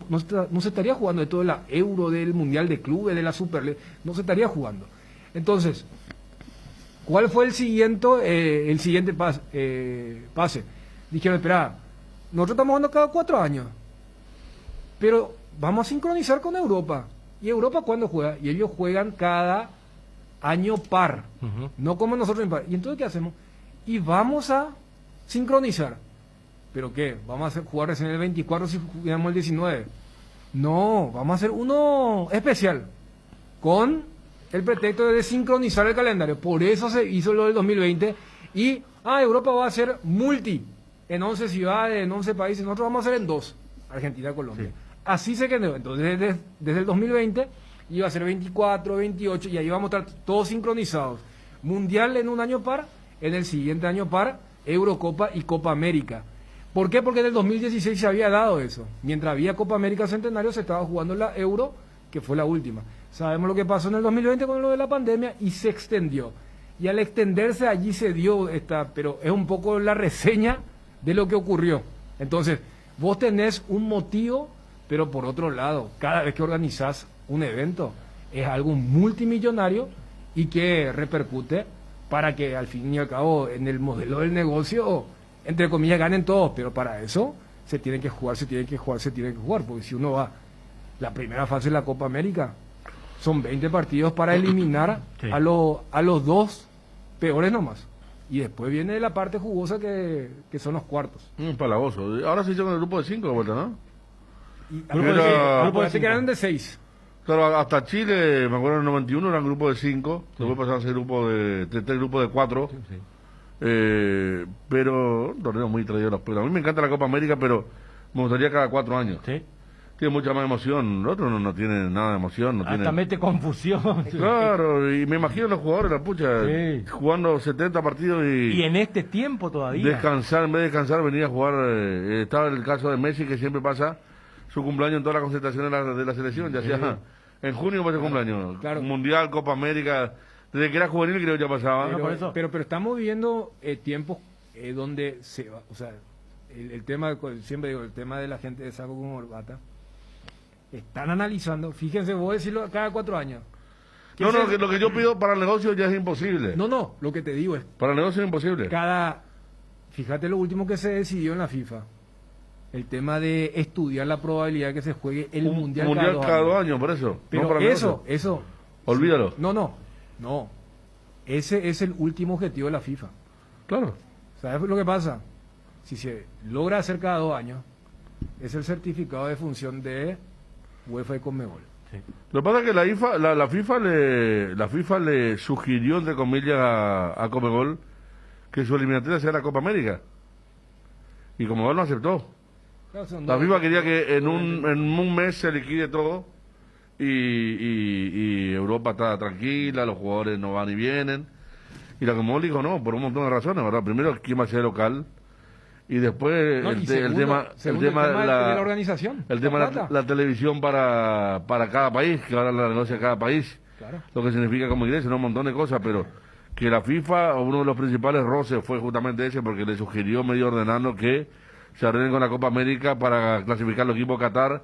estaría jugando de todo la Euro, del Mundial de Clubes, de la Superliga, no se estaría jugando. Entonces, ¿cuál fue el siguiente pase? Dijeron, espera, nosotros estamos jugando cada 4 años, pero vamos a sincronizar con Europa. ¿Y Europa cuándo juega? Y ellos juegan cada año par, no como nosotros en par. ¿Y entonces qué hacemos? Y vamos a sincronizar. ¿Pero qué? ¿Vamos a jugar recién el 24 si jugamos el 19? No, vamos a hacer uno especial, con el pretexto de sincronizar el calendario. Por eso se hizo lo del 2020. Y Europa va a ser multi, en 11 ciudades, en 11 países. Nosotros vamos a hacer en 2, Argentina, Colombia. Sí. Así se quedó. Entonces, desde el 2020 iba a ser 24, 28, y ahí vamos a estar todos sincronizados. Mundial en un año par, en el siguiente año par, Eurocopa y Copa América. ¿Por qué? Porque en el 2016 se había dado eso. Mientras había Copa América Centenario, se estaba jugando la Euro, que fue la última. Sabemos lo que pasó en el 2020 con lo de la pandemia y se extendió. Y al extenderse allí se dio pero es un poco la reseña de lo que ocurrió. Entonces, vos tenés un motivo, pero por otro lado, cada vez que organizás un evento, es algo multimillonario y que repercute para que al fin y al cabo en el modelo del negocio, entre comillas, ganen todos, pero para eso se tiene que jugar, porque si uno va la primera fase de la Copa América, son 20 partidos para eliminar a los 2 peores nomás. Y después viene la parte jugosa que son los cuartos. Palagoso. Ahora se hicieron el grupo de 5 de vuelta, ¿no? Grupo de 5 quedaron de 6. Claro, hasta Chile, me acuerdo en el 91 eran grupo de 5, después pasaron a ser grupo de 4. Sí. Pero un torneo muy traído a los pelos. A mí me encanta la Copa América, pero me gustaría cada 4 años. Sí. Tiene mucha más emoción. El otro no tiene nada de emoción. Hasta mete confusión. Claro, y me imagino los jugadores, la pucha, jugando 70 partidos y en este tiempo todavía. Descansar, en vez de descansar, venir a jugar. Estaba el caso de Messi, que siempre pasa su cumpleaños en toda la concentración de la selección, ya sea en junio para ese cumpleaños. Claro. Mundial, Copa América, desde que era juvenil creo que ya pasaba. Pero estamos viviendo tiempos donde se va, o sea, el tema, siempre digo, el tema de la gente de saco con corbata, están analizando, fíjense, voy a decirlo cada 4 años. No, lo que yo pido para el negocio ya es imposible. No, lo que te digo es... Para el negocio es imposible. Fíjate lo último que se decidió en la FIFA. El tema de estudiar la probabilidad de que se juegue el Mundial cada 2 años, por eso. Pero no para eso... Olvídalo. No. Ese es el último objetivo de la FIFA. Claro. ¿Sabes lo que pasa? Si se logra hacer cada 2 años, es el certificado de función de UEFA y Conmebol. Sí. Lo que pasa es que la FIFA le sugirió, entre comillas, a Conmebol que su eliminatoria sea la Copa América. Y Conmebol no aceptó. La FIFA quería que en un mes se liquide todo y Europa está tranquila, los jugadores no van y vienen. Y la Conmebol dijo no, por un montón de razones, ¿verdad? Primero, ¿quién va a ser local? Y después el tema de la organización, el tema de la televisión para cada país, que ahora la negocia cada país, claro. Lo que significa como iglesia, un montón de cosas, pero que la FIFA, uno de los principales roces fue justamente ese, porque le sugirió medio ordenando que se arreglen con la Copa América para clasificar los equipos Qatar.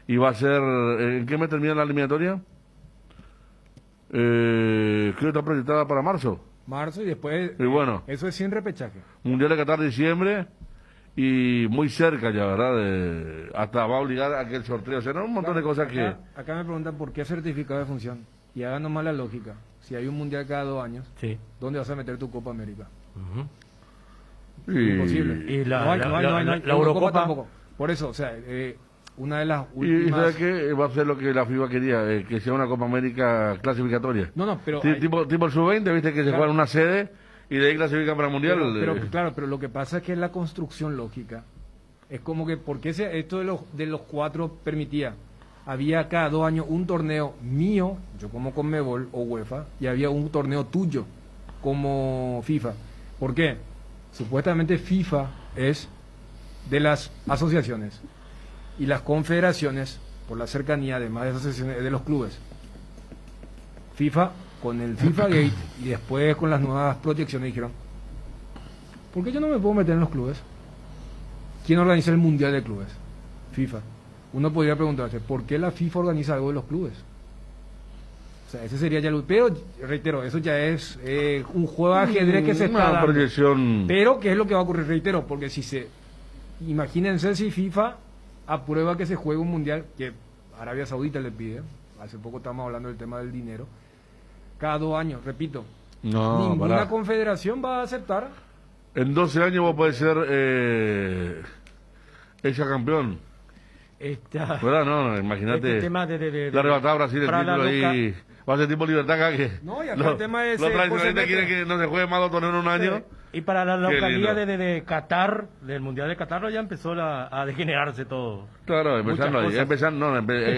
Y va a ser... ¿En qué mes termina la eliminatoria? Creo que está proyectada para marzo. Marzo y después... Y bueno. Eso es sin repechaje. Mundial de Qatar diciembre y muy cerca ya, ¿verdad? Hasta va a obligar a que el sorteo... O sea, no, un montón de cosas que... Acá me preguntan por qué certificado de función. Y hagan nomás la lógica. Si hay un mundial cada 2 años, ¿dónde vas a meter tu Copa América? Imposible. Y no hay la Eurocopa tampoco. Por eso, o sea, una de las últimas... ¿Y sabes qué? Va a ser lo que la FIFA quería, que sea una Copa América clasificatoria. No, pero... Tipo el Sub-20, viste, que se juega en una sede y de ahí clasifican para el Mundial. Pero lo que pasa es que la construcción lógica es como que, ¿por qué esto de los 4 permitía? Había cada 2 años un torneo mío, yo como Conmebol o UEFA, y había un torneo tuyo como FIFA. ¿Por qué? Supuestamente FIFA es de las asociaciones y las confederaciones, por la cercanía además de asociaciones de los clubes. FIFA, con el FIFA Gate y después con las nuevas proyecciones, dijeron, ¿por qué yo no me puedo meter en los clubes? ¿Quién organiza el Mundial de Clubes? FIFA. Uno podría preguntarse, ¿por qué la FIFA organiza algo de los clubes? O sea, ese sería ya... Pero, reitero, eso ya es un juego de ajedrez que se está dando. Proyección. Pero, ¿qué es lo que va a ocurrir? Reitero, porque imagínense si FIFA aprueba que se juegue un mundial, que Arabia Saudita le pide, hace poco estamos hablando del tema del dinero, cada 2 años, repito, ninguna confederación va a aceptar. En 12 años vos podés ser ella campeón. ¿Verdad? No, imagínate. Le arrebataba a Brasil el título ahí. Va a ser tipo Libertad acá que. No, y acá el tema es. Los tradicionalistas quieren que no se juegue más 2 torneos en un año. Y para la localidad de Qatar, del Mundial de Qatar, ya empezó a degenerarse todo. Claro, empezando ahí.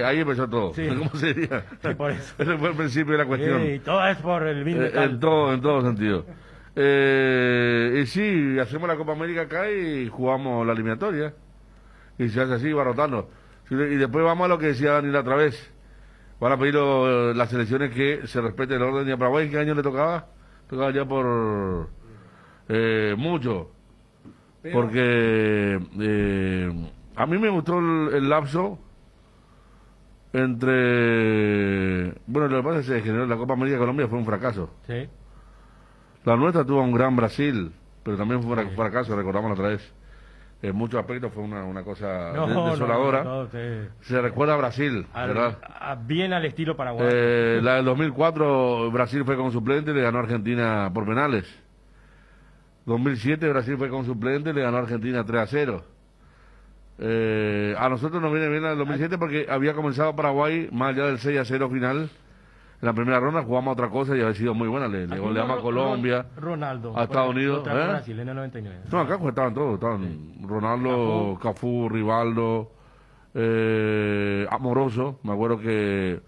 Ahí empezó todo. Sí. ¿Cómo sería? Sí, por eso. Ese fue el principio de la cuestión. Y todo es por el bien de en todo sentido. Y sí, hacemos la Copa América acá y jugamos la eliminatoria. Y se hace así, va rotando. Y después vamos a lo que decía Daniel otra vez. Van a pedir las selecciones que se respete el orden. ¿Y a Paraguay qué año le tocaba? Tocaba ya por mucho. Porque a mí me gustó el lapso entre... Bueno, lo que pasa es que se generó la Copa América de Colombia fue un fracaso. Sí. La nuestra tuvo un gran Brasil, pero también fue un fracaso, recordamos la otra vez. En muchos aspectos fue una cosa desoladora. Se recuerda a Brasil, ¿verdad? Bien al estilo Paraguay. La del 2004, Brasil fue con suplente y le ganó a Argentina por penales. 2007, Brasil fue con suplente y le ganó a Argentina 3-0. A nosotros nos viene bien la del 2007 porque había comenzado Paraguay más allá del 6-0 final. En la primera ronda jugamos otra cosa y había sido muy buena. Le goleamos a Colombia, Ronaldo, a Estados Unidos. Brasil en el 99. No, acá estaban todos. Estaban Ronaldo, Cafú, Rivaldo, Amoroso. Me acuerdo que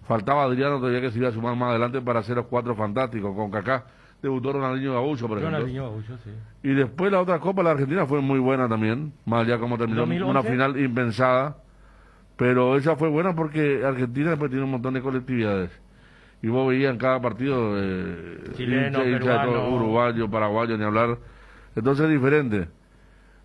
faltaba Adriano todavía que se iba a sumar más adelante para hacer los 4 fantásticos. Con Kaká debutó Ronaldinho Gaúcho, por ejemplo. Ronaldinho Gaúcho, sí. Y después la otra Copa, la Argentina, fue muy buena también. Más allá como terminó 2011. Una final impensada. Pero esa fue buena porque Argentina después tiene un montón de colectividades. Y vos veías en cada partido chileno, peruano, uruguayo, paraguayo, ni hablar. Entonces es diferente.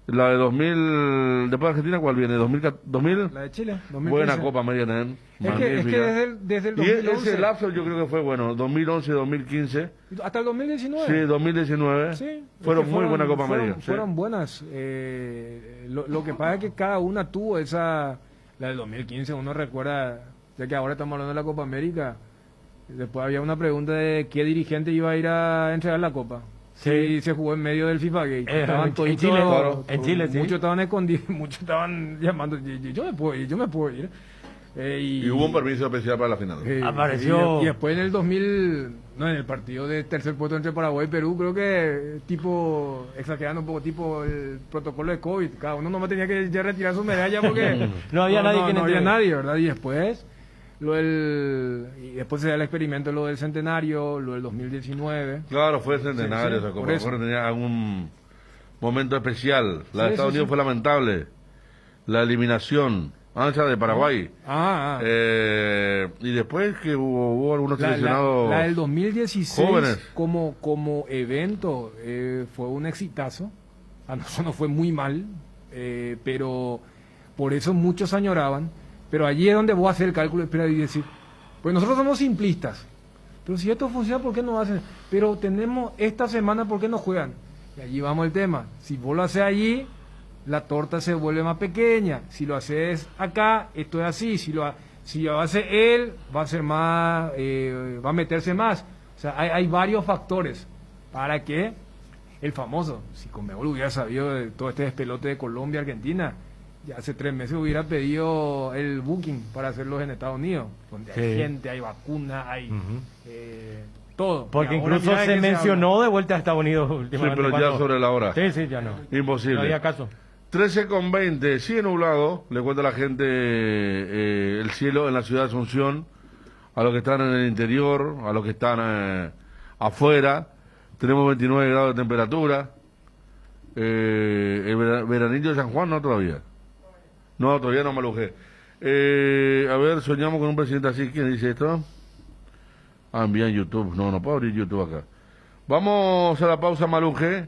La de 2000, después de Argentina, ¿cuál viene? ¿2000? La de Chile, 2015. Buena Copa América también. Es que desde el 2011. Y ese lapso yo creo que fue bueno, 2011, 2015. Hasta el 2019. Sí, 2019. Sí, fueron muy buenas Copa América. Fueron buenas. Lo que pasa es que cada una tuvo esa... La del 2015, uno recuerda, ya que ahora estamos hablando de la Copa América. Después había una pregunta de qué dirigente iba a ir a entregar la copa. Sí, se jugó en medio del FIFA Gate. Estaban en Chile, claro. En Chile, sí. Muchos estaban escondidos, muchos estaban llamando, yo me puedo ir. Y hubo un permiso especial para la final. Apareció. Y después en el 2000, en el partido de tercer puesto entre Paraguay y Perú, creo que exagerando un poco, tipo el protocolo de COVID. Cada uno nomás tenía que ya retirar su medalla porque no había nadie, ¿verdad? Y después... y después se da el experimento lo del centenario, lo del 2019. Claro, fue el centenario, esa Copa. Tenía algún momento especial. La de Estados Unidos fue lamentable. La eliminación ancha de Paraguay. Y después que hubo algunos seleccionados. La del 2016 jóvenes. como evento fue un exitazo. A nosotros nos fue muy mal. pero por eso muchos añoraban, pero allí es donde voy a hacer el cálculo y decir, pues nosotros somos simplistas, pero si esto funciona, ¿por qué no hacen? Pero tenemos esta semana, ¿por qué no juegan? Y allí vamos el tema, si vos lo haces allí, la torta se vuelve más pequeña, si lo haces acá, esto es así, si lo hace él, va a ser más, va a meterse más, o sea, hay varios factores para que el famoso, si Conmebol hubiera sabido de todo este despelote de Colombia, Argentina, ya hace 3 meses hubiera pedido el booking para hacerlos en Estados Unidos, donde hay gente, hay vacunas, hay todo. Porque incluso se mencionó de vuelta a Estados Unidos últimamente. Sí, pero ya sobre la hora. Sí, ya no. Imposible. No había caso. 13:20, sigue nublado, le cuenta a la gente el cielo en la ciudad de Asunción, a los que están en el interior, a los que están afuera. Tenemos 29 grados de temperatura. El veranillo de San Juan no todavía. No, todavía no, Maluje. A ver, soñamos con un presidente así. ¿Quién dice esto? Ah, envía en YouTube. No puedo abrir YouTube acá. Vamos a la pausa, Maluje.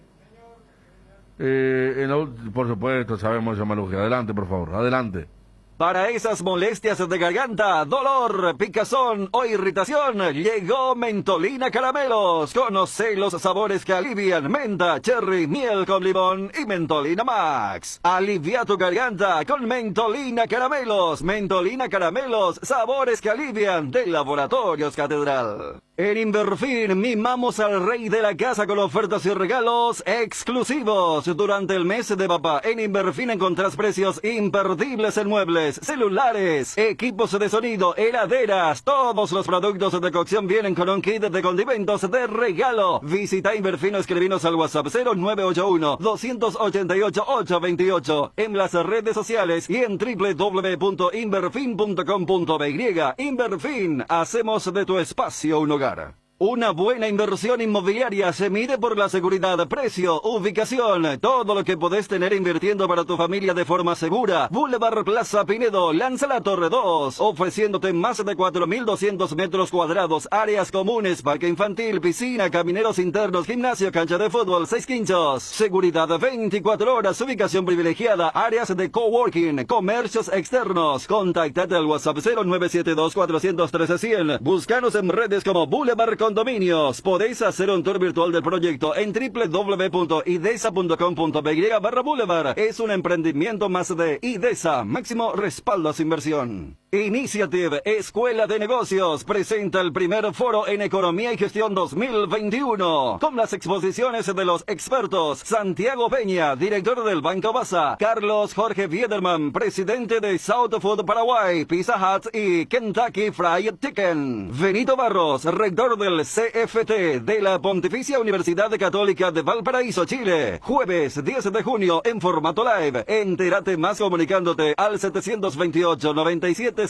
Por supuesto, sabemos eso, Maluje. Adelante, por favor. Adelante. Para esas molestias de garganta, dolor, picazón o irritación, llegó Mentolina Caramelos. Conoce los sabores que alivian: menta, cherry, miel con limón y Mentolina Max. Alivia tu garganta con Mentolina Caramelos. Mentolina Caramelos, sabores que alivian, de Laboratorios Catedral. En Inverfin mimamos al rey de la casa con ofertas y regalos exclusivos. Durante el mes de papá, en Inverfin encontrás precios imperdibles en muebles, celulares, equipos de sonido, heladeras. Todos los productos de cocción vienen con un kit de condimentos de regalo. Visita Inverfin o escribinos al WhatsApp 0981-288-828 en las redes sociales y en www.inverfin.com.by. Inverfin, hacemos de tu espacio un hogar. Una buena inversión inmobiliaria se mide por la seguridad, precio, ubicación, todo lo que podés tener invirtiendo para tu familia de forma segura. Boulevard Plaza Pinedo, lanza la Torre 2, ofreciéndote más de 4.200 metros cuadrados, áreas comunes, parque infantil, piscina, camineros internos, gimnasio, cancha de fútbol, 6 quinchos. Seguridad 24 horas, ubicación privilegiada, áreas de coworking, comercios externos. Contactate al WhatsApp 0972-413-100. Búscanos en redes como Boulevard Condominios. Podéis hacer un tour virtual del proyecto en www.idesa.com.by/Boulevard. Es un emprendimiento más de Idesa. Máximo respaldo a su inversión. Initiative Escuela de Negocios presenta el primer foro en Economía y Gestión 2021, con las exposiciones de los expertos: Santiago Peña, director del Banco Basa; Carlos Jorge Biederman, presidente de South Food Paraguay, Pizza Hut y Kentucky Fried Chicken; Benito Barros, rector del CFT de la Pontificia Universidad Católica de Valparaíso, Chile. Jueves 10 de junio en formato live. Entérate más comunicándote al 728-9772.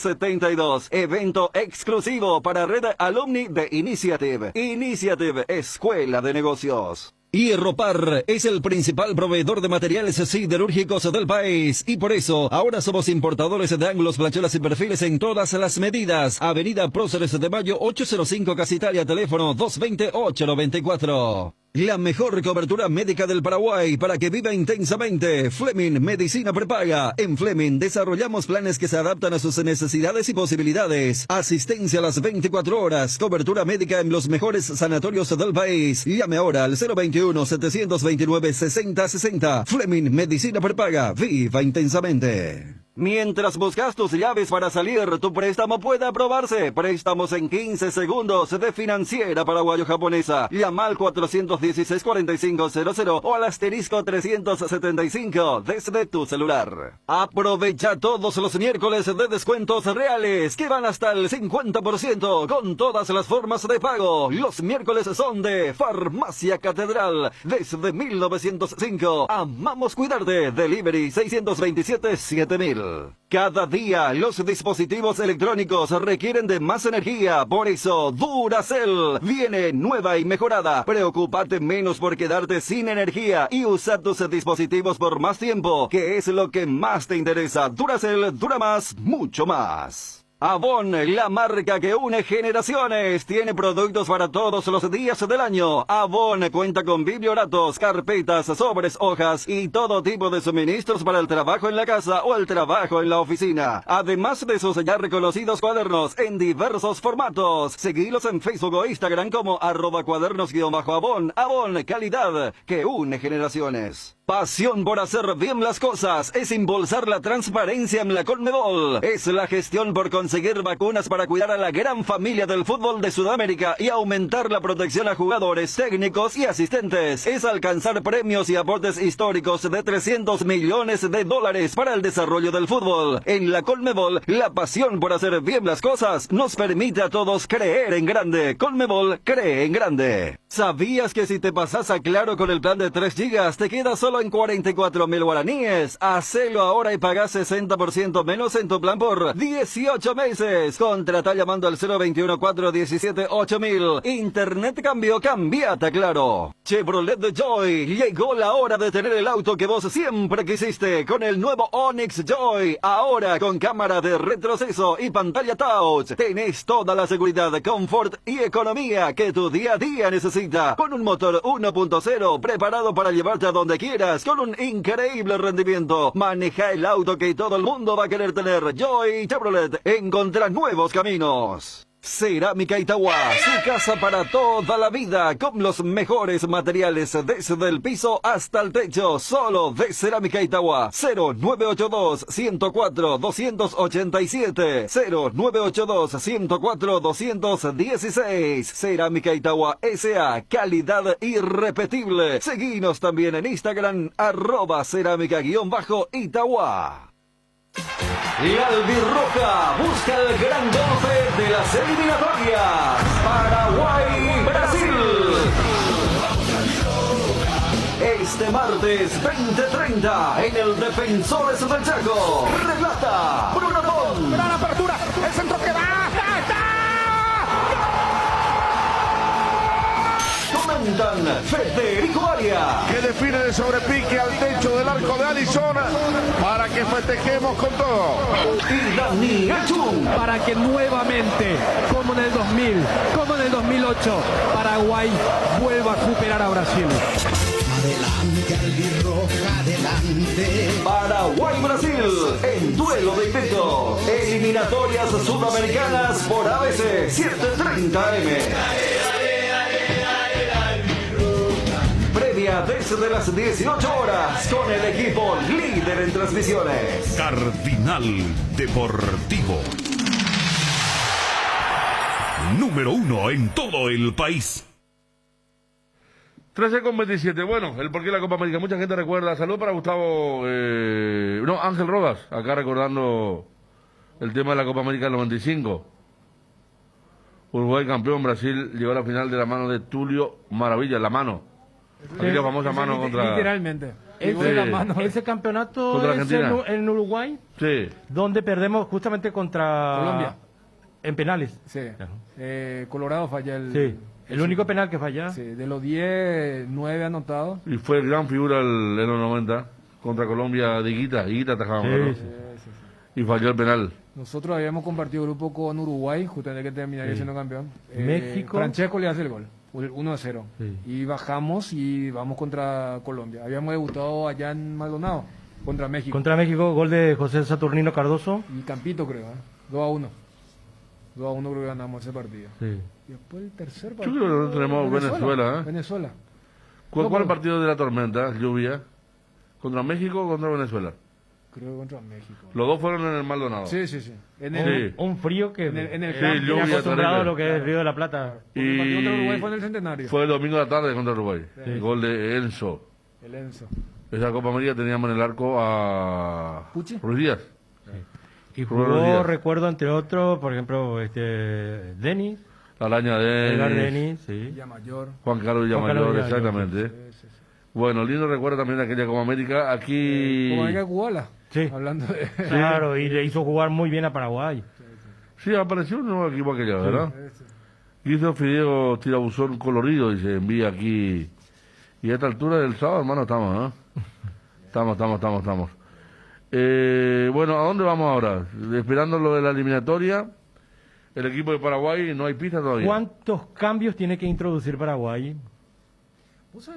Evento exclusivo para Red Alumni de Initiative. Initiative, Escuela de Negocios. Hierropar es el principal proveedor de materiales siderúrgicos del país y por eso ahora somos importadores de ángulos, plachuelas y perfiles en todas las medidas. Avenida Próceres de Mayo 805 Casa Italia, teléfono 220-894. La mejor cobertura médica del Paraguay para que viva intensamente. Fleming Medicina Prepaga. En Fleming desarrollamos planes que se adaptan a sus necesidades y posibilidades. Asistencia a las 24 horas. Cobertura médica en los mejores sanatorios del país. Llame ahora al 021-729-6060. Fleming Medicina Prepaga. Viva intensamente. Mientras buscas tus llaves para salir, tu préstamo puede aprobarse. Préstamos en 15 segundos de Financiera Paraguayo-Japonesa. Llama al 416-4500 o al asterisco 375 desde tu celular. Aprovecha todos los miércoles de descuentos reales que van hasta el 50% con todas las formas de pago. Los miércoles son de Farmacia Catedral. Desde 1905. Amamos cuidarte. Delivery 627-7000. Cada día los dispositivos electrónicos requieren de más energía, por eso Duracell viene nueva y mejorada. Preocúpate menos por quedarte sin energía y usa tus dispositivos por más tiempo, que es lo que más te interesa. Duracell dura más, mucho más. Avon, la marca que une generaciones, tiene productos para todos los días del año. Avon cuenta con biblioratos, carpetas, sobres, hojas y todo tipo de suministros para el trabajo en la casa o el trabajo en la oficina. Además de sus ya reconocidos cuadernos en diversos formatos. Seguilos en Facebook o Instagram como @cuadernos_Avon. Avon, calidad que une generaciones. Pasión por hacer bien las cosas es impulsar la transparencia en la Conmebol. Es la gestión por conseguir vacunas para cuidar a la gran familia del fútbol de Sudamérica y aumentar la protección a jugadores, técnicos y asistentes. Es alcanzar premios y aportes históricos de $300 millones para el desarrollo del fútbol. En la Conmebol, la pasión por hacer bien las cosas nos permite a todos creer en grande. Conmebol cree en grande. ¿Sabías que si te pasas a Claro con el plan de 3 GB te queda solo en 44.000 guaraníes? Hacelo ahora y pagás 60% menos en tu plan por 18 meses. Contrata llamando al 021-417-8000. Internet cambió, cambiate a Claro. Chevrolet Joy, llegó la hora de tener el auto que vos siempre quisiste con el nuevo Onix Joy. Ahora con cámara de retroceso y pantalla touch. Tenés toda la seguridad, confort y economía que tu día a día necesita. Con un motor 1.0 preparado para llevarte a donde quieras, con un increíble rendimiento. Maneja el auto que todo el mundo va a querer tener. Joy Chevrolet, encontrá nuevos caminos. Cerámica Itagua, su casa para toda la vida, con los mejores materiales desde el piso hasta el techo, solo de Cerámica Itagua. 0982-104-287, 0982-104-216. Cerámica Itagua S.A., calidad irrepetible. Seguinos también en Instagram, @cerámica_Itagua. La albirroja busca el gran golpe de las eliminatorias. Paraguay-Brasil. Este martes 20:30 en el Defensores del Chaco. Relata Bruno Ton. Gran apertura, el centro que va. Comentan Federico Arias, Que define de sobrepique al techo del arco de Arizona para que festejemos con todo. Y Dani Achun, para que nuevamente, como en el 2000, como en el 2008, Paraguay vuelva a superar a Brasil. Adelante, albirroja, adelante. Paraguay-Brasil en duelo de invicto. Eliminatorias sudamericanas por ABC 7:30 AM. Previa desde las 18 horas con el equipo líder en transmisiones. Cardinal Deportivo. Número 1 en todo el país. 13:27. Bueno, el porqué de la Copa América. Mucha gente recuerda. Saludos para Gustavo. Ángel Rodas. Acá recordando el tema de la Copa América del 95. Uruguay campeón. Brasil llegó a la final de la mano de Tulio Maravilla. La mano. Aquella famosa mano contra. Literalmente. Ese campeonato contra es Argentina. en Uruguay. Sí. Donde perdemos justamente contra Colombia. En penales. Sí. Colorado falla el. Sí. El único penal que falla. Sí, de los 10, 9 anotados. Y fue gran figura en los 90 contra Colombia de Higuita. Higuita atajaba, ¿no? Sí. Y falló el penal. Nosotros habíamos compartido grupo con Uruguay, justamente que terminaría siendo campeón. México. Francesco le hace el gol, 1-0. Sí. Y bajamos y vamos contra Colombia. Habíamos debutado allá en Maldonado, contra México. Contra México, gol de José Saturnino Cardoso. Y Campito, creo, 2-1. 2-1 creo que ganamos ese partido. Sí. Y después el tercer Yo partido. creo que tenemos Venezuela. Venezuela. ¿Cuál partido de la tormenta, lluvia? ¿Contra México o contra Venezuela? Creo que contra México. Los dos fueron en el Maldonado. Sí. Un frío que en el campo, lluvia acostumbrado a lo que es el Río de la Plata. El partido contra Uruguay fue en el Centenario. Fue el domingo de la tarde contra Uruguay. Sí. El gol de Enzo. El Enzo. Esa Copa América teníamos en el arco a ¿Puchi? Ruiz Díaz. Y jugó, recuerdo, entre otros, por ejemplo, Denis. La Araña Edgar de Denis, sí. Villamayor. Juan Carlos Villamayor, exactamente. Sí. Bueno, lindo recuerdo también de aquella Copa América. Aquí. Copa América Cubala. Sí. Hablando de. Claro, y le hizo jugar muy bien a Paraguay. Sí, apareció un nuevo equipo aquella, ¿verdad? Hizo Fideo Tirabuzón colorido y se envía aquí. Y a esta altura del sábado, hermano, estamos, ¿eh? Estamos. Bueno, ¿a dónde vamos ahora? Esperando lo de la eliminatoria. El equipo de Paraguay, no hay pista todavía. ¿Cuántos cambios tiene que introducir Paraguay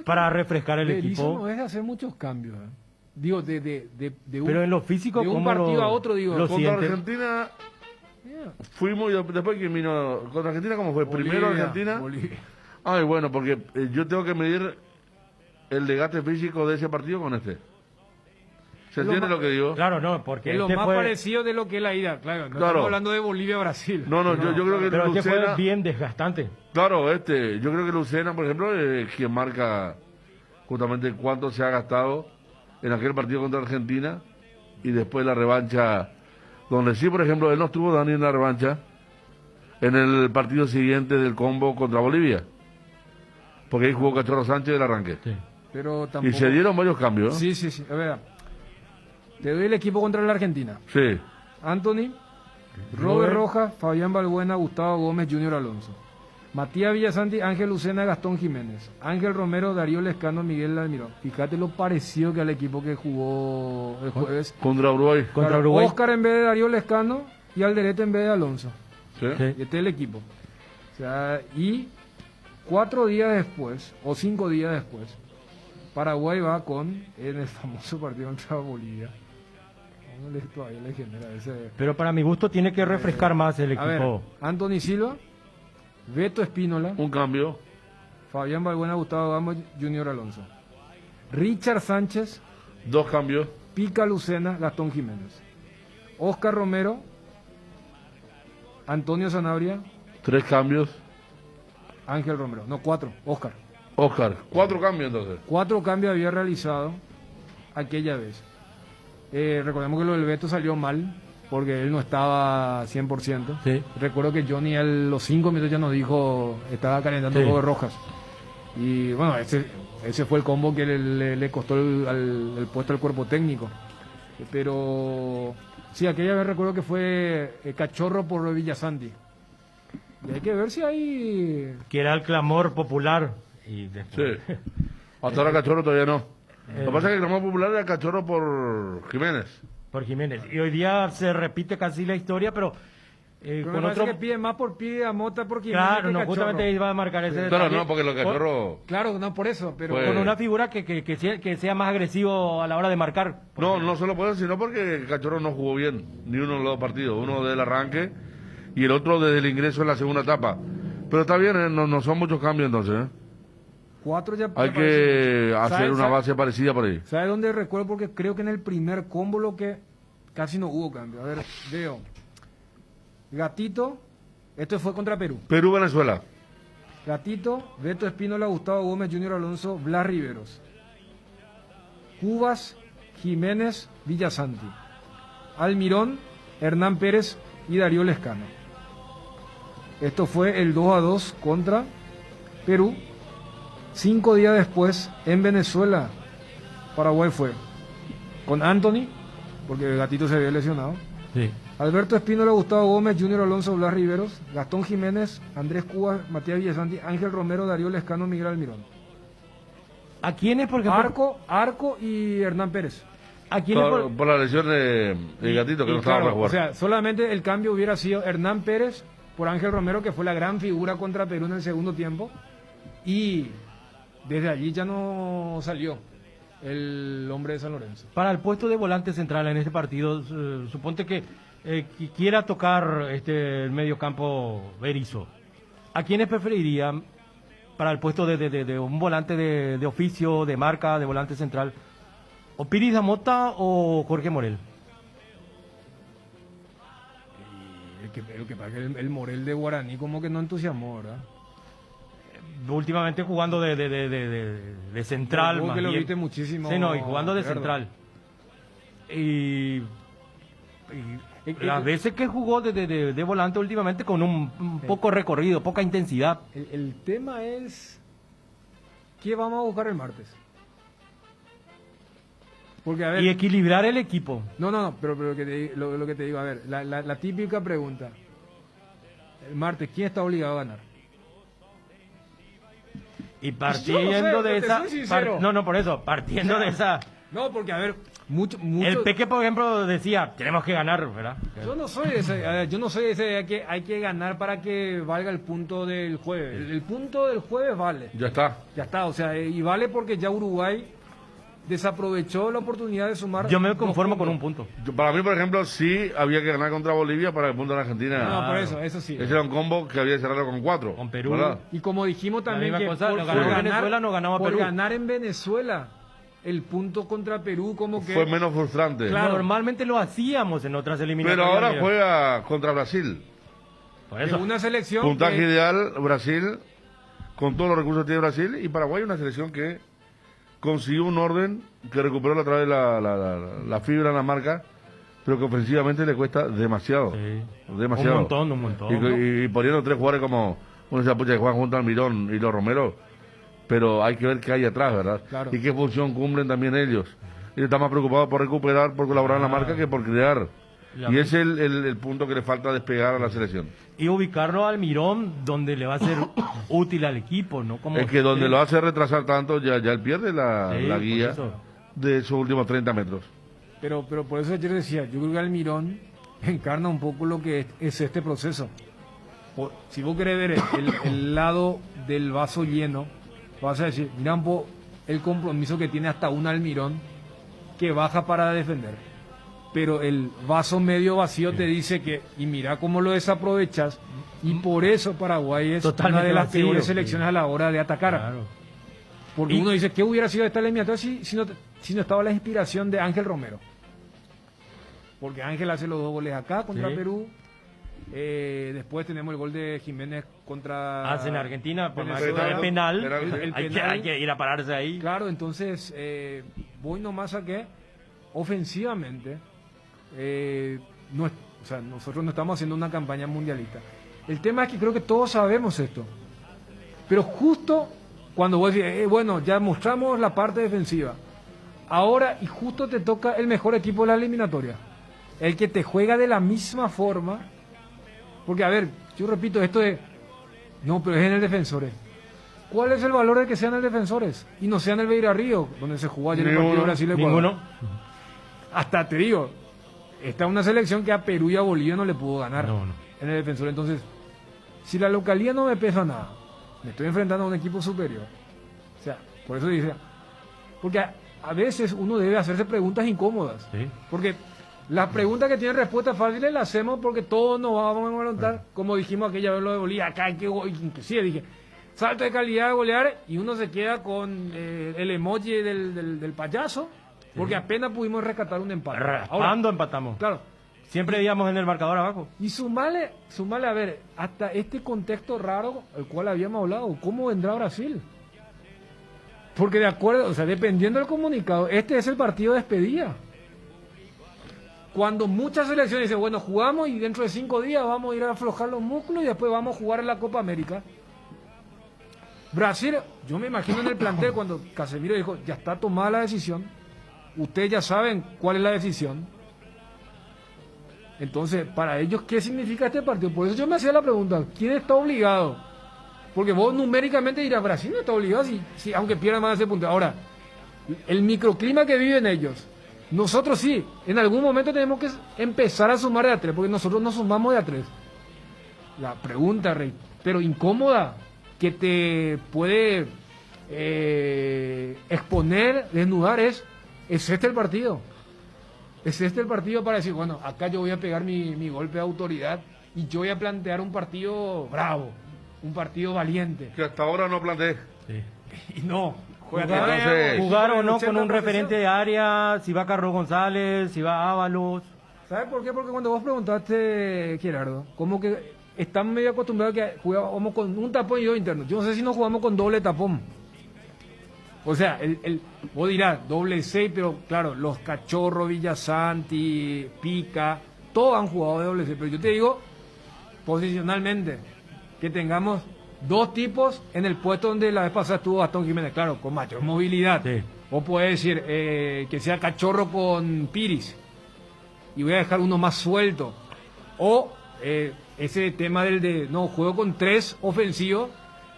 para refrescar el equipo? No es de hacer muchos cambios. Digo, de un, pero en lo físico, de un partido a otro, digo. Contra Argentina fuimos y después que vino. Contra Argentina, ¿cómo fue? Bolivia, Primero Argentina. Bolivia. Ay, bueno, porque yo tengo que medir el desgaste físico de ese partido con este. ¿Se entiende lo que digo? Claro, no, porque es lo más parecido de lo que es la ida, claro. No estamos hablando de Bolivia-Brasil. No, yo creo que pero Lucena... fue bien desgastante. Claro, yo creo que Lucena, por ejemplo, es quien marca justamente cuánto se ha gastado en aquel partido contra Argentina y después la revancha, donde sí, por ejemplo, él no estuvo Dani en la revancha en el partido siguiente del combo contra Bolivia. Porque ahí jugó Cachorro Sánchez del arranque. Sí. Pero tampoco... Y se dieron varios cambios, ¿no? Sí. A ver, te doy el equipo contra la Argentina. Sí. Anthony, Robert Rojas, Fabián Balbuena, Gustavo Gómez, Junior Alonso. Matías Villasanti, Ángel Lucena, Gastón Jiménez. Ángel Romero, Darío Lescano, Miguel Almirón. Fíjate lo parecido que al equipo que jugó el jueves. Contra Uruguay. Contra Uruguay. Oscar en vez de Darío Lescano y Alderete en vez de Alonso. Sí. Este es el equipo. O sea, y 4 días después, o 5 días después, Paraguay va en el famoso partido contra Bolivia. Todavía le genera ese... Pero para mi gusto tiene que refrescar más el equipo. A ver, Anthony Silva, Beto Espínola. Un cambio. Fabián Balbuena, Gustavo Gamos, Junior Alonso. Richard Sánchez. 2 cambios. Pica Lucena, Gastón Jiménez. Oscar Romero, Antonio Sanabria. 3 cambios. Ángel Romero. No, 4. Oscar. 4 cambios entonces. 4 cambios había realizado aquella vez. Recordemos que lo del Beto salió mal porque él no estaba 100%. Sí. Recuerdo que Johnny a los 5 minutos ya nos dijo, estaba calentando un poco de Rojas. Y bueno, ese fue el combo que le costó el puesto al cuerpo técnico. Pero sí, aquella vez recuerdo que fue Cachorro por Villasanti. Y hay que ver si hay... Que era el clamor popular. Y después... Sí. Hasta ahora Cachorro todavía no. Lo que pasa es que el clamor popular era Cachorro por Jiménez. Por Jiménez. Y hoy día se repite casi la historia, pero... con otro que pide más por pie a Mota por Jiménez. Claro, no, justamente iba a marcar ese detalle. Claro, no, porque los Cachorros... Claro, no por eso, pero... Con una figura que sea más agresivo a la hora de marcar. No solo por eso, sino porque el Cachorro no jugó bien, ni uno de los 2 partidos. Uno del arranque y el otro desde el ingreso en la segunda etapa. Pero está bien, no son muchos cambios entonces, 4 ya... Hay que hacer una base parecida por ahí. ¿Sabe dónde recuerdo? Porque creo que en el primer combo lo que casi no hubo cambio. A ver, veo. Gatito, esto fue contra Perú. Perú-Venezuela. Gatito, Beto Espínola, Gustavo Gómez, Junior Alonso, Blas Riveros. Cubas, Jiménez, Villasanti. Almirón, Hernán Pérez y Darío Lescano. Esto fue el 2-2 contra Perú. 5 días después, en Venezuela, Paraguay fue con Anthony, porque el Gatito se había lesionado. Sí. Alberto Espínola, Gustavo Gómez, Junior Alonso, Blas Riveros, Gastón Jiménez, Andrés Cubas, Matías Villasanti, Ángel Romero, Darío Lescano, Miguel Almirón. ¿A quiénes? Porque Arco y Hernán Pérez. ¿A quiénes? Por la lesión de Gatito que no estaba para jugar. O sea, solamente el cambio hubiera sido Hernán Pérez por Ángel Romero, que fue la gran figura contra Perú en el segundo tiempo, y desde allí ya no salió el hombre de San Lorenzo. Para el puesto de volante central en este partido, suponte que quiera tocar el medio campo Berizzo. ¿A quiénes preferiría para el puesto de un volante de oficio, de marca, de volante central? ¿O Piris Damota o Jorge Morel? Lo que pasa es que el Morel de Guaraní como que no entusiasmó, ¿verdad? Últimamente jugando de central. Más más que lo bien. viste muchísimo. Sí, no, y jugando de central. Y las veces que jugó de volante últimamente con un poco recorrido, poca intensidad. El tema es, ¿qué vamos a buscar el martes? Porque, a ver, y equilibrar el equipo. No, pero lo que te digo, a ver, la típica pregunta. El martes, ¿quién está obligado a ganar? Y partiendo de esa... No, por eso, partiendo de esa... No, porque, a ver, El Peque, por ejemplo, decía, tenemos que ganar, ¿verdad? Yo no soy ese que hay que ganar para que valga el punto del jueves. El punto del jueves vale. Ya está. Ya está, o sea, y vale porque ya Uruguay desaprovechó la oportunidad de sumar. Yo me conformo con un punto. Para mí, por ejemplo, sí había que ganar contra Bolivia para el punto de la Argentina. No, por eso sí. Ese era un combo que había que cerrarlo con 4. Con Perú. ¿verdad? Y como dijimos también que cosa, por ganar en Venezuela, el punto contra Perú como que... Fue menos frustrante. Claro, normalmente lo hacíamos en otras eliminatorias. Pero ahora juega contra Brasil. Por eso. Es una selección puntaje ideal, Brasil, con todos los recursos que tiene Brasil, y Paraguay una selección que consiguió un orden que recuperó a través de la fibra en la marca, pero que ofensivamente le cuesta demasiado. Sí. Demasiado. Un montón. Y poniendo 3 jugadores como uno se apucha que juegan junto al Mirón y los Romero, pero hay que ver qué hay atrás, ¿verdad? Claro. Y qué función cumplen también ellos. Ellos están más preocupados por recuperar, por colaborar en la marca que por crear. Y ese es el punto que le falta despegar a la selección. Y ubicarlo al Mirón donde le va a ser útil al equipo, ¿no? Como es que donde lo hace retrasar tanto, ya él pierde la guía de esos últimos 30 metros. Pero por eso ayer decía, yo creo que Almirón encarna un poco lo que es este proceso. Si vos querés ver el lado del vaso lleno, vas a decir, mira un poco el compromiso que tiene hasta un Almirón que baja para defender. Pero el vaso medio vacío te dice que, y mira cómo lo desaprovechas, y por eso Paraguay es una de las peores selecciones a la hora de atacar. Claro. Porque uno dice, ¿qué hubiera sido esta eliminatoria si no estaba la inspiración de Ángel Romero? Porque Ángel hace los 2 goles acá contra Perú. Después tenemos el gol de Jiménez contra... Hace en Argentina, por más el penal. Hay que ir a pararse ahí. Claro, entonces, voy nomás a que, ofensivamente, nosotros no estamos haciendo una campaña mundialista. El tema es que creo que todos sabemos esto. Pero justo cuando vos decís, bueno, ya mostramos la parte defensiva. Ahora, y justo te toca el mejor equipo de la eliminatoria. El que te juega de la misma forma. Porque, a ver, yo repito, esto de... No, pero es en el Defensores. ¿Cuál es el valor de que sean el Defensores? Y no sean el Beira Río, donde se jugó ayer el partido Brasil-Ecuador. Ninguno. Hasta te digo, esta es una selección que a Perú y a Bolivia no le pudo ganar en el Defensor. Entonces, si la localía no me pesa nada, me estoy enfrentando a un equipo superior. O sea, por eso dice... Porque a veces uno debe hacerse preguntas incómodas. Sí. Porque... Las preguntas que tienen respuestas fáciles las hacemos porque todos nos vamos a preguntar, como dijimos aquella vez lo de Bolivia, acá hay que, inclusive dije, salto de calidad de golear, y uno se queda con el emoji del payaso, porque apenas pudimos rescatar un empate. Raspando empatamos. Claro. Siempre íbamos en el marcador abajo. Y sumale, a ver, hasta este contexto raro, el cual habíamos hablado, ¿cómo vendrá Brasil? Porque de acuerdo, o sea, dependiendo del comunicado, este es el partido de despedida. Cuando muchas selecciones dicen, bueno, jugamos y dentro de 5 días vamos a ir a aflojar los músculos y después vamos a jugar en la Copa América. Brasil, yo me imagino en el plantel cuando Casemiro dijo, ya está tomada la decisión, ustedes ya saben cuál es la decisión. Entonces, para ellos, ¿qué significa este partido? Por eso yo me hacía la pregunta, ¿quién está obligado? Porque vos numéricamente dirás, Brasil no está obligado, si aunque pierda más de ese punto. Ahora, el microclima que viven ellos, nosotros sí, en algún momento tenemos que empezar a sumar de a 3, porque nosotros no sumamos de a 3. La pregunta, Rey, pero incómoda, que te puede exponer, desnudar, es este el partido. Es este el partido para decir, bueno, acá yo voy a pegar mi golpe de autoridad y yo voy a plantear un partido bravo, un partido valiente. Que hasta ahora no planteé. Sí. Y no. Jugar o no con un referente de área, si va Carlos González, si va Ábalos. ¿Sabes por qué? Porque cuando vos preguntaste, Gerardo, como que están medio acostumbrados a que jugábamos con un tapón y dos internos. Yo no sé si nos jugamos con doble tapón. O sea, vos dirás, doble 6, pero claro, los Cachorros, Villasanti, Pica, todos han jugado de doble 6. Pero yo te digo, posicionalmente, que tengamos 2 tipos en el puesto donde la vez pasada estuvo Gastón Jiménez, claro, con mayor movilidad. Sí. O puede decir que sea Cachorro con Piris y voy a dejar uno más suelto. O ese tema no, juego con 3 ofensivos,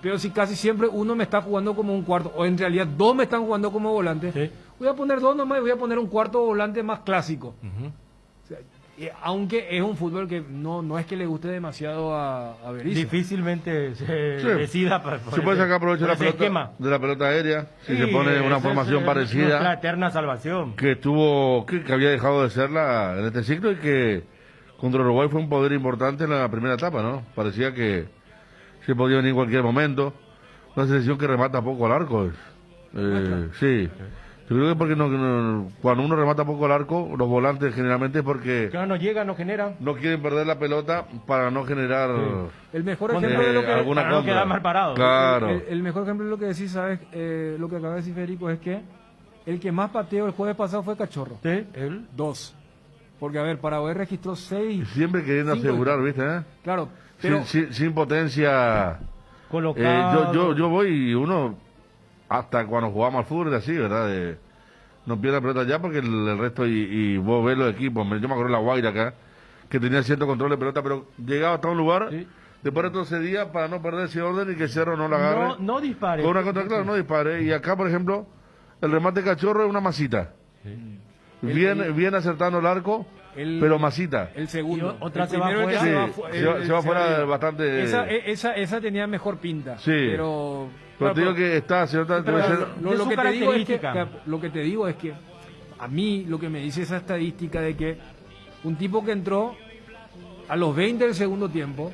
pero si casi siempre uno me está jugando como un cuarto, o en realidad 2 me están jugando como volante, voy a poner 2 nomás y voy a poner un cuarto volante más clásico. O sea, aunque es un fútbol que no es que le guste demasiado a Berizzo. Difícilmente se decida se puede sacar provecho de la pelota aérea si se pone una formación parecida. La eterna salvación. Que había dejado de serla en este ciclo y que contra Uruguay fue un poder importante en la primera etapa, ¿no? Parecía que se podía venir en cualquier momento. Una selección que remata poco al arco. Sí. Yo creo que porque cuando uno remata poco al arco, los volantes generalmente es porque... Claro, no llega, no genera. No quieren perder la pelota para no generar... El mejor ejemplo de lo que... alguna para no quedar mal parado. Claro. El mejor ejemplo de lo que decís, ¿sabes? Lo que acaba de decir Federico es que el que más pateó el jueves pasado fue Cachorro. Sí, él. 2. Porque, a ver, Paraguay registró 6. Siempre queriendo asegurar, ¿viste? Claro, pero... Sin potencia... Colocado. Yo voy y uno... Hasta cuando jugamos al fútbol así, ¿verdad? No pierde la pelota ya porque el resto y vos ves los equipos. Yo me acuerdo de la Guaira acá, que tenía cierto control de pelota, pero llegaba hasta un lugar, después retrocedía para no perder ese orden y que Cerro no la agarre. No dispare. Con una contra, claro, no dispare. Y acá, por ejemplo, el remate Cachorro es una masita. Bien acertando el arco, pero masita. El segundo. Otra se va afuera. Se va afuera bastante... Esa tenía mejor pinta. Sí. Pero te digo que está cierta. Lo que te digo es que a mí lo que me dice esa estadística de que un tipo que entró a los 20 del segundo tiempo,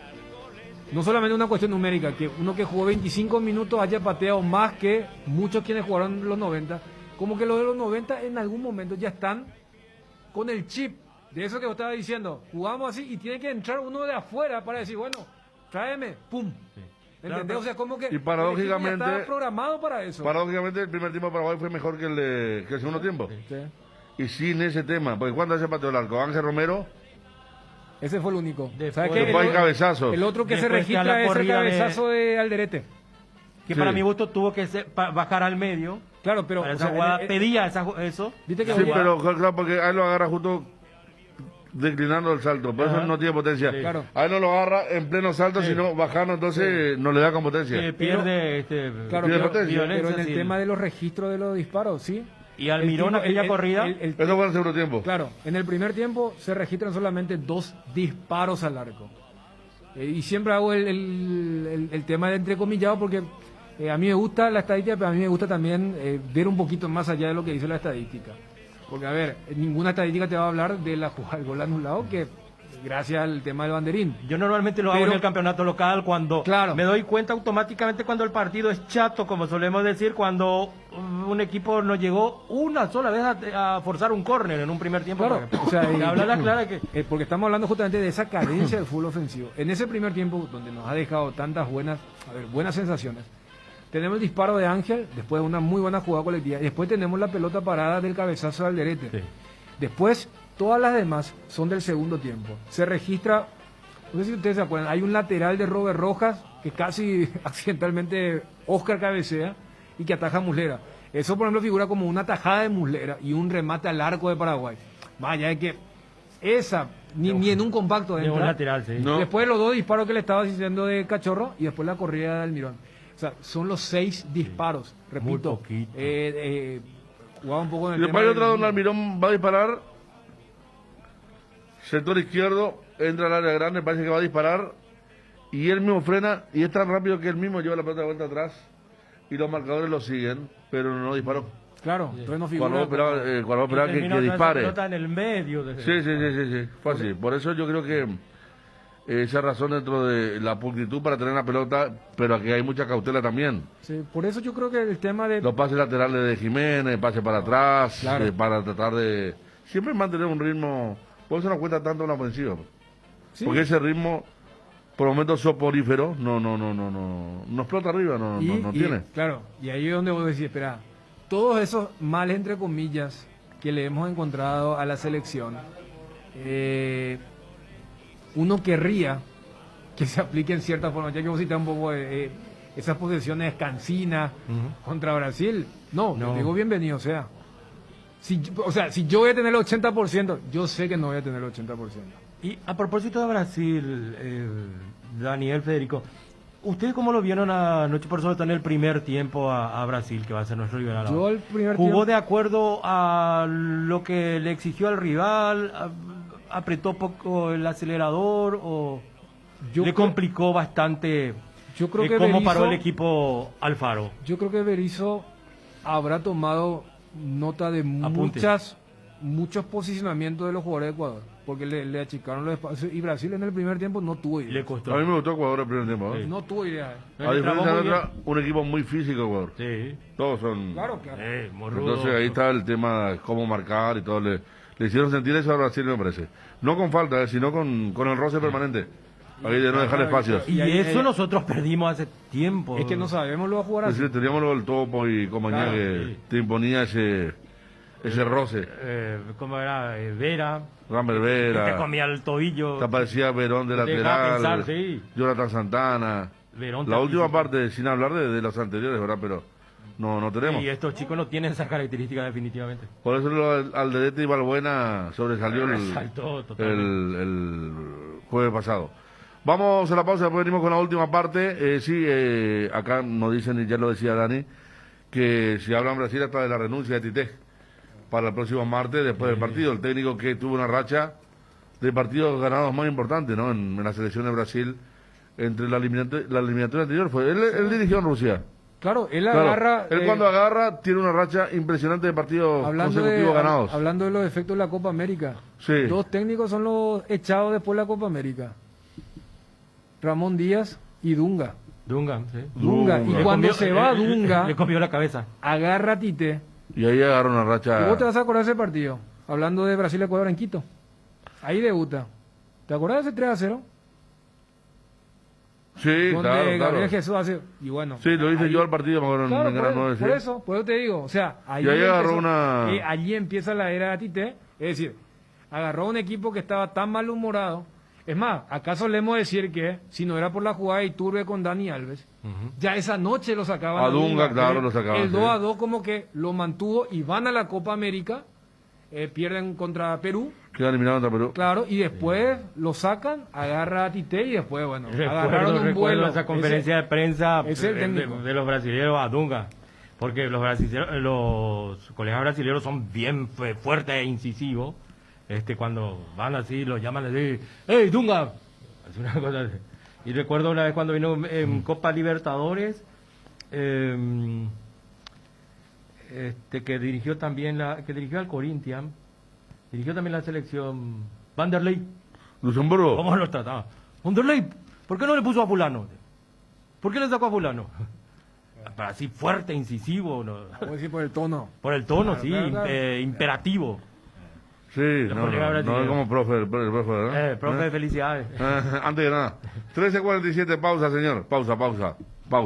no solamente una cuestión numérica, que uno que jugó 25 minutos haya pateado más que muchos quienes jugaron los 90, como que los de los 90 en algún momento ya están con el chip de eso que vos estabas diciendo, jugamos así y tiene que entrar uno de afuera para decir, bueno, tráeme, pum. ¿Entendés? Claro, o sea, como que y paradójicamente está programado para eso. Paradójicamente el primer tiempo de Paraguay fue mejor que el segundo tiempo. Sí. Y sin ese tema, porque cuando se pateó el arco, Ángel Romero. Ese fue el único. ¿Sabes qué? El otro que se registra es el cabezazo de Alderete. Que para mi gusto tuvo que bajar al medio. Claro, pero esa jugada pedía eso. ¿Viste que pero claro, porque ahí lo agarra justo declinando el salto, por eso no tiene potencia. Sí. Claro. Ahí no lo agarra en pleno salto, sino bajando, entonces no le da con potencia. Pierde potencia. Pero en el tema de los registros de los disparos, ¿sí? Y Almirón, aquella corrida. Eso fue en el segundo tiempo. Claro, en el primer tiempo se registran solamente 2 disparos al arco. Y siempre hago el tema de entrecomillado porque a mí me gusta la estadística, pero a mí me gusta también ver un poquito más allá de lo que dice la estadística. Porque, a ver, ninguna estadística te va a hablar de la jugada del gol anulado, que gracias al tema del banderín. Yo normalmente lo hago en el campeonato local cuando me doy cuenta automáticamente cuando el partido es chato, como solemos decir, cuando un equipo no llegó una sola vez a forzar un córner en un primer tiempo. Claro, o sea, porque estamos hablando justamente de esa carencia del fútbol ofensivo. En ese primer tiempo, donde nos ha dejado tantas buenas sensaciones, tenemos el disparo de Ángel, después de una muy buena jugada colectiva, y después tenemos la pelota parada del cabezazo de Alderete. Sí. Después, todas las demás son del segundo tiempo. Se registra, no sé si ustedes se acuerdan, hay un lateral de Robert Rojas, que casi accidentalmente Oscar cabecea, y que ataja a Muslera. Eso, por ejemplo, figura como una tajada de Muslera y un remate al arco de Paraguay. Vaya, es que esa, ni en un compacto de lateral, sí. No. Después los 2 disparos que le estaba diciendo de Cachorro, y después la corrida de Almirón. O sea, son los 6 disparos, repito. Jugaba un poco en el tema. Después otra donde Almirón va a disparar. Sector izquierdo, entra al área grande, parece que va a disparar. Y él mismo frena, y es tan rápido que él mismo lleva la pelota de vuelta atrás. Y los marcadores lo siguen, pero no disparó. Claro, entonces no figura. Cuando esperaba que dispare. Pelota en el medio. Sí. Fue así. Por eso yo creo que esa razón dentro de la pulcritud para tener la pelota, pero aquí hay mucha cautela también. Sí, por eso yo creo que el tema de... Los pases laterales de Jiménez, pase para atrás, para tratar de siempre mantener un ritmo, por eso no cuenta tanto en la ofensiva. Sí. Porque ese ritmo, por momentos soporífero, no explota arriba, no tiene. Claro, y ahí es donde vos decís, espera, todos esos males, entre comillas, que le hemos encontrado a la selección, uno querría que se aplique en cierta forma, ya que vos citás un poco esas posesiones cansinas contra Brasil. No, digo bienvenido, sea. Si yo voy a tener el 80%, yo sé que no voy a tener el 80%. Y a propósito de Brasil, Daniel, Federico, ¿Ustedes cómo lo vieron anoche, por sobre todo en el primer tiempo a Brasil, que va a ser nuestro rival? Yo el primer ¿Jugó tiempo... de acuerdo a lo que le exigió al rival? ¿Apretó poco el acelerador o le complicó bastante yo creo que cómo Berizzo, paró el equipo Alfaro? Yo creo que Berizzo habrá tomado nota de muchos posicionamientos de los jugadores de Ecuador, porque le achicaron los espacios y Brasil en el primer tiempo no tuvo idea. Le costó. A mí me gustó Ecuador el primer tiempo. Sí. No tuvo idea. A diferencia de otra, un equipo muy físico, Ecuador. Sí. Todos son... Claro. Muy rudo. Entonces ahí está el tema de cómo marcar y todo. Le hicieron sentir eso a Brasil, me parece. No con falta, sino con el roce permanente. Ahí de no dejar espacios. Y eso nosotros perdimos hace tiempo. Es que no sabemos lo va a jugar así. Sí, teníamos lo del Topo y compañía que te imponía ese roce. ¿Cómo era? Vera. Rambert Vera. Que te comía el tobillo. Te aparecía Verón de lateral. Pensar, sí. Jonathan Santana. Verón la última parte, sin hablar de las anteriores, ¿verdad? Pero no tenemos. Y estos chicos no tienen esas características definitivamente. Por eso Alderete y Balbuena sobresalió el jueves pasado. Vamos a la pausa, después venimos con la última parte. Acá nos dicen, y ya lo decía Dani, que si hablan Brasil hasta de la renuncia de Tite para el próximo martes, después del partido. El técnico que tuvo una racha de partidos ganados más importante, ¿no? En la selección de Brasil, entre la eliminatoria anterior. Él dirigió en Rusia. Claro, él agarra... Él cuando agarra tiene una racha impresionante de partidos consecutivos ganados. Hablando de los efectos de la Copa América. Sí. 2 técnicos son los echados después de la Copa América. Ramón Díaz y Dunga. Dunga. Y cuando se va Dunga... Le comió la cabeza. Agarra a Tite. Y ahí agarra una racha... ¿Y vos te vas a acordar de ese partido? Hablando de Brasil-Ecuador en Quito. Ahí debuta. ¿Te acordás de ese 3-0? Sí, donde Gabriel Jesús hace... Y bueno... Sí, lo hice yo al partido, me acuerdo en Gran 9. Por eso te digo. O sea, allí empieza la era de Tite. Es decir, agarró un equipo que estaba tan malhumorado. Es más, acá solemos decir que si no era por la jugada de Iturbe con Dani Alves, ya esa noche lo sacaban a Dunga. Claro, lo sacaban. El 2-2 como que lo mantuvo y van a la Copa América, pierden contra Perú. Queda eliminado contra Perú. Claro, y después lo sacan, agarra a Tite y después, bueno, agarraron un vuelo. Esa conferencia de prensa de los brasileños a Dunga, porque los colegas brasileños son bien fuertes e incisivos. Cuando van así, los llaman así, ¡Hey, Dunga! Es una cosa así. Y recuerdo una vez cuando vino en Copa Libertadores, que dirigió al Corinthians, dirigió también la selección Vanderlei. Luxemburgo. ¿Cómo lo trataba? Vanderlei, ¿por qué no le puso a fulano? ¿Por qué le sacó a fulano? Para así fuerte, incisivo. ¿No? Vamos a decir por el tono. Por el tono, sí, imperativo. Sí, no es como profe, el profe, ¿verdad? Profe, felicidades. Antes de nada, 13:47, pausa, señor. Pausa.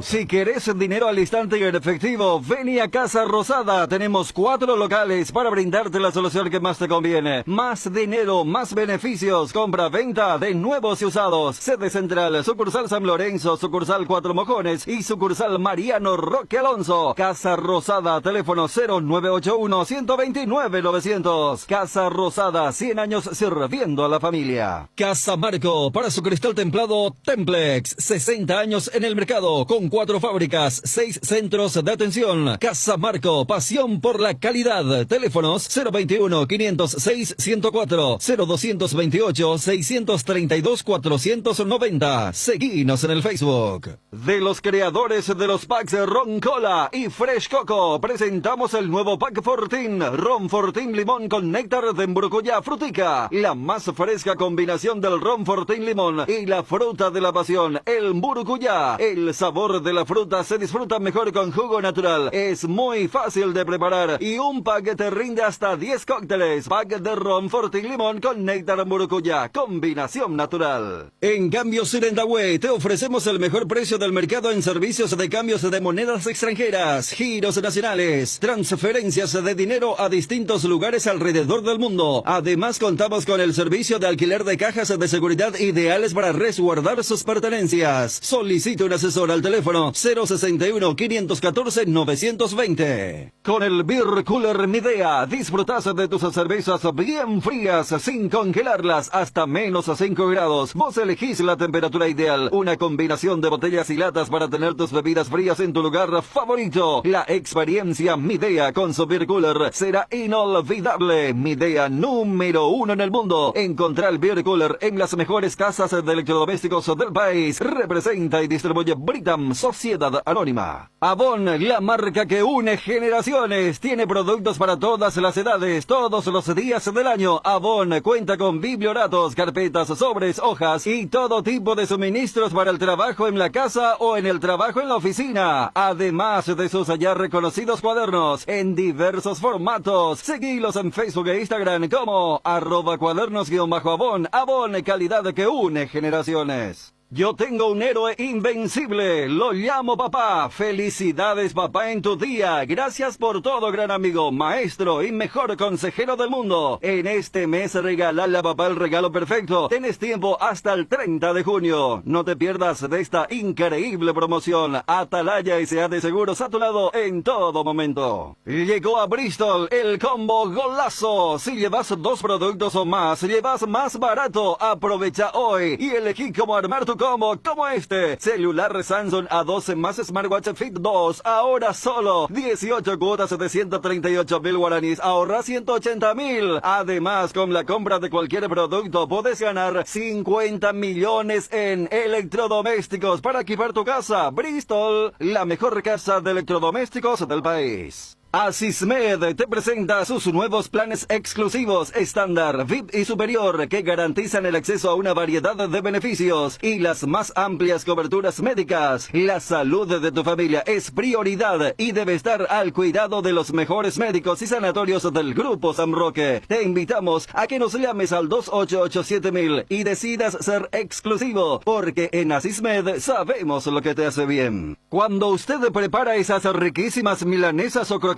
Si querés dinero al instante y en efectivo, vení a Casa Rosada. Tenemos 4 locales para brindarte la solución que más te conviene. Más dinero, más beneficios. Compra-venta de nuevos y usados. Sede central, sucursal San Lorenzo, sucursal Cuatro Mojones y sucursal Mariano Roque Alonso. Casa Rosada, teléfono 0981-129-900. Casa Rosada, 100 años sirviendo a la familia. Casa Marco, para su cristal templado Templex. 60 años en el mercado, con 4 fábricas, 6 centros de atención. Casa Marco, pasión por la calidad. Teléfonos 021-506-104, 0228-632-490. Seguinos en el Facebook. De los creadores de los packs Ron Cola y Fresh Coco, presentamos el nuevo pack Fortín. Ron Fortín Limón con néctar de mburucuyá frutica. La más fresca combinación del Ron Fortín Limón y la fruta de la pasión, el mburucuyá. El sabor de la fruta se disfruta mejor con jugo natural. Es muy fácil de preparar y un pack te rinde hasta 10 cócteles. Pack de Ron Fortín Limón con néctar mburucuyá. Combinación natural. En Cambios Irendahue te ofrecemos el mejor precio del mercado en servicios de cambios de monedas extranjeras, giros nacionales, transferencias de dinero a distintos lugares alrededor del mundo. Además contamos con el servicio de alquiler de cajas de seguridad ideales para resguardar sus pertenencias. Solicite un asesor al teléfono teléfono 061-514-920. Con el Beer Cooler Midea disfrutas de tus cervezas bien frías sin congelarlas hasta menos 5 grados. Vos elegís la temperatura ideal. Una combinación de botellas y latas para tener tus bebidas frías en tu lugar favorito. La experiencia Midea con su Beer Cooler será inolvidable. Midea número 1 en el mundo. Encontrá el Beer Cooler en las mejores casas de electrodomésticos del país. Representa y distribuye Britam Sociedad Anónima. Avon, la marca que une generaciones. Tiene productos para todas las edades, todos los días del año. Avon cuenta con biblioratos, carpetas, sobres, hojas y todo tipo de suministros para el trabajo en la casa o en el trabajo en la oficina. Además de sus ya reconocidos cuadernos en diversos formatos. Seguilos en Facebook e Instagram como @cuadernos_Avon. Avon, calidad que une generaciones. Yo tengo un héroe invencible, lo llamo papá. Felicidades papá en tu día. Gracias por todo, gran amigo, maestro y mejor consejero del mundo. En este mes regalale a papá el regalo perfecto. Tienes tiempo hasta el 30 de junio. No te pierdas de esta increíble promoción. Atalaya S.A. de Seguros a tu lado en todo momento. Llegó a Bristol el combo golazo. Si llevas 2 productos o más, llevas más barato. Aprovecha hoy y elegí cómo armar tu combo como este. Celular Samsung A12 más Smartwatch Fit 2. Ahora solo 18 cuotas de 138.000 guaraníes. Ahorra 180.000. Además, con la compra de cualquier producto puedes ganar 50 millones en electrodomésticos para equipar tu casa. Bristol, la mejor casa de electrodomésticos del país. Asismed te presenta sus nuevos planes exclusivos, estándar, VIP y superior, que garantizan el acceso a una variedad de beneficios y las más amplias coberturas médicas. La salud de tu familia es prioridad y debe estar al cuidado de los mejores médicos y sanatorios del Grupo San Roque. Te invitamos a que nos llames al 2887.000 y decidas ser exclusivo, porque en Asismed sabemos lo que te hace bien. Cuando usted prepara esas riquísimas milanesas o croquetas,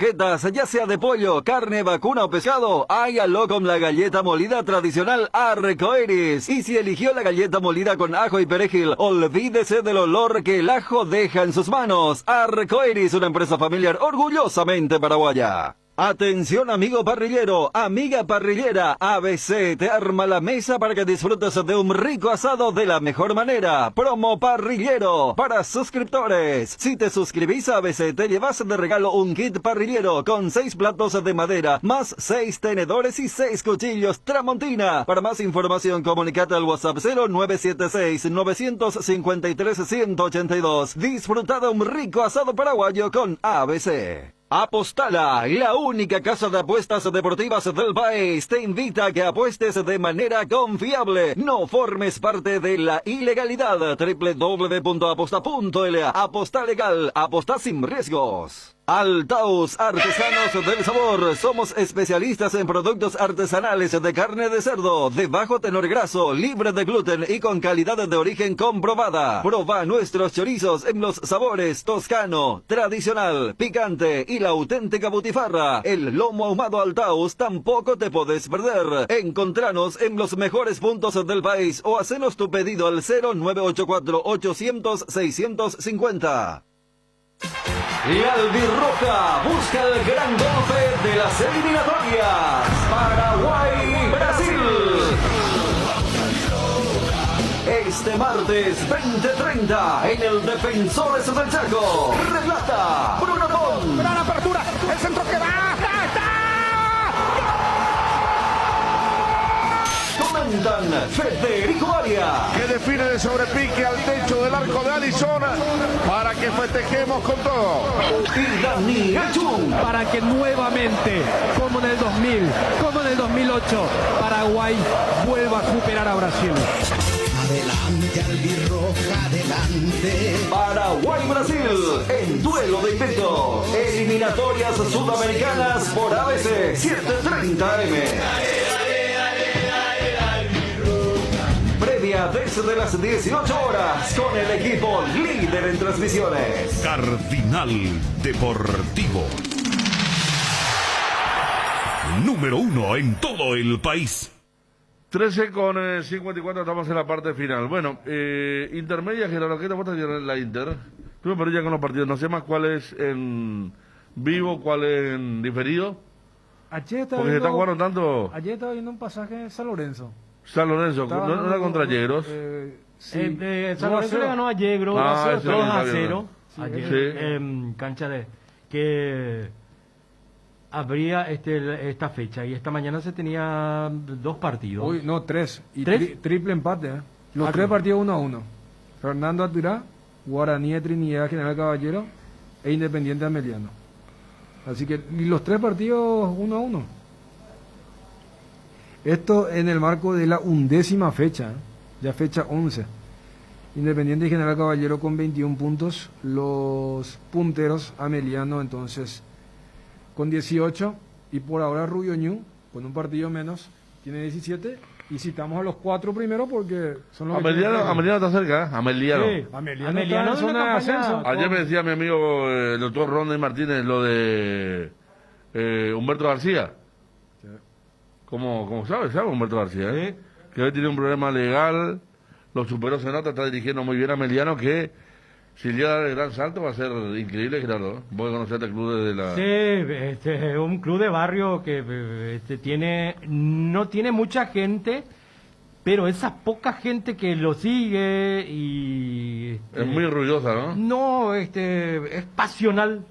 ya sea de pollo, carne, vacuna o pescado, hágalo con la galleta molida tradicional Arcoiris. Y si eligió la galleta molida con ajo y perejil, olvídese del olor que el ajo deja en sus manos. Arcoiris, una empresa familiar orgullosamente paraguaya. Atención amigo parrillero, amiga parrillera, ABC te arma la mesa para que disfrutes de un rico asado de la mejor manera. Promo parrillero para suscriptores. Si te suscribís a ABC te llevas de regalo un kit parrillero con 6 platos de madera, más 6 tenedores y 6 cuchillos Tramontina. Para más información comunicate al WhatsApp 0976-953-182. Disfruta de un rico asado paraguayo con ABC. Apostala, la única casa de apuestas deportivas del país, te invita a que apuestes de manera confiable. No formes parte de la ilegalidad. www.aposta.la. Aposta legal, aposta sin riesgos. Altaus, artesanos del sabor. Somos especialistas en productos artesanales de carne de cerdo, de bajo tenor graso, libre de gluten y con calidad de origen comprobada. Proba nuestros chorizos en los sabores toscano, tradicional, picante y la auténtica butifarra. El lomo ahumado Altaus tampoco te podés perder. Encontranos en los mejores puntos del país o hacenos tu pedido al 0984-800-650. La albirroja busca el gran golpe de las eliminatorias. Paraguay-Brasil. Este martes 20:30 en el Defensores del Chaco. Relata Bruno Pon. Gran apertura, el centro que va. Comentan Federico Arias, que define de sobrepique al techo del arco de Alison para que festejemos con todo. Y Daniel Chun, para que nuevamente, como en el 2000, como en el 2008, Paraguay vuelva a superar a Brasil. Adelante, albirroja, adelante. Paraguay-Brasil, en duelo de invicto. Eliminatorias sudamericanas por ABC 7:30 AM. Previa desde las 18 horas con el equipo líder en transmisiones. Cardinal Deportivo. Número 1 en todo el país. 13:54, estamos en la parte final. Bueno, intermedia, que la roqueta, ¿cuánto tiene la Inter? Tú me perdí con los partidos, no sé más cuál es en vivo, cuál es en diferido. Ayer estaba porque se está jugando tanto. Ayer estaba viendo un pasaje de San Lorenzo. San Lorenzo, ¿no era contra Yegros? Sí. San Lorenzo le ganó a Yegros 2-0 ayer en cancha de que habría esta fecha y esta mañana se tenía 2 partidos. Uy, no, 3. Y triple empate. Los 3 partidos 1-1. Fernando Aturá, Guaraní de Trinidad, General Caballero e Independiente Ameliano. Así que y los 3 partidos 1-1. Esto en el marco de la 11ª fecha, ya fecha 11. Independiente y General Caballero con 21 puntos, los punteros Ameliano entonces con 18 y por ahora Rubio Ñu con un partido menos tiene 17 y citamos a los 4 primeros porque son los Ameliano está cerca, ¿eh? Ameliano. Sí, Ameliano está en zona de ascenso. Ayer me decía mi amigo el doctor Ronda y Martínez lo de Humberto García. ¿Cómo sabe Humberto García? Que hoy tiene un problema legal, lo superó, se nota, está dirigiendo muy bien a Ameliano, que si llega a dar el gran salto va a ser increíble, Gerardo. Voy a conocer el club desde la... Sí, un club de barrio que no tiene mucha gente, pero esa poca gente que lo sigue y... es muy ruidosa, ¿no? No, es pasional.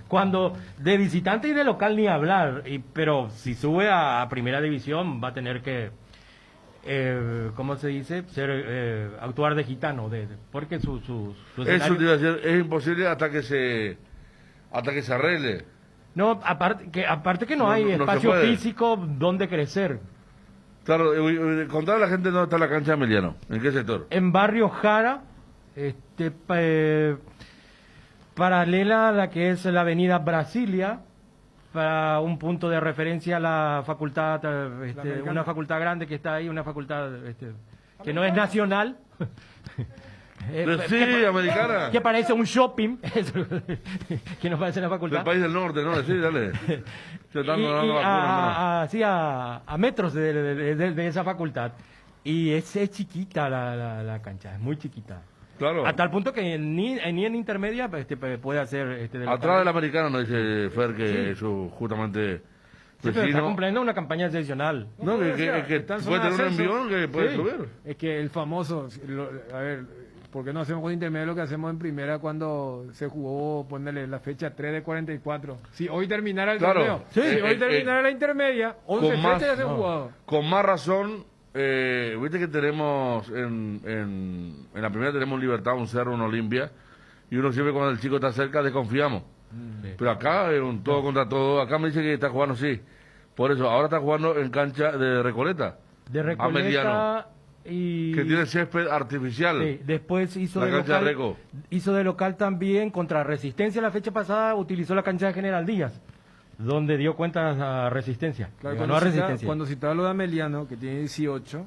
Cuando de visitante y de local ni hablar, pero si sube a primera división va a tener que, ¿cómo se dice? Actuar de gitano, porque su eso te iba a decir, es imposible hasta que se arregle. No, aparte que no hay espacio físico donde crecer. Claro, contar a la gente dónde está la cancha de Ameliano, ¿en qué sector? En Barrio Jara, paralela a la que es la avenida Brasilia, para un punto de referencia a la facultad, una facultad grande que está ahí, una facultad que no es nacional. Sí, americana. Que parece un shopping, que no parece una facultad. Del país del norte, ¿no? Sí, dale. A metros de esa facultad. Y es chiquita la cancha, es muy chiquita. Claro. A tal punto que ni en intermedia puede hacer... atrás del americano nos dice Fer que es justamente... Sí, pero está cumpliendo una campaña excepcional. No, que puede tener un envión que puede subir. Es que el famoso... a ver, ¿por qué no hacemos con intermedio lo que hacemos en primera cuando se jugó, ponerle la fecha 3 de 44? Si hoy terminara el torneo, si hoy terminara la intermedia, 11 fechas ya se han jugado. Con más razón... viste que tenemos en la primera tenemos Libertad, un Cerro, un Olimpia, y uno siempre cuando el chico está cerca desconfiamos. Pero acá es un todo contra todo. Acá me dice que está jugando, sí. Por eso, ahora está jugando en cancha de Recoleta. De Recoleta Ameliano, y... que tiene césped artificial. Sí, después hizo la de cancha local, de Reco. Hizo de local también contra Resistencia. La fecha pasada utilizó la cancha de General Díaz, donde dio cuenta a Resistencia. Claro, Resistencia. Cuando citaba lo de Ameliano, que tiene 18,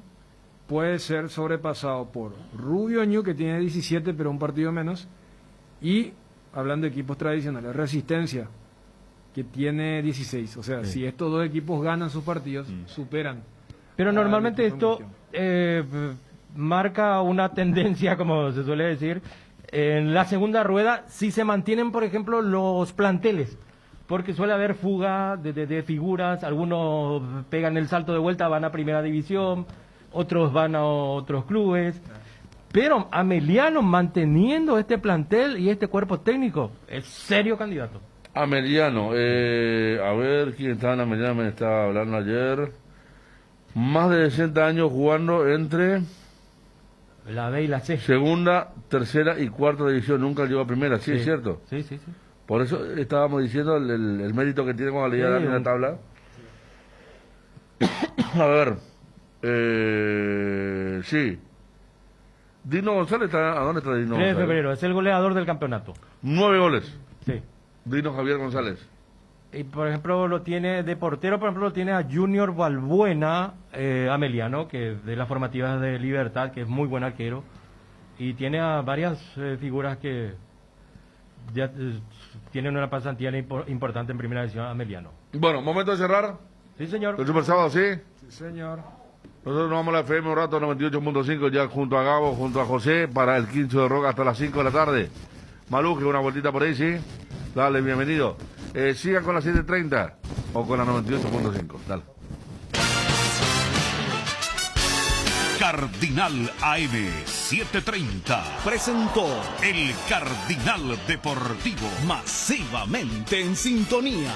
puede ser sobrepasado por Rubio Ñu, que tiene 17, pero un partido menos, y, hablando de equipos tradicionales, Resistencia, que tiene 16. O sea, si estos dos equipos ganan sus partidos, superan. Pero normalmente esto marca una tendencia, como se suele decir, en la segunda rueda, si se mantienen, por ejemplo, los planteles. Porque suele haber fuga de figuras, algunos pegan el salto de vuelta, van a primera división, otros van a otros clubes. Pero Ameliano, manteniendo este plantel y este cuerpo técnico, es serio candidato. Ameliano, a ver quién estaba en Ameliano, me estaba hablando ayer. Más de 60 años jugando entre... la B y la C. Segunda, tercera y cuarta división, nunca llegó a primera, ¿sí es cierto? Sí. Por eso estábamos diciendo el mérito que tiene cuando leía la tabla. A ver, sí. Dino González, ¿a dónde está Dino 3 de González? febrero, es el goleador del campeonato. 9 goles. Sí. Dino Javier González. Y por ejemplo lo tiene de portero, por ejemplo lo tiene a Junior Balbuena, Ameliano, que de las formativas de Libertad, que es muy buen arquero. Y tiene a varias figuras que ya tienen una pasantía importante en primera división, Ameliano. Bueno, momento de cerrar. Sí, señor. El Super Sábado, ¿sí? Sí, señor. Nosotros nos vamos a la FM un rato, 98.5, ya junto a Gabo, junto a José, para el quincho de rock hasta las 5 de la tarde. Maluje, una vueltita por ahí, ¿sí? Dale, bienvenido. Sigan con la 7.30 o con la 98.5. Dale. Cardinal AM 730 presentó el Cardinal Deportivo, masivamente en sintonía.